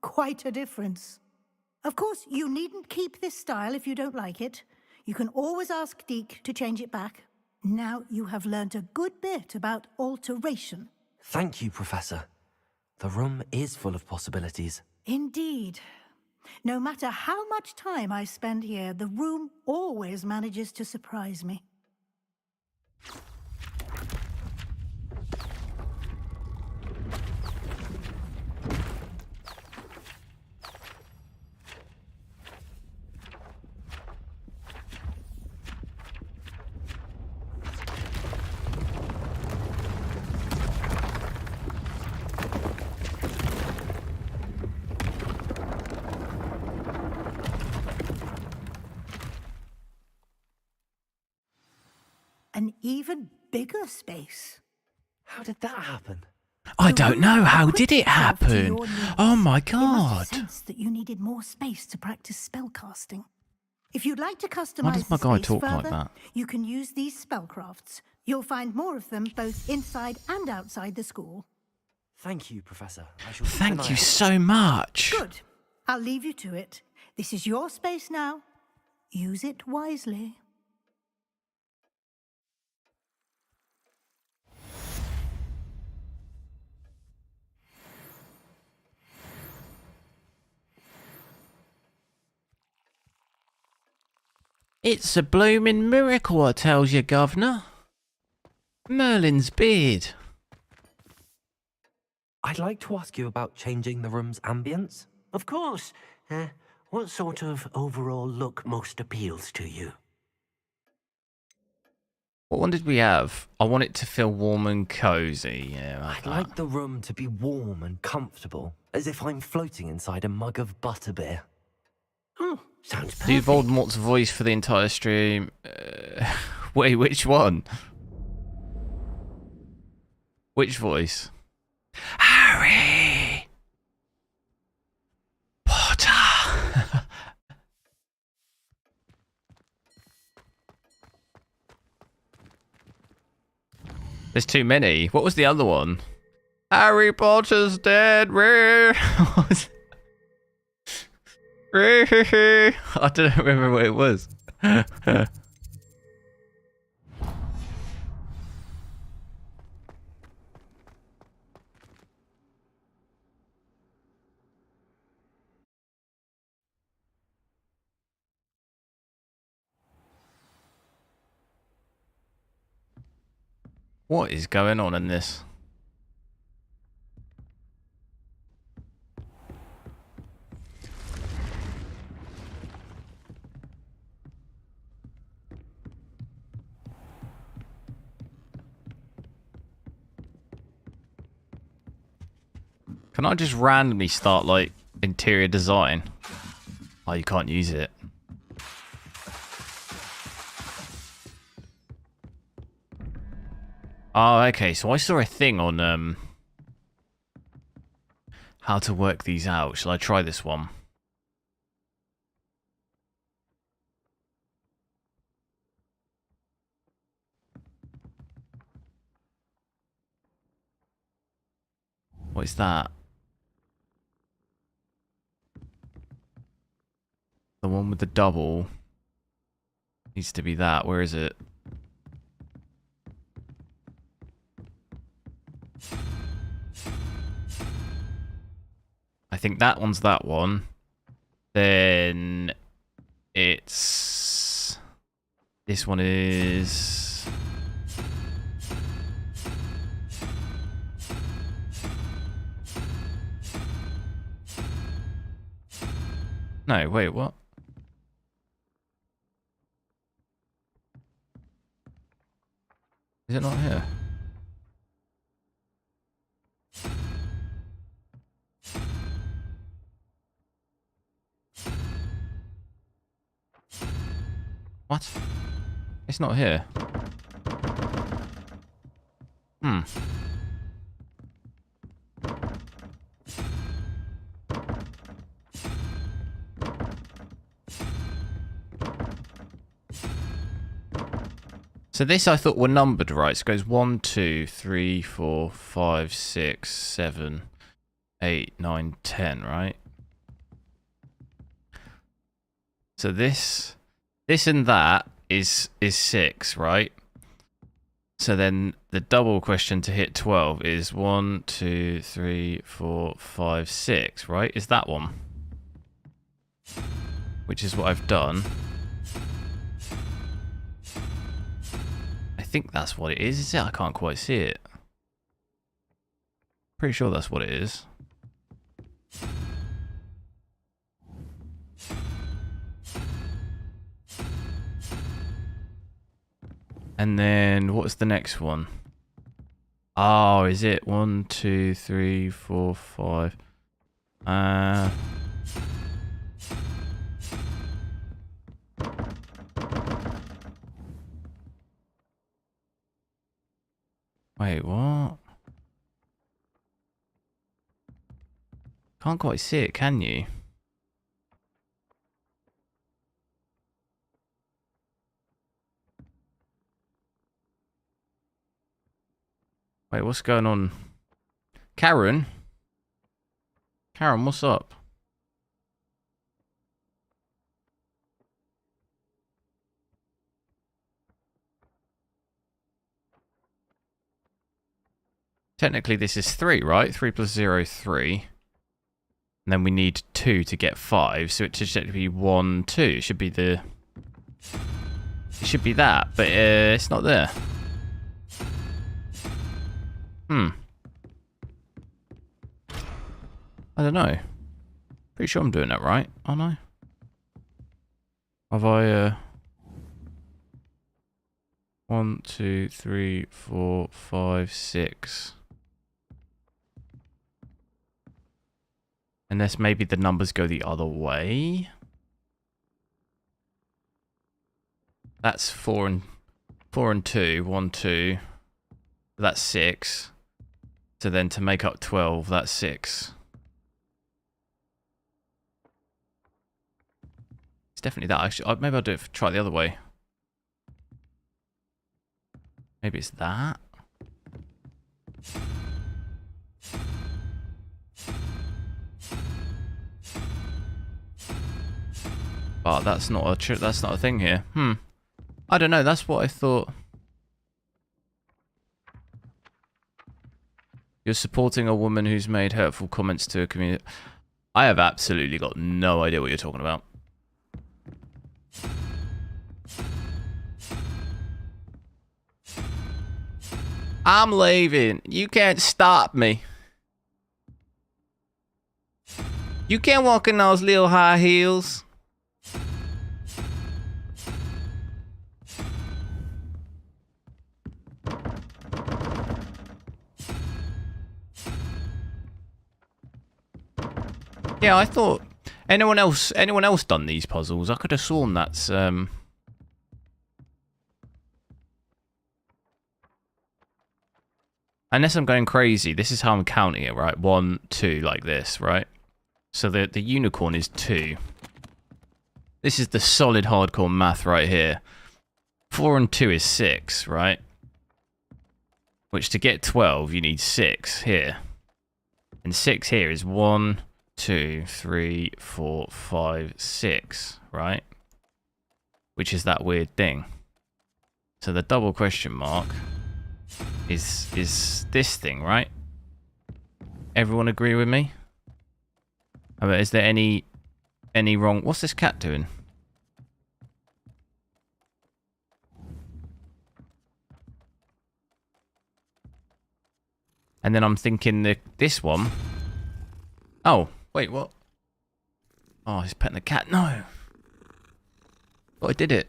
Quite a difference. Of course, you needn't keep this style if you don't like it. You can always ask Deke to change it back. Now you have learnt a good bit about alteration. Thank you, Professor. The room is full of possibilities. Indeed. No matter how much time I spend here, the room always manages to surprise me. An even bigger space. How did that happen? I don't know. How did it happen? Your needs. Oh my It must god. have sensed that you needed more space to practice spellcasting. If you'd like to customize Why does my the guy space talk like further, that? you can use these spellcrafts. You'll find more of them both inside and outside the school. Thank you, Professor. I shall keep an Thank eye you out. so much. Good. I'll leave you to it. This is your space now. Use it wisely. It's a bloomin' miracle, I tells you, Governor. Merlin's beard. I'd like to ask you about changing the room's ambience. Of course. What sort of overall look most appeals to you? What one did we have? I want it to feel warm and cozy. Yeah, I'd like the room to be warm and comfortable, as if I'm floating inside a mug of butterbeer. Oh, sounds perfect. Do Voldemort's voice for the entire stream. Wait, which one? Which voice? Harry Potter. There's too many. What was the other one? Harry Potter's dead. I don't remember what it was. What is going on in this? Can I just randomly start, like, interior design? Oh, you can't use it. Oh, okay. So I saw a thing on how to work these out. Shall I try this one? What is that? The one with the double needs to be that. Where is it? I think that one's that one. Then it's... This one is... No, wait, what? Is it not here? What? It's not here. Hmm. So this I thought were numbered, right? So it goes 1, 2, 3, 4, 5, 6, 7, 8, 9, 10, right? So this and that is 6, right? So then the double question to hit 12 is 1, 2, 3, 4, 5, 6, right? Is that one? Which is what I've done. I think that's what it is it? I can't quite see it. Pretty sure that's what it is. And then what's the next one? Oh, is it 1, 2, 3, 4, 5? Wait, what? Can't quite see it, can you? Wait, what's going on? Karen? Karen, what's up? Technically, this is 3, right? 3 plus 0, 3. And then we need 2 to get 5, so it should be 1, 2. It should be the... It should be that, but it's not there. I don't know. Pretty sure I'm doing that right, aren't I? Have I, 1, 2, 3, 4, 5, 6. Unless maybe the numbers go the other way. That's 4 and 2. 1, 2. That's 6. So then to make up 12, that's 6. It's definitely that. Actually, maybe I'll do it. Try it the other way. Maybe it's that. But that's not a thing here. I don't know. That's what I thought. You're supporting a woman who's made hurtful comments to a community. I have absolutely got no idea what you're talking about. I'm leaving. You can't stop me. You can't walk in those little high heels. Yeah, I thought anyone else done these puzzles? I could have sworn that's unless I'm going crazy, this is how I'm counting it, right? 1, 2, like this, right? So the unicorn is 2. This is the solid hardcore math right here. 4 and 2 is 6, right? Which to get 12, you need 6 here. And 6 here is 1, 2, 3, 4, 5, 6, right? Which is that weird thing. So the double question mark is this thing, right? Everyone agree with me? I mean, is there any wrong? What's this cat doing? And then I'm thinking this one. Oh, wait, what? Oh, he's petting the cat. No. Oh, I did it.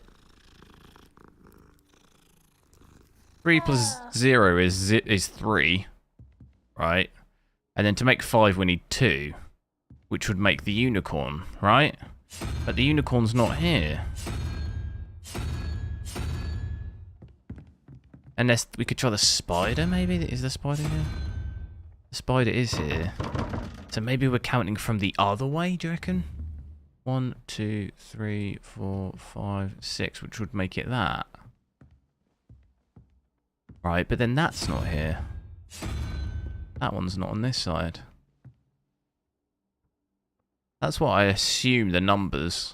3 plus 0 is 3, right? And then to make 5, we need 2, which would make the unicorn, right? But the unicorn's not here. Unless we could try the spider, maybe? Is the spider here? The spider is here. So maybe we're counting from the other way, do you reckon? 1, 2, 3, 4, 5, 6, which would make it that. Right, but then that's not here. That one's not on this side. That's what I assume the numbers.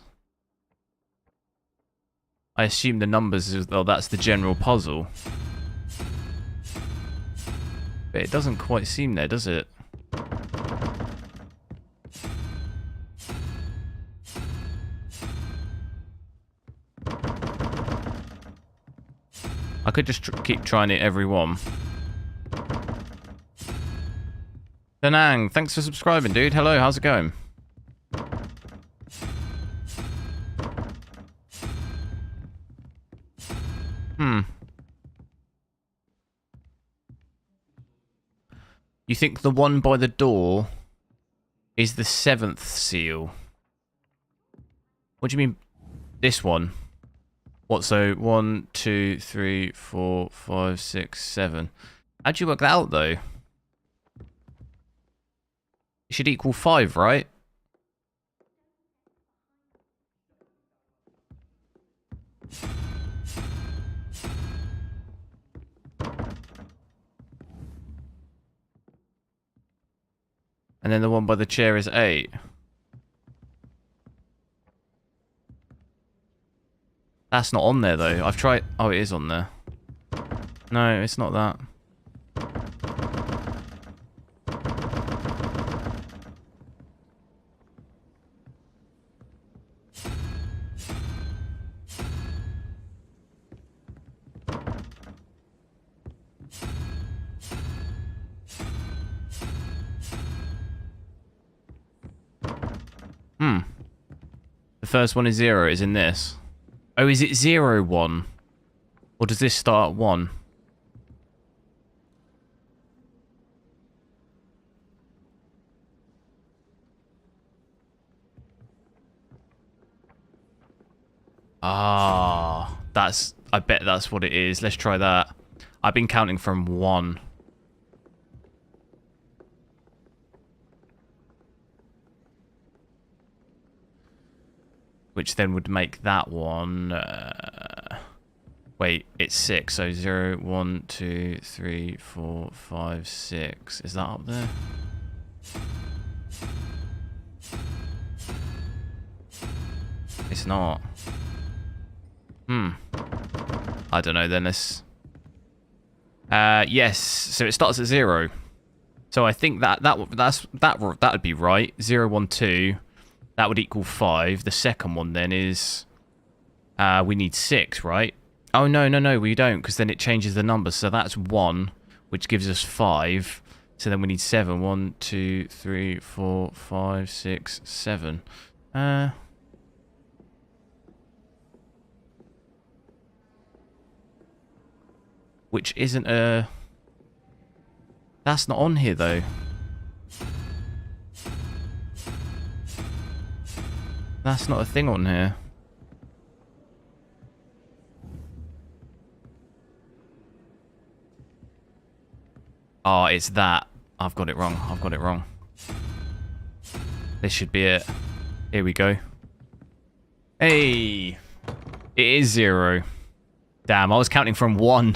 I assume the numbers is, well, that's the general puzzle. But it doesn't quite seem there, does it? I could just keep trying it every one. Danang, thanks for subscribing, dude. Hello, how's it going? You think the one by the door is the 7th seal? What do you mean? This one? What, so 1, 2, 3, 4, 5, 6, 7. How'd you work that out, though? It should equal 5, right? And then the one by the chair is 8. That's not on there, though. I've tried... Oh, it is on there. No, it's not that. The first one is 0, is in this. Oh, is it 0, 1? Or does this start at 1? Ah, that's... I bet that's what it is. Let's try that. I've been counting from 1. Which then would make that one... wait, it's 6. So 0, 1, 2, 3, 4, 5, 6. Is that up there? It's not. I don't know then. Let's... yes. So it starts at 0. So I think that'd be right. 0, 1, 2. That would equal 5. The second one then is... we need 6, right? Oh, no, we don't, because then it changes the number. So that's 1, which gives us 5. So then we need 7. 1, 2, 3, 4, 5, 6, 7. Which isn't a... That's not on here, though. That's not a thing on here. Oh, it's that. I've got it wrong. I've got it wrong. This should be it. Here we go. Hey! It is 0. Damn, I was counting from 1.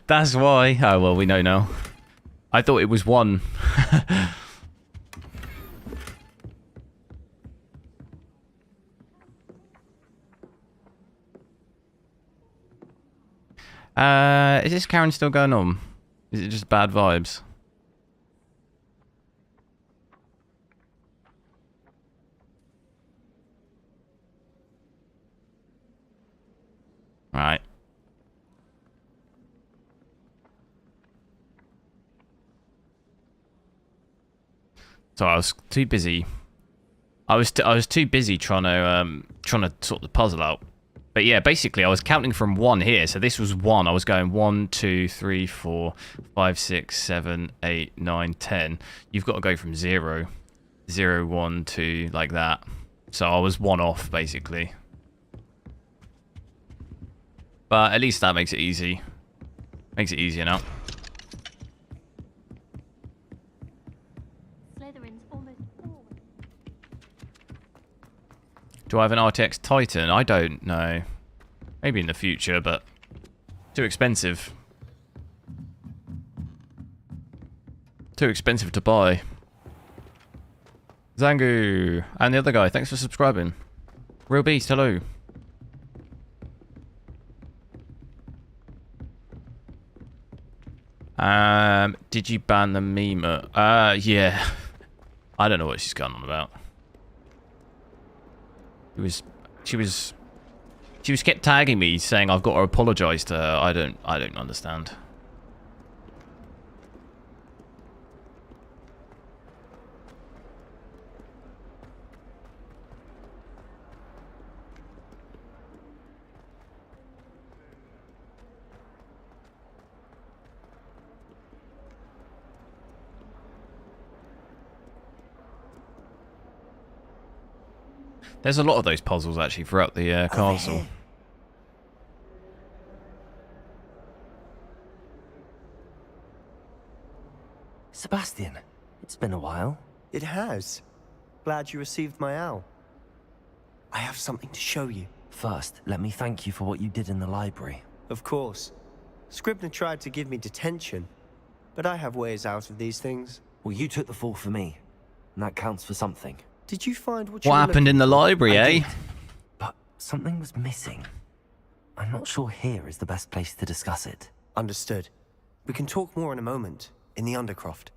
That's why. Oh, well, we know now. I thought it was 1. Is this Karen still going on? Is it just bad vibes? Right. So I was too busy. I was too busy trying to sort the puzzle out. But yeah, basically I was counting from 1 here. So this was 1. I was going 1, 2, 3, 4, 5, 6, 7, 8, 9, 10. You've got to go from 0. 0, 1, 2, like that. So I was 1 off, basically. But at least that makes it easy. Makes it easier now. Do I have an RTX Titan? I don't know. Maybe in the future, but too expensive. Too expensive to buy. Zangu. And the other guy, thanks for subscribing. Real Beast, hello. Did you ban the meme? Yeah. I don't know what she's going on about. She was kept tagging me saying I've got to apologise to her. I don't understand. There's a lot of those puzzles actually throughout the castle. Sebastian, It's been a while. It has. Glad you received my owl. I have something to show you. First, let me thank you for what you did in the library. Of course. Scribner tried to give me detention, but I have ways out of these things. Well, you took the fall for me, and that counts for something. Did you find what What happened in the library, eh? Did, but something was missing. I'm not sure here is the best place to discuss it. Understood. We can talk more in a moment, in the Undercroft.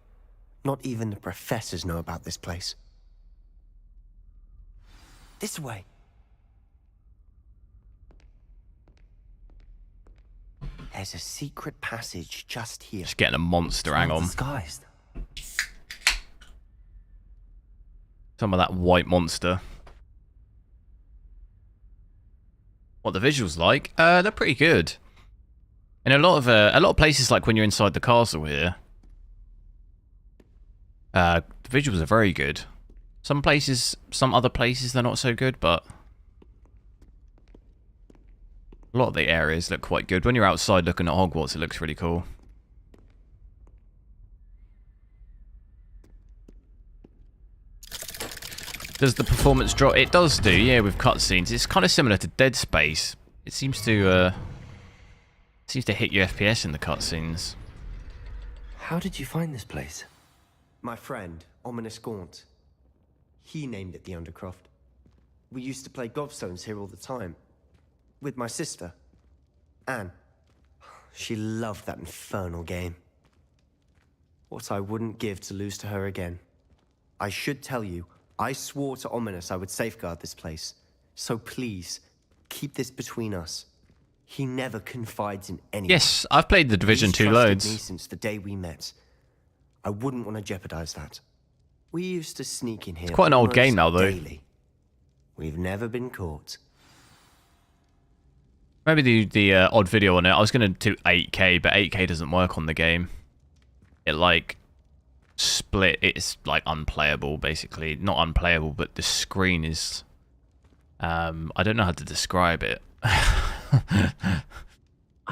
Not even the professors know about this place. This way. There's a secret passage just here. Just getting a monster, hang on. Disguised. Some of that white monster. What the visuals like? They're pretty good. In a lot of places, like when you're inside the castle here, the visuals are very good. Some other places they're not so good, but a lot of the areas look quite good. When you're outside looking at Hogwarts, it looks really cool. Does the performance drop? It does do, yeah, with cutscenes. It's kind of similar to Dead Space. It seems to hit your FPS in the cutscenes. How did you find this place? My friend, Ominous Gaunt. He named it the Undercroft. We used to play gobstones here all the time. With my sister, Anne. She loved that infernal game. What I wouldn't give to lose to her again. I should tell you, I swore to Ominous I would safeguard this place. So please, keep this between us. He never confides in anyone. Yes, I've played The Division 2 loads. Me since the day we met. I wouldn't want to jeopardize that. We used to sneak in here. It's quite an old game now, though. Daily. We've never been caught. Maybe the odd video on it. I was going to do 8K, but 8K doesn't work on the game. It like split. It's like unplayable, basically. Not unplayable, but the screen is. I don't know how to describe it. I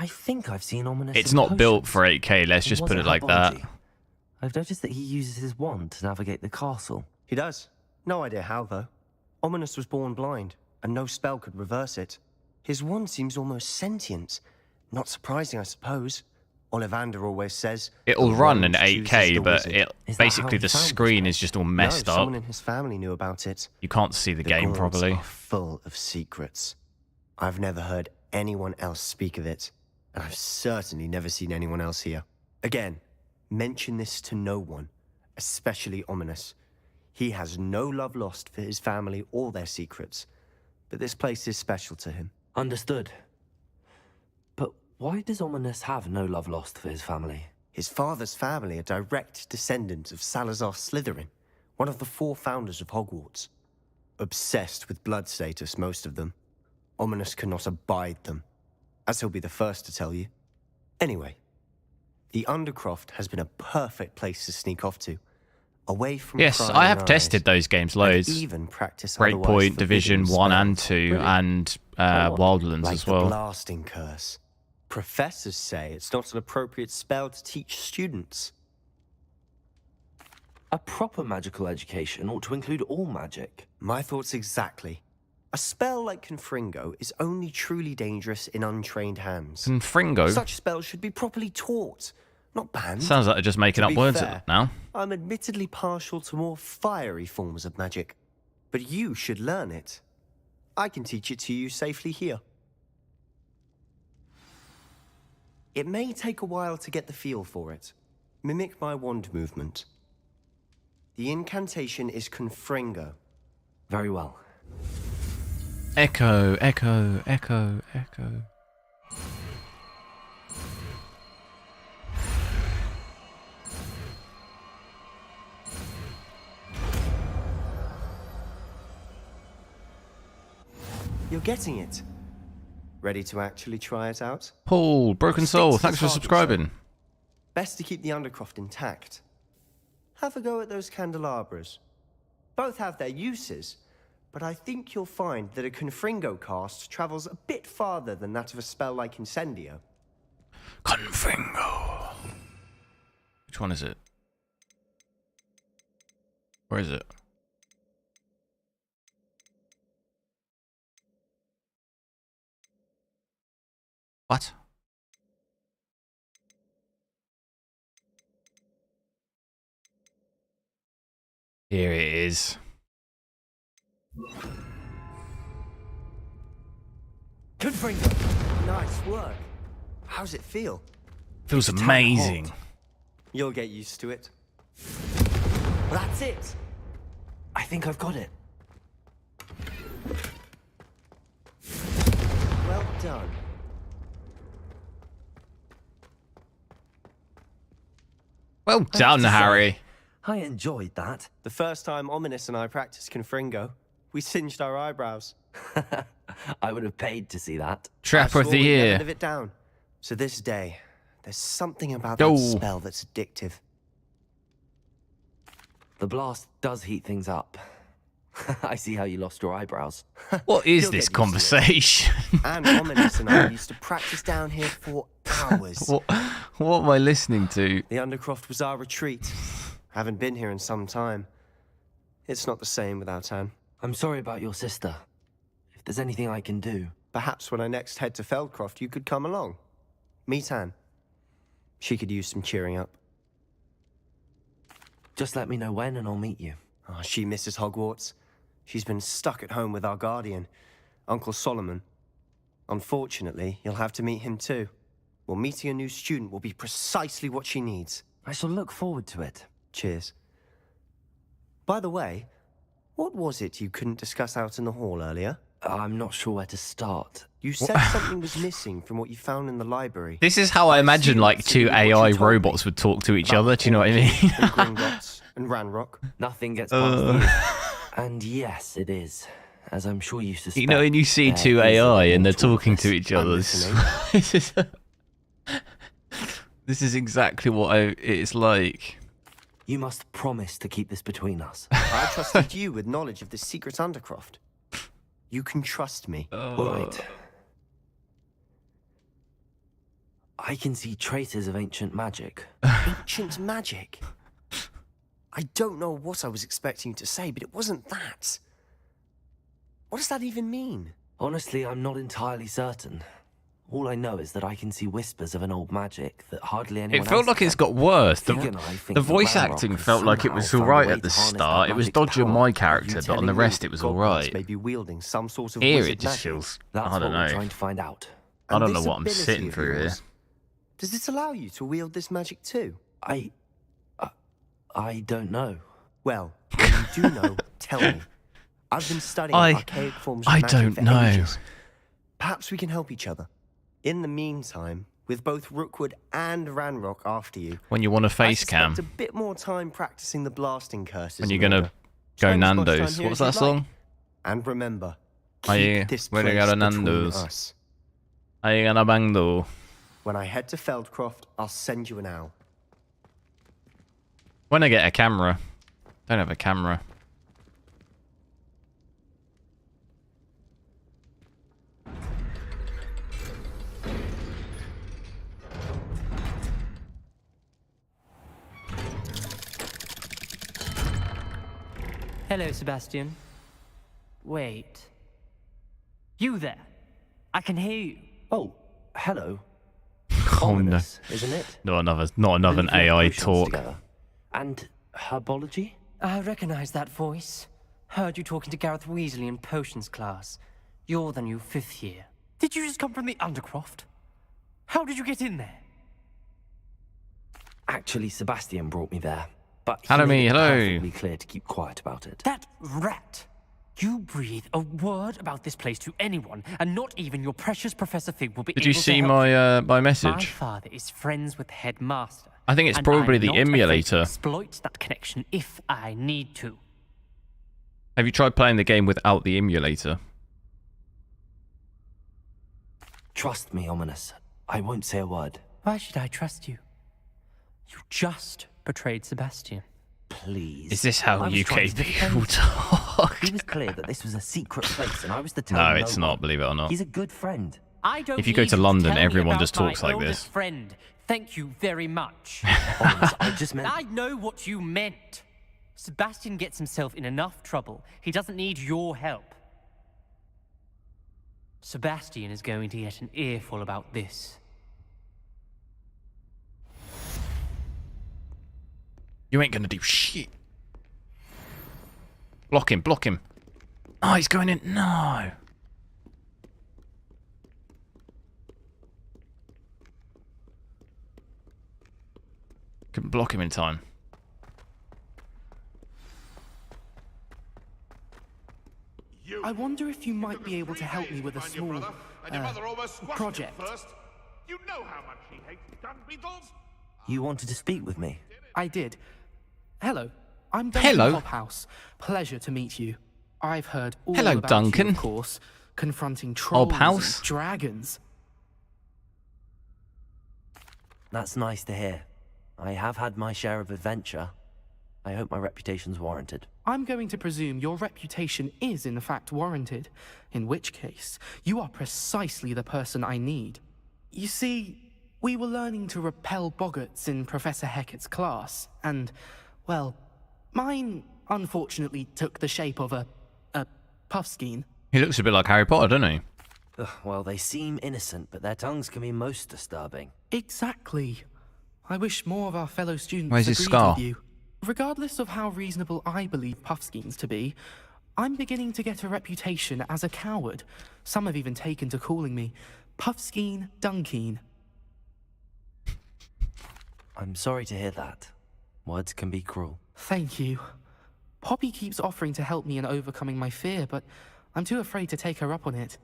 think I've seen Ominous. It's not built for 8K. Let's just put it like that. I've noticed that he uses his wand to navigate the castle. He does. No idea how, though. Ominous was born blind, and no spell could reverse it. His wand seems almost sentient. Not surprising, I suppose. Ollivander always says... It'll run in 8K, but basically the screen is just all messed up. Someone in his family knew about it. You can't see the game properly. Are full of secrets. I've never heard anyone else speak of it, and I've certainly never seen anyone else here. Again, mention this to no one, especially Ominous. He has no love lost for his family or their secrets, but this place is special to him. Understood. But why does Ominous have no love lost for his family? His father's family are direct descendants of Salazar Slytherin, one of the 4 founders of Hogwarts. Obsessed with blood status, most of them. Ominous cannot abide them, as he'll be the first to tell you. Anyway, the Undercroft has been a perfect place to sneak off to. Away from yes, I have tested those games loads. Even practice Breakpoint, Division 1 and 2, and Wildlands like as well. The blasting curse. Professors say it's not an appropriate spell to teach students. A proper magical education ought to include all magic. My thoughts exactly. A spell like Confringo is only truly dangerous in untrained hands. Confringo? Such spells should be properly taught, not banned. Sounds like they're just making up words now. I'm admittedly partial to more fiery forms of magic, but you should learn it. I can teach it to you safely here. It may take a while to get the feel for it. Mimic my wand movement. The incantation is Confringo. Very well. Echo, echo, echo, echo. You're getting it. Ready to actually try it out? Paul, Broken Soul, thanks for subscribing. Best to keep the Undercroft intact. Have a go at those candelabras. Both have their uses, but I think you'll find that a Confringo cast travels a bit farther than that of a spell like Incendio. Confringo. Which one is it? Where is it? What? Here it is. Confringo. Nice work. How's it feel? Feels It's amazing. hot. You'll get used to it. That's it. I think I've got it. Well done. Well done, Harry. I enjoyed that. The first time Ominous and I practiced Confringo, we singed our eyebrows. I would have paid to see that. Trap of the We'd year. never live it down. So this day, there's something about that spell that's addictive. The blast does heat things up. I see how you lost your eyebrows. What is You'll this get used to it. conversation? And Ominous and I used to practice down here for hours. What am I listening to? The Undercroft was our retreat. Haven't been here in some time. It's not the same without Anne. I'm sorry about your sister. If there's anything I can do... Perhaps when I next head to Feldcroft, you could come along. Meet Anne. She could use some cheering up. Just let me know when and I'll meet you. Oh, she misses Hogwarts. She's been stuck at home with our guardian, Uncle Solomon. Unfortunately, you'll have to meet him too. Well, meeting a new student will be precisely what she needs. I shall look forward to it. Cheers. By the way, what was it you couldn't discuss out in the hall earlier? I'm not sure where to start. You said something was missing from what you found in the library. This is how I imagine like two AI robots would talk to each other. Do you know what I mean? And Gringotts and Ranrock. Nothing gets past you. And yes, it is. As I'm sure you suspect. You know, when you see two AI and they're talking to each other, this is exactly what it's like. You must promise to keep this between us. I trusted you with knowledge of the secret Undercroft. You can trust me. Right. I can see traces of ancient magic. Ancient magic? I don't know what I was expecting you to say, but it wasn't that. What does that even mean? Honestly, I'm not entirely certain. All I know is that I can see whispers of an old magic that hardly anyone It felt else like can. it's got worse. Fig and I think The that voice Ranrock acting has felt like it somehow was found a alright way at the to harness start. that It was magic's dodging power. my character, but on the telling rest me it was Goblins alright. may be wielding some sort of Here wizard it just magic. feels... That's I don't what we're know. trying to find out. I don't And know this what I'm ability sitting of through here. yours, does this allow you to wield this magic too? I don't know. Well, when you do know, tell me. I've been studying archaic forms of I magic don't for know. ages. Perhaps we can help each other. In the meantime, with both Rookwood and Ranrock after you, When you want a face I cam. suspect a bit more time practicing the blasting curses. When you're in gonna order. go Spend as much Nando's. time here What was as that you'd like. song? And remember, Are you keep this gonna place go to between Nando's? us. Are you gonna bang though? When I head to Feldcroft, I'll send you an owl. When I get a camera. Don't have a camera. Hello, Sebastian. Wait. You there? I can hear you. Oh, hello. Oh no. Isn't it? Not another AI talk. Together. And herbology? I recognize that voice. Heard you talking to Gareth Weasley in potions class. You're the new 5th year. Did you just come from the Undercroft? How did you get in there? Actually, Sebastian brought me there. But he Hello, made me, it hello. perfectly clear to keep quiet about it. That rat! You breathe a word about this place to anyone, and not even your precious Professor Fig will be Did able you to see help my you. my My message? father is friends with the headmaster. I think it's and probably I'm the not afraid to emulator. exploit that connection if I need to. Have you tried playing the game without the emulator? Trust me, Ominous. I won't say a word. Why should I trust you? You just betrayed Sebastian. Please. Is this how I was trying UK to people defend talk? He was clear that this was a secret place, and I was to tell No, him it's no not, one. believe it or not. He's a good friend. I don't If you go need to London, tell me everyone about just talks my like oldest this. friend. Thank you very much. Ominous, I just meant... I know what you meant. Sebastian gets himself in enough trouble. He doesn't need your help. Sebastian is going to get an earful about this. You ain't gonna do shit. Block him, block him. Oh, he's going in. No. Couldn't block him in time. I wonder if you might be able to help me with a small project. You know how much he hates dung beetles. You wanted to speak with me? I did. Hello, I'm Duncan Hobhouse. Pleasure to meet you. I've heard all about Duncan. you, of course, confronting trolls Hobhouse? and dragons. That's nice to hear. I have had my share of adventure. I hope my reputation's warranted. I'm going to presume your reputation is in fact warranted, in which case, you are precisely the person I need. You see, we were learning to repel boggarts in Professor Hecat's class, and, well, mine unfortunately took the shape of a puffskein. He looks a bit like Harry Potter, doesn't he? Well, they seem innocent, but their tongues can be most disturbing. Exactly. I wish more of our fellow students Where's his agreed scar? with you. Regardless of how reasonable I believe puffskeins to be, I'm beginning to get a reputation as a coward. Some have even taken to calling me Puffskeen Dunkeen. I'm sorry to hear that. Words can be cruel. Thank you. Poppy keeps offering to help me in overcoming my fear, but I'm too afraid to take her up on it.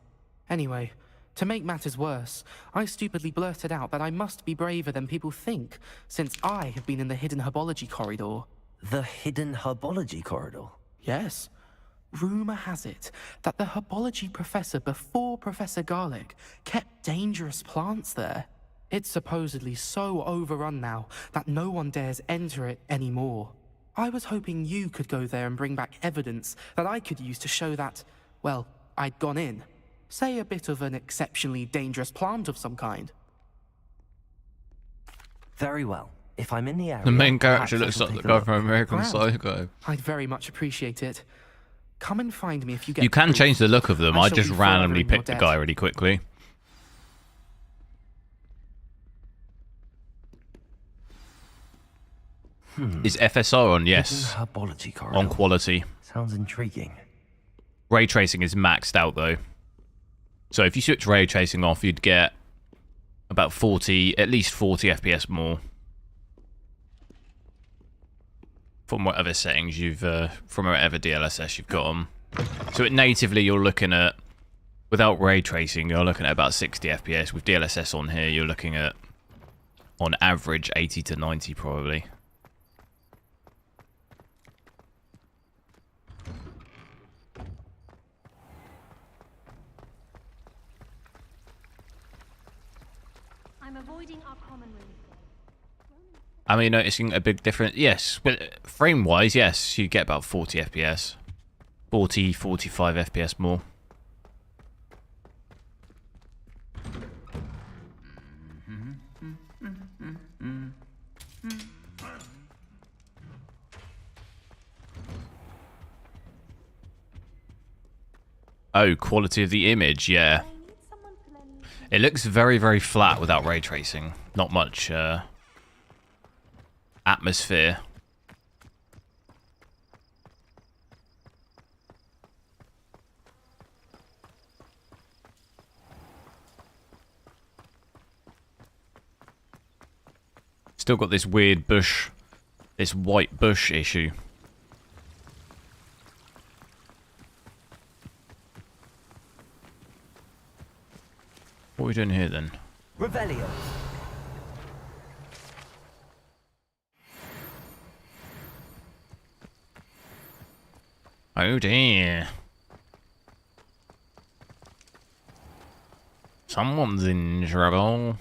Anyway, to make matters worse, I stupidly blurted out that I must be braver than people think, since I have been in the hidden herbology corridor. The hidden herbology corridor? Yes. Rumor has it that the herbology professor before Professor Garlic kept dangerous plants there. It's supposedly so overrun now that no one dares enter it anymore. I was hoping you could go there and bring back evidence that I could use to show that, well, I'd gone in. Say a bit of an exceptionally dangerous plant of some kind. Very well. If I'm in the area... The main perhaps character I looks shall like the take a guy look. from American Grand. Psycho. I'd very much appreciate it. Come and find me if you get You can proof. change the look of them. I shall just be forever randomly in your picked the debt. guy really quickly. Is FSR on? Yes. Hidden herbology corridor. On quality. Sounds intriguing. Ray tracing is maxed out though. So if you switch ray tracing off, you'd get about 40, at least 40 FPS more. From whatever settings you've, from whatever DLSS you've got on. So it natively you're looking at, without ray tracing, you're looking at about 60 FPS. With DLSS on here, you're looking at, on average, 80 to 90 probably. I'm avoiding our common room. Am I noticing a big difference? Yes. But frame-wise, yes, you get about 40 FPS. 40, 45 FPS more. Oh, quality of the image, yeah. It looks very, very flat without ray tracing. Not much atmosphere. Still got this weird bush, this white bush issue. What are we doing here then? Revelio. Oh dear. Someone's in trouble.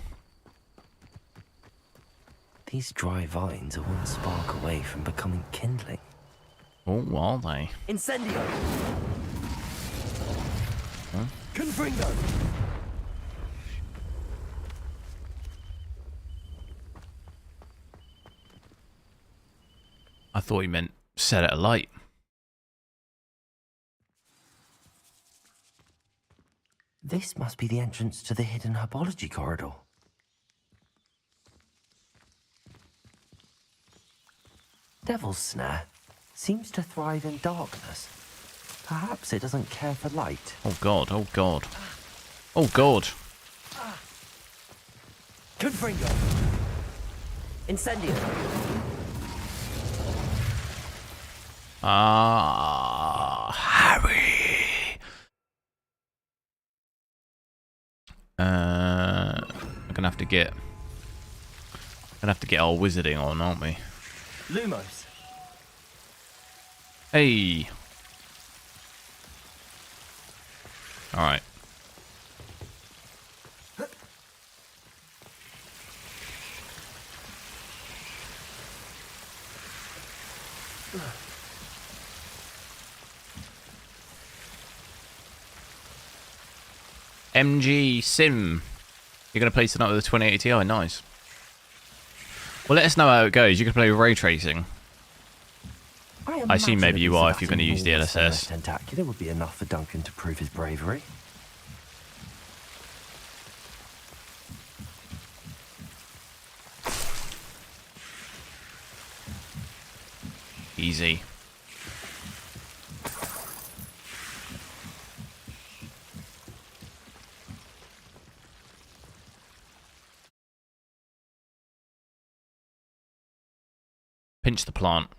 These dry vines are one spark away from becoming kindling. Oh, are they? Incendio! Huh? Confringo! I thought he meant set it alight. This must be the entrance to the hidden herbology corridor. Devil's Snare seems to thrive in darkness. Perhaps it doesn't care for light. Oh god, oh god. Oh god. Confringo. Incendio. Harry. We're gonna have to get our wizarding on, aren't we? Lumos. Hey. All right. MG Sim. You're going to play tonight with the 2080 Ti? Nice. Well, let us know how it goes. You can play with ray tracing. I assume maybe you are if you're going to use the LSS. Tentacular would be enough for Duncan to prove his bravery. Easy. Pinch the plant.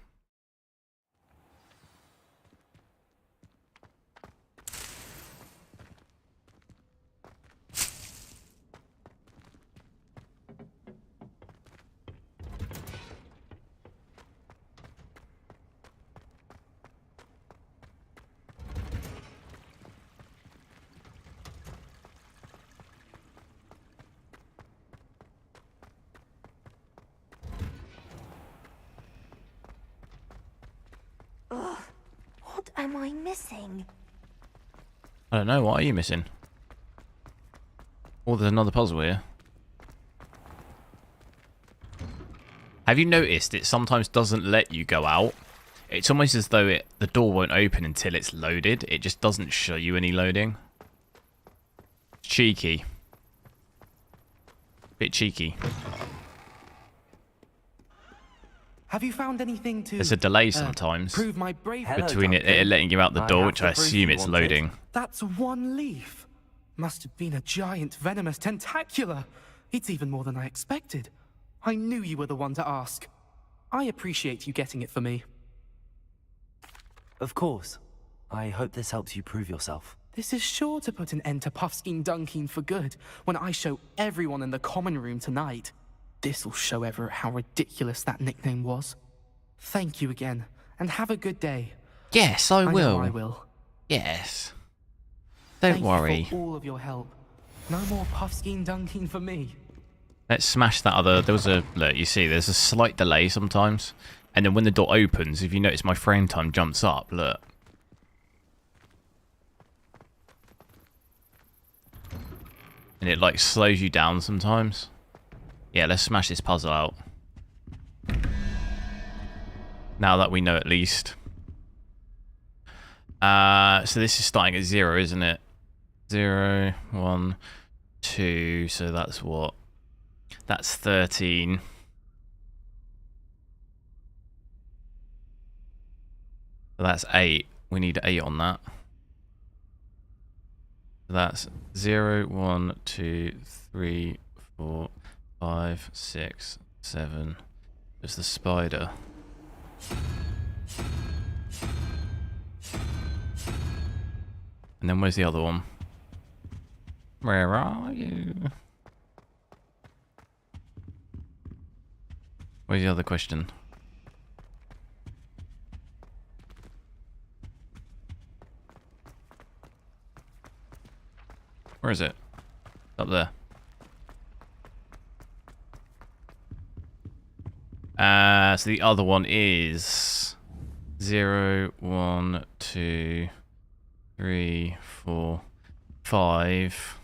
Ugh, what am I missing? I don't know. What are you missing? Oh, there's another puzzle here. Have you noticed it sometimes doesn't let you go out? It's almost as though the door won't open until it's loaded. It just doesn't show you any loading. Cheeky. Bit cheeky. Have you found anything to... There's a delay sometimes prove my bravery? between it letting you out the door, which I assume it's loading. That's one leaf. Must have been a giant venomous tentacula. It's even more than I expected. I knew you were the one to ask. I appreciate you getting it for me. Of course. I hope this helps you prove yourself. This is sure to put an end to Puffskein Dunkin for good when I show everyone in the common room tonight. This'll show Everett how ridiculous that nickname was. Thank you again, and have a good day. Yes, I will. Know I will. Yes. Don't worry. Thank you for all of your help. No more Puffskein Dunkin for me. Let's smash that other... There was a... Look, you see, there's a slight delay sometimes. And then when the door opens, if you notice my frame time jumps up, look. And it, like, slows you down sometimes. Yeah, let's smash this puzzle out. Now that we know at least. So this is starting at 0, isn't it? 0, 1, 2. So that's what? That's 13. So that's 8. We need 8 on that. That's 0, 1, 2, 3, 4, 5, 6, 7. There's the spider. And then where's the other one? Where are you? Where's the other question? Where is it? Up there. So the other one is 0, 1, 2, 3, 4, 5.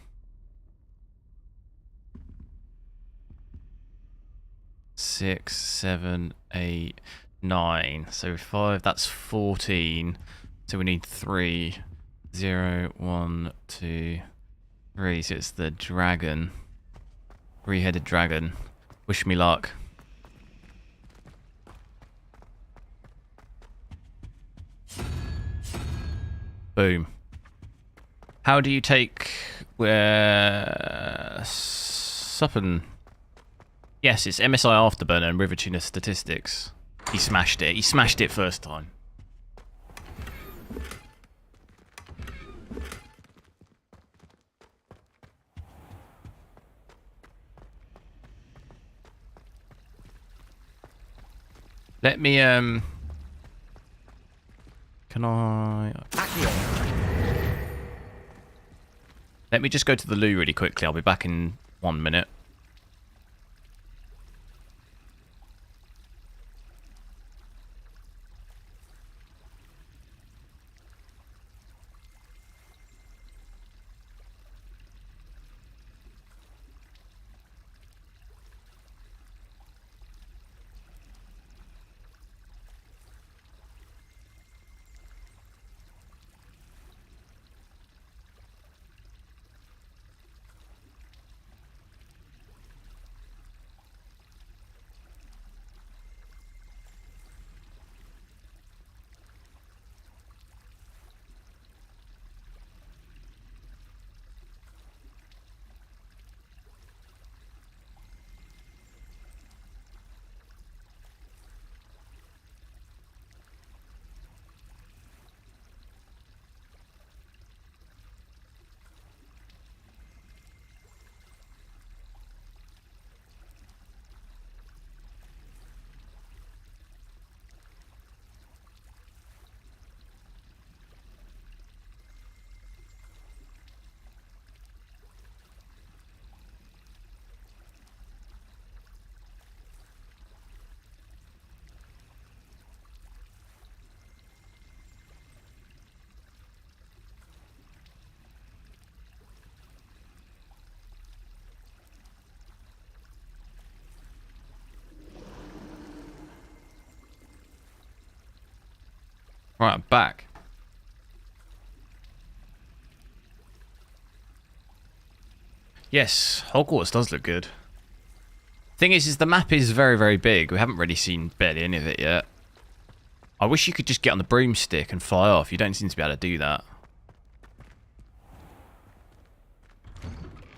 6, 7, 8, 9. So 5, that's 14. So we need 3. 0, 1, 2, 3. So it's the dragon. 3-headed dragon. Wish me luck. Boom. How do you take Suppen? Yes, it's MSI Afterburner and Rivatuner statistics. He smashed it. He smashed it first time. Let me can I? Let me just go to the loo really quickly. I'll be back in 1 minute. Right, I'm back. Yes, Hogwarts does look good. Thing is the map is very, very big. We haven't really seen barely any of it yet. I wish you could just get on the broomstick and fly off. You don't seem to be able to do that.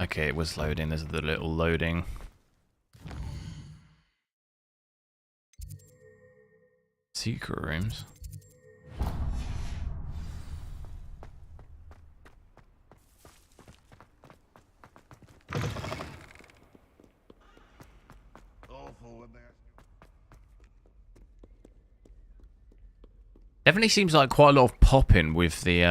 Okay, it was loading. There's the little loading. Secret rooms. Definitely seems like quite a lot of popping with the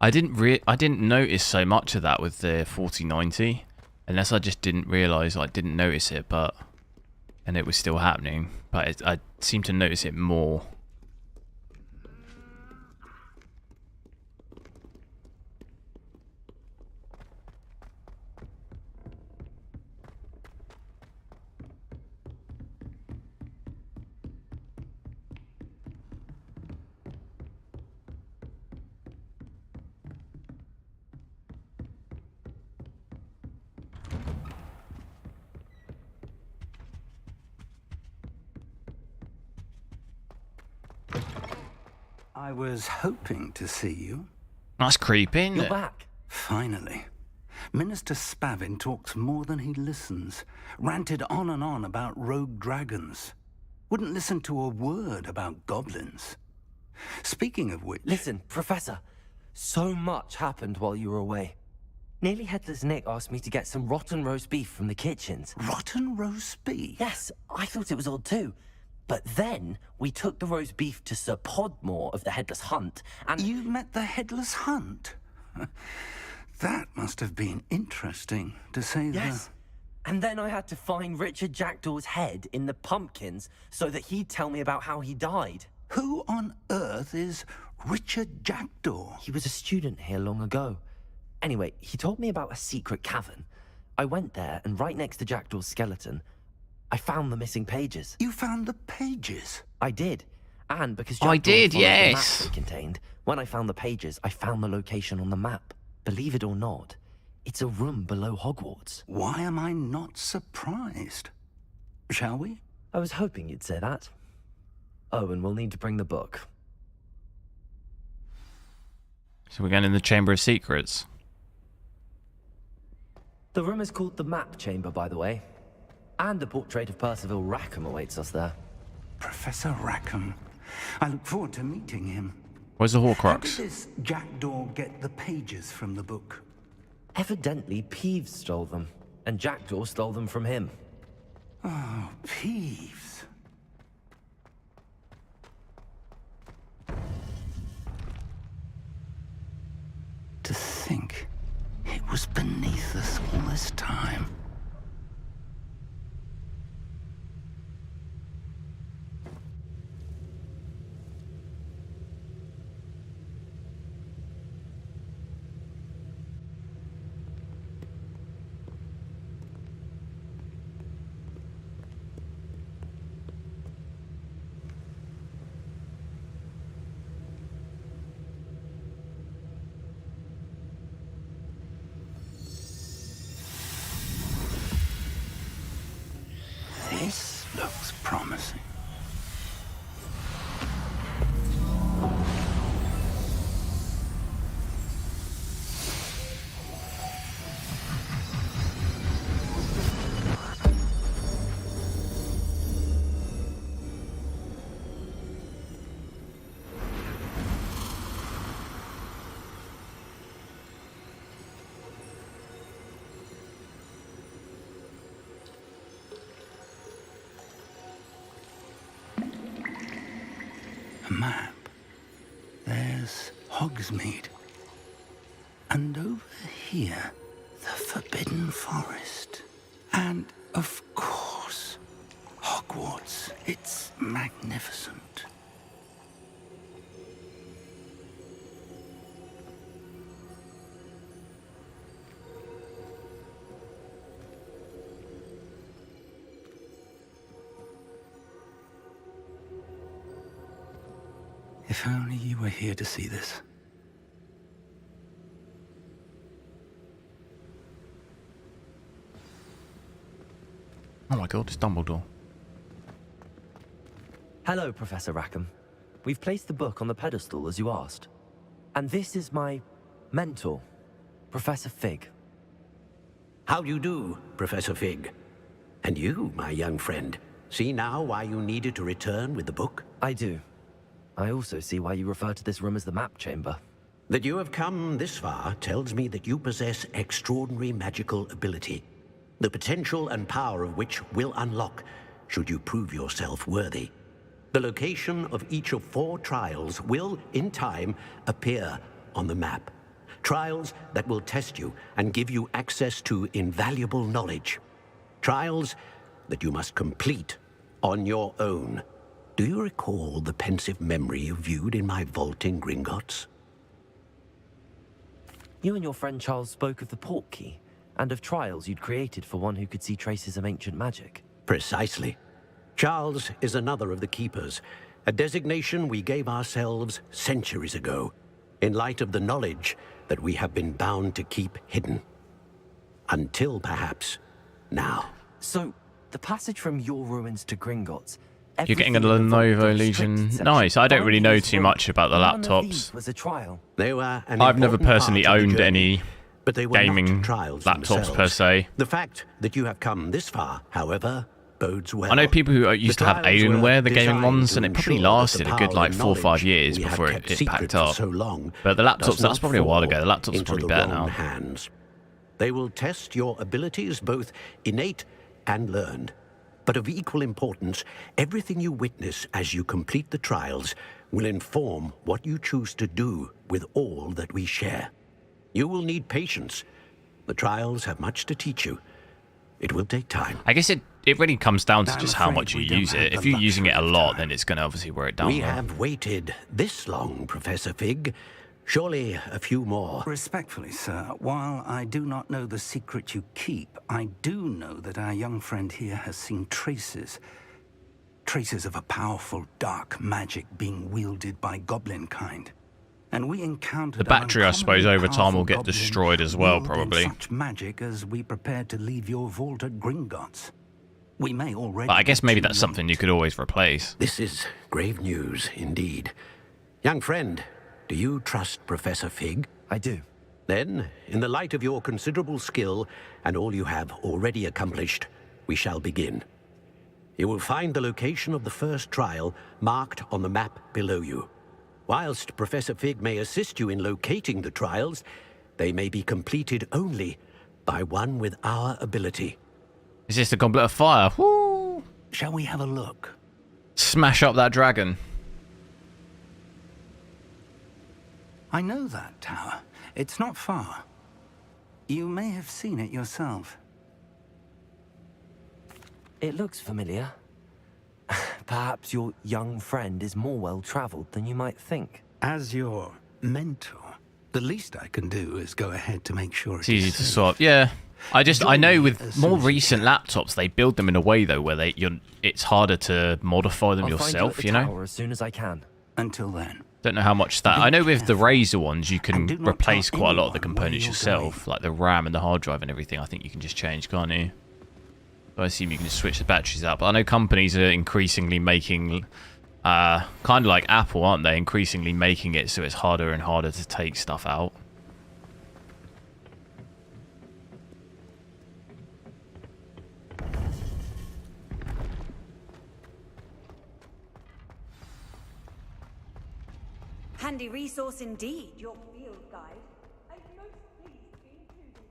I didn't notice so much of that with the 4090, unless I just didn't realize, I didn't notice it, and it was still happening, but I seem to notice it more. I was hoping to see you. That's creepy, isn't You're it? back. Finally. Minister Spavin talks more than he listens. Ranted on and on about rogue dragons. Wouldn't listen to a word about goblins. Speaking of which... Listen, Professor. So much happened while you were away. Nearly Headless Nick asked me to get some rotten roast beef from the kitchens. Rotten roast beef? Yes, I thought it was odd too. But then, we took the roast beef to Sir Podmore of the Headless Hunt, and... You met the Headless Hunt? That must have been interesting, to say the... Yes. And then I had to find Richard Jackdaw's head in the pumpkins so that he'd tell me about how he died. Who on earth is Richard Jackdaw? He was a student here long ago. Anyway, he told me about a secret cavern. I went there, and right next to Jackdaw's skeleton, I found the missing pages. You found the pages? I did. And because I did, followed the map yes. they contained, when I found the pages, I found the location on the map. Believe it or not, it's a room below Hogwarts. Why am I not surprised? Shall we? I was hoping you'd say that. Oh, and we'll need to bring the book. So we're going in the Chamber of Secrets. The room is called the Map Chamber, by the way. And a portrait of Percival Rackham awaits us there. Professor Rackham. I look forward to meeting him. Where's the How Horcrux? did this jackdaw get the pages from the book? Evidently, Peeves stole them, and Jackdaw stole them from him. Oh, Peeves. To think it was beneath us all this time. This looks promising. A map. There's Hogsmeade. And over here, the Forbidden Forest. And, of course, Hogwarts. It's magnificent. If only you were here to see this. Oh my god, it's Dumbledore. Hello, Professor Rackham. We've placed the book on the pedestal as you asked. And this is my mentor, Professor Fig. How do you do, Professor Fig? And you, my young friend, see now why you needed to return with the book? I do. I also see why you refer to this room as the Map Chamber. That you have come this far tells me that you possess extraordinary magical ability, the potential and power of which will unlock should you prove yourself worthy. The location of each of 4 trials will, in time, appear on the map. Trials that will test you and give you access to invaluable knowledge. Trials that you must complete on your own. Do you recall the pensive memory you viewed in my vault in Gringotts? You and your friend Charles spoke of the Portkey, and of trials you'd created for one who could see traces of ancient magic. Precisely. Charles is another of the Keepers, a designation we gave ourselves centuries ago, in light of the knowledge that we have been bound to keep hidden. Until, perhaps, now. So, the passage from your ruins to Gringotts... You're getting a Lenovo Legion. Nice. I don't really know too much about the laptops. Was a trial. They were an I've never important personally part of the owned journey, any but they were gaming not trials laptops themselves. per se. The fact that you have come this far, however, bodes well. I know people who used to have Alienware, the gaming ones, and it probably lasted a good like 4 or 5 years before it packed up. So long but the laptops, that's probably a while ago. The laptops are into probably the better wrong now. hands. They will test your abilities, both innate and learned. But of equal importance, everything you witness as you complete the trials will inform what you choose to do with all that we share. You will need patience. The trials have much to teach you. It will take time. I guess it really comes down to just how much you use it. If you're using it a lot, then it's going to obviously wear it down. We have waited this long, Professor Fig, Surely a few more. Respectfully, sir, while I do not know the secret you keep, I do know that our young friend here has seen traces of a powerful dark magic being wielded by goblin kind. And we encountered the battery, I suppose, over time will get destroyed as well, probably. Such magic as we prepared to leave your vault at Gringotts. We may already. But I guess maybe that's something you could always replace. This is grave news, indeed. Young friend, do you trust Professor Fig? I do. Then, in the light of your considerable skill and all you have already accomplished, we shall begin. You will find the location of the first trial marked on the map below you. Whilst Professor Fig may assist you in locating the trials, they may be completed only by one with our ability. Is this the Goblet of Fire? Woo! Shall we have a look? Smash up that dragon. I know that tower. It's not far. You may have seen it yourself. It looks familiar. Perhaps your young friend is more well-traveled than you might think. As your mentor, the least I can do is go ahead to make sure it's easy to swap. Yeah. I know with more recent laptops, they build them in a way, though, where it's harder to modify them yourself, you know? As soon as I can. Until then. Don't know how much that... I know with the Razer ones, you can replace quite a lot of the components yourself, like the RAM and the hard drive and everything. I think you can just change, can't you? I assume you can just switch the batteries out. But I know companies are increasingly making... kind of like Apple, aren't they? Increasingly making it so it's harder and harder to take stuff out. Handy resource indeed, your field guide. I'm most pleased to be included.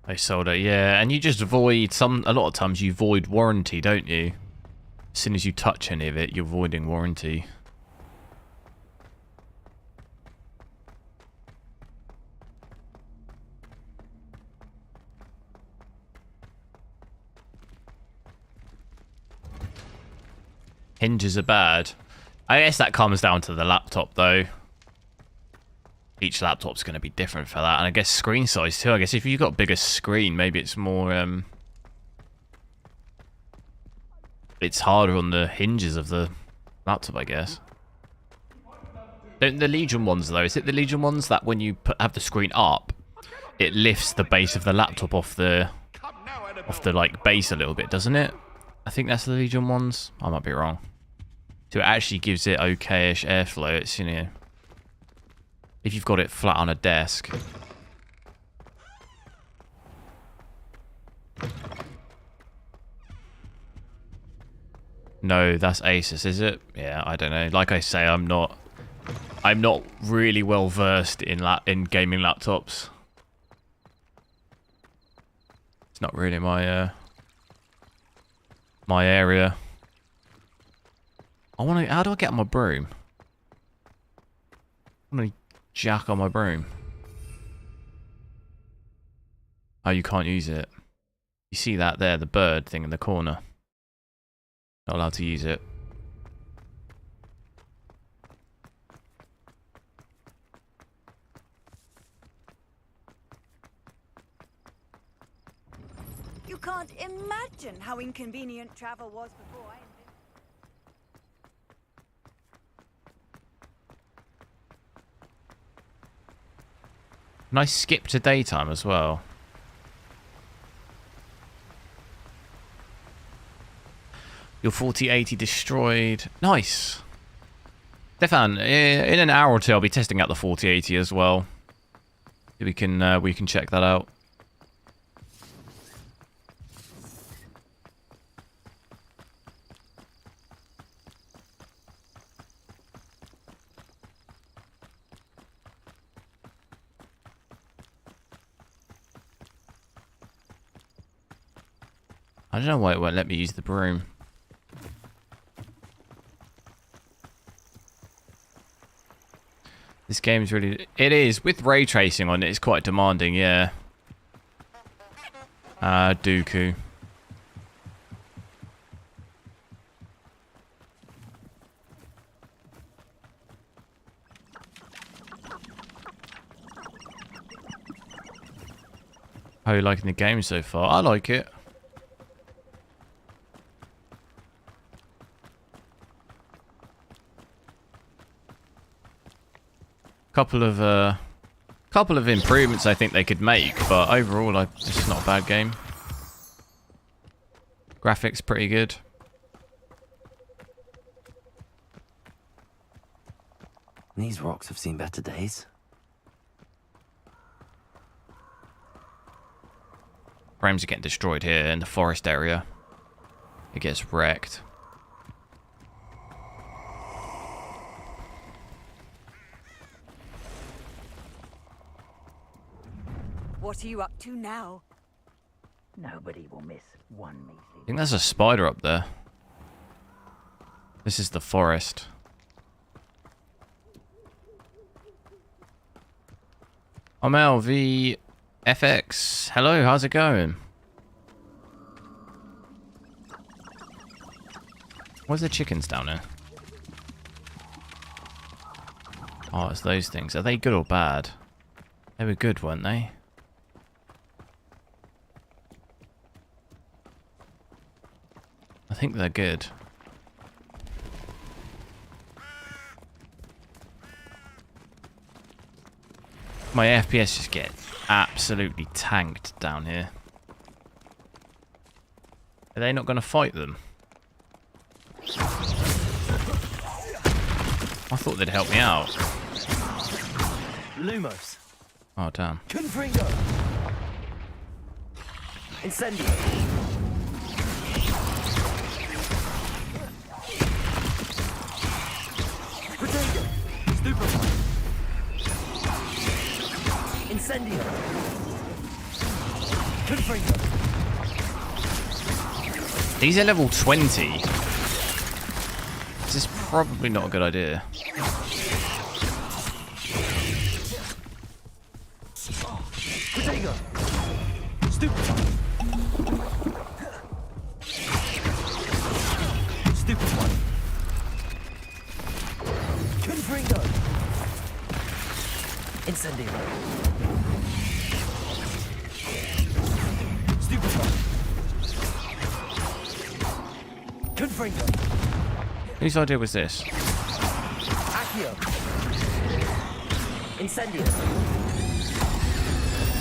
They sold it, yeah. And you just void a lot of times you void warranty, don't you? As soon as you touch any of it, you're voiding warranty. Hinges are bad. I guess that comes down to the laptop, though. Each laptop's going to be different for that. And I guess screen size, too. I guess if you've got a bigger screen, maybe it's more... it's harder on the hinges of the laptop, I guess. The Legion ones, though. Is it the Legion ones that when you have the screen up, it lifts the base of the laptop off the like, base a little bit, doesn't it? I think that's the Legion ones. I might be wrong. So it actually gives it okay-ish airflow. It's, you know, if you've got it flat on a desk. No, that's Asus, is it? Yeah, I don't know. Like I say, I'm not really well versed in gaming laptops. It's not really my my area. How do I get on my broom? I'm gonna jack on my broom. Oh, you can't use it. You see that there, the bird thing in the corner. Not allowed to use it. You can't imagine how inconvenient travel was before I invented. Nice skip to daytime as well. Your 4080 destroyed. Nice. Stefan, in an hour or two, I'll be testing out the 4080 as well. We can check that out. I don't know why it won't let me use the broom. This game's really... It is. With ray tracing on it, it's quite demanding, yeah. Dooku. How are you liking the game so far? I like it. Couple of improvements I think they could make, but overall, it's not a bad game. Graphics pretty good. These rocks have seen better days. Frames are getting destroyed here in the forest area. It gets wrecked. What are you up to now? Nobody will miss one meeting. I think there's a spider up there. This is the forest. I'm LVFX. Hello, how's it going? Where's the chickens down there? Oh, it's those things. Are they good or bad? They were good, weren't they? I think they're good. My FPS just get absolutely tanked down here. Are they not going to fight them? I thought they'd help me out. Lumos. Oh, damn. Confringo. Incendio. Protego. Stupefy. Incendio. Confringo. These are level 20. This is probably not a good idea. Protego. Stupefy. Stupefy. Confringo. Incendio. Stupefy. Confringo. Whose idea was this? Accio. Incendio.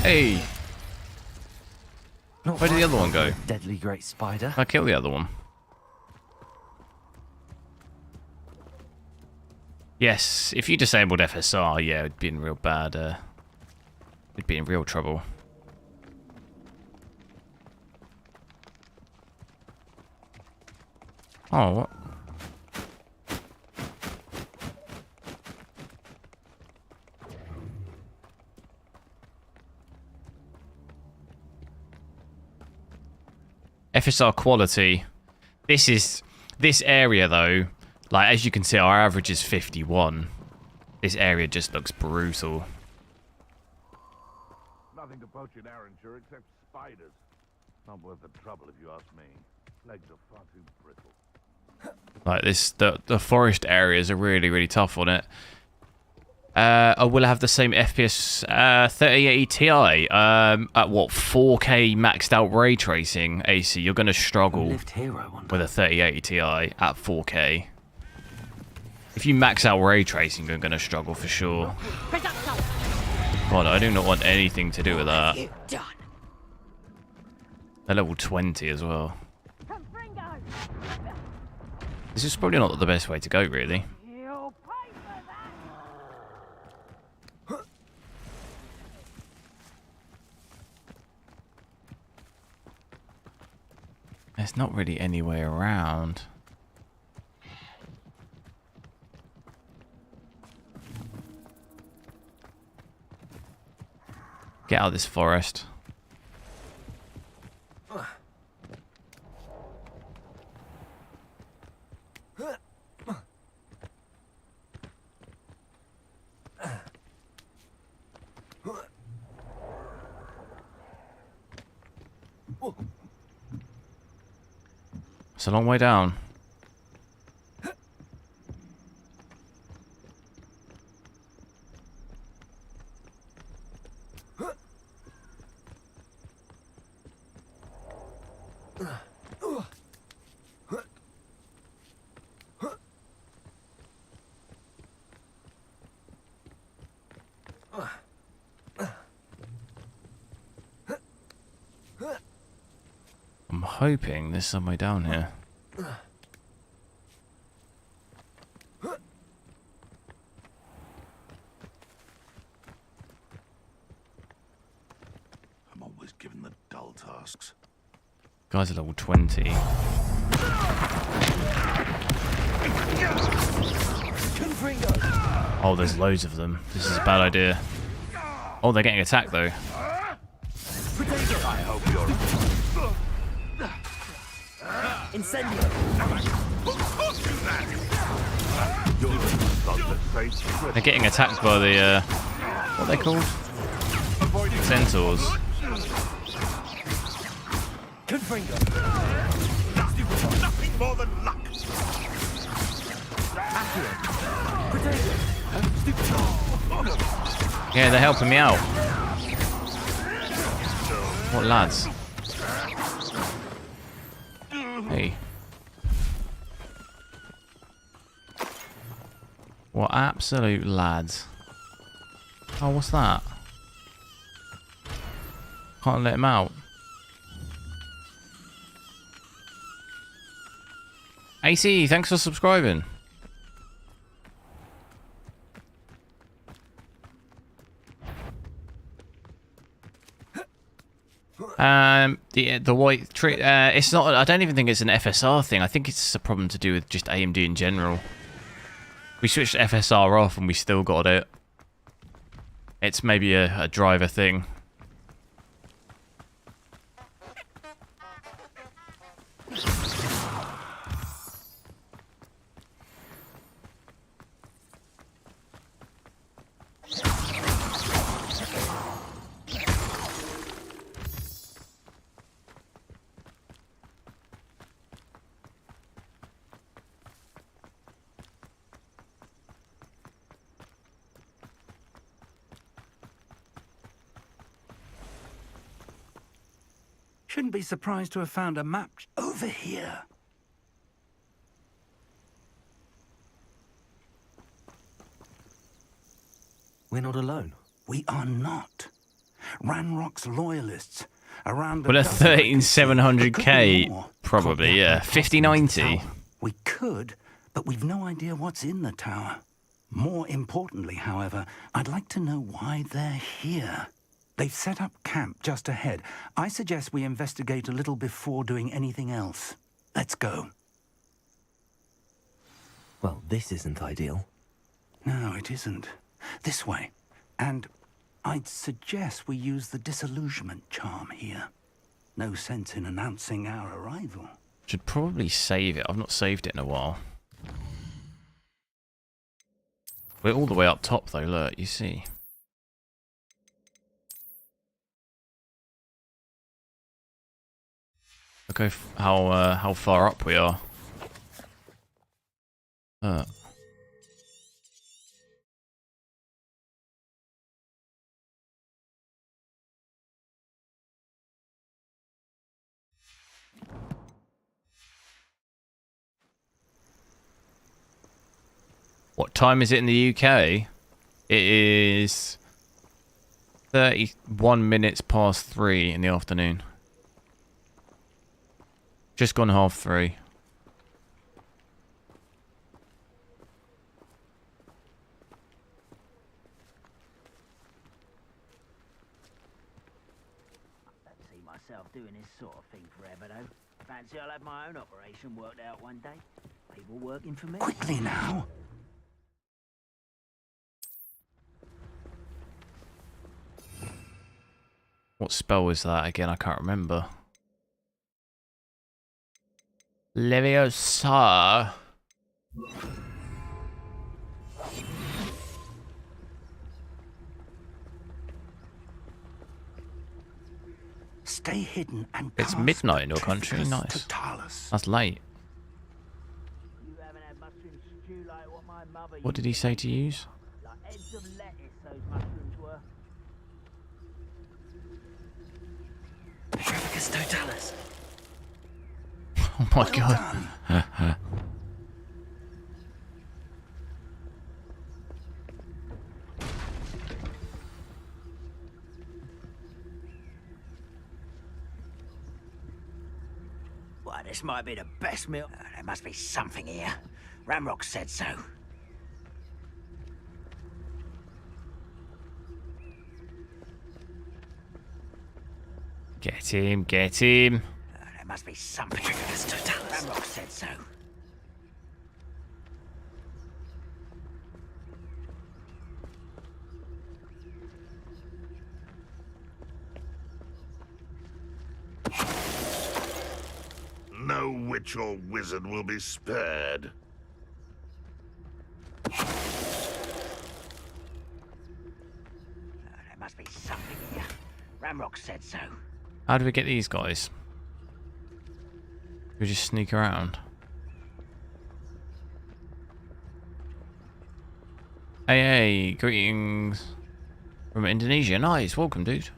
Hey! Where did the other one go? Deadly great spider. I killed the other one. Yes, if you disabled FSR, yeah, it'd be in real bad. It'd be in real trouble. Oh, what? FSR quality. This area though, like as you can see, our average is 51. This area just looks brutal. Nothing to poach in Arranger except spiders. Not worth the trouble if you ask me. Legs are far too brittle. Like this, the forest areas are really tough on it. I will have the same FPS 3080 Ti at what 4K maxed out ray tracing. AC, you're gonna struggle with a 3080 Ti at 4K. If you max out ray tracing, you're gonna struggle for sure. God, I do not want anything to do with that. They're level 20 as well. This is probably not the best way to go, really. There's not really any way around. Get out of this forest. It's a long way down. hoping there's some way down here. I'm always given the dull tasks. Guy's at level 20. Oh, there's loads of them. This is a bad idea. Oh, they're getting attacked though. I hope you're Incendio. They're getting attacked by the what are they called? Centaurs. Nothing more than luck. Yeah, they're helping me out. What lads? Hey. What absolute lads. Oh, what's that? Can't let him out. AC, thanks for subscribing. The white tree. It's not. I don't even think it's an FSR thing. I think it's a problem to do with just AMD in general. We switched FSR off and we still got it. It's maybe a driver thing. Shouldn't be surprised to have found a map over here. We're not alone. We are not. Ranrock's loyalists around the Well, a 13700K, probably, yeah. 5090. We could, but we've no idea what's in the tower. More importantly, however, I'd like to know why they're here. They've set up camp just ahead. I suggest we investigate a little before doing anything else. Let's go. Well, this isn't ideal. No, it isn't. This way. And I'd suggest we use the disillusionment charm here. No sense in announcing our arrival. Should probably save it. I've not saved it in a while. We're all the way up top though, look, you see. Look how far up we are. What time is it in the UK? It is 31 minutes past 3 in the afternoon. Just gone 3:30. See myself doing this sort of thing forever, though. Fancy I'll have my own operation worked out one day. People working for me. Quickly now. What spell was that again? I can't remember. Leviosa. Stay hidden and It's midnight in your country. Nice. That's late. What did he say to use? Like heads of lettuce, those mushrooms were. Trafficus totalis. Oh my god. this might be the best meal. There must be something here. Ramrock said so. Get him, get him. There must be something. Ramrock said so. No witch or wizard will be spared. There must be something here. Ramrock said so. How do we get these guys? We just sneak around. Hey, greetings from Indonesia. Nice, welcome, dude.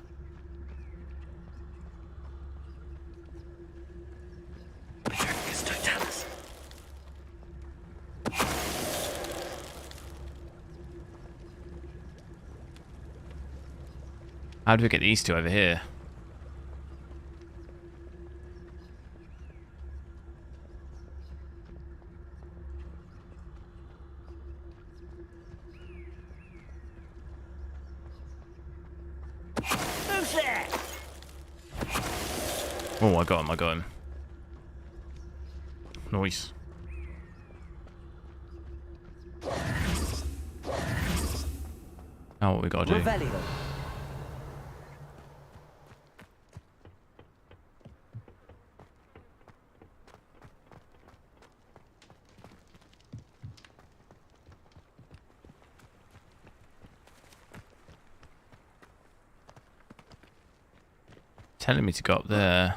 How do we get these two over here? Who's there? Oh, I got him, I got him. Nice. Now what we gotta do? Revelio. Telling me to go up there.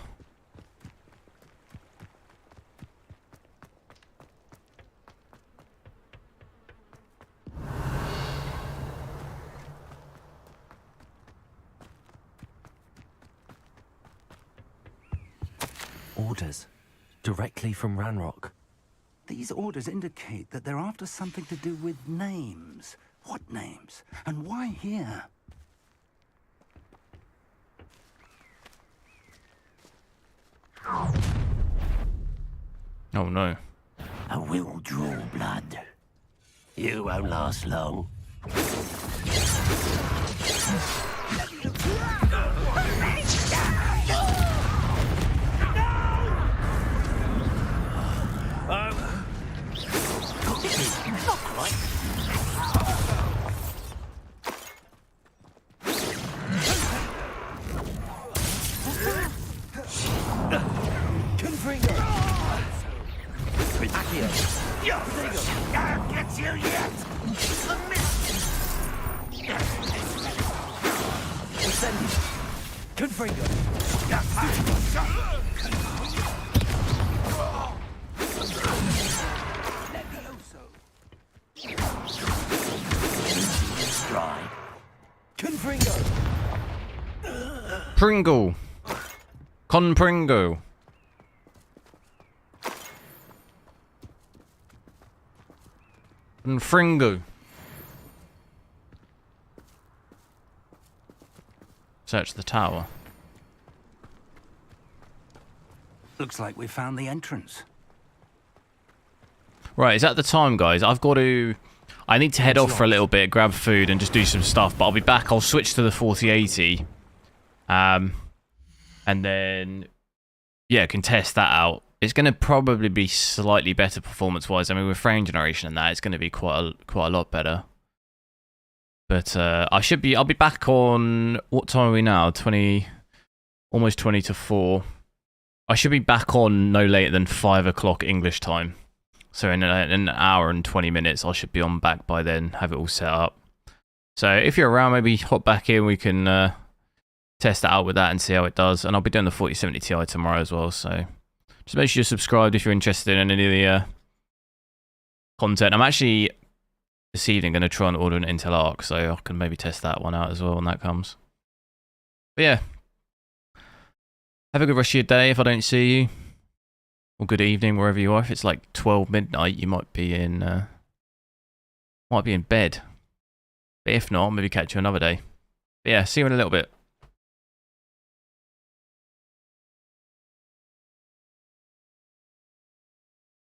Orders. Directly from Ranrock. These orders indicate that they're after something to do with names. What names? And why here? Oh no. I will draw blood. You won't last long. Gets you yet. Pringle. Con Pringo. And Fringo. Search the tower. Looks like we found the entrance. Right, is that the time, guys? I need to head off for a little bit, grab food and just do some stuff, but I'll be back. I'll switch to the 4080. And then, yeah, can test that out. It's going to probably be slightly better performance-wise. I mean, with frame generation and that, it's going to be quite a lot better. But I'll be back on, what time are we now? Almost 20 to 4. I should be back on no later than 5 o'clock English time. So in an hour and 20 minutes, I should be on back by then, have it all set up. So if you're around, maybe hop back in. We can test it out with that and see how it does. And I'll be doing the 4070 Ti tomorrow as well. So just make sure you're subscribed if you're interested in any of the content. I'm actually, this evening, going to try and order an Intel Arc. So I can maybe test that one out as well when that comes. But yeah. Have a good rest of your day if I don't see you. Or good evening wherever you are. If it's like 12 midnight, you might be in bed. But if not, maybe catch you another day. But yeah, see you in a little bit.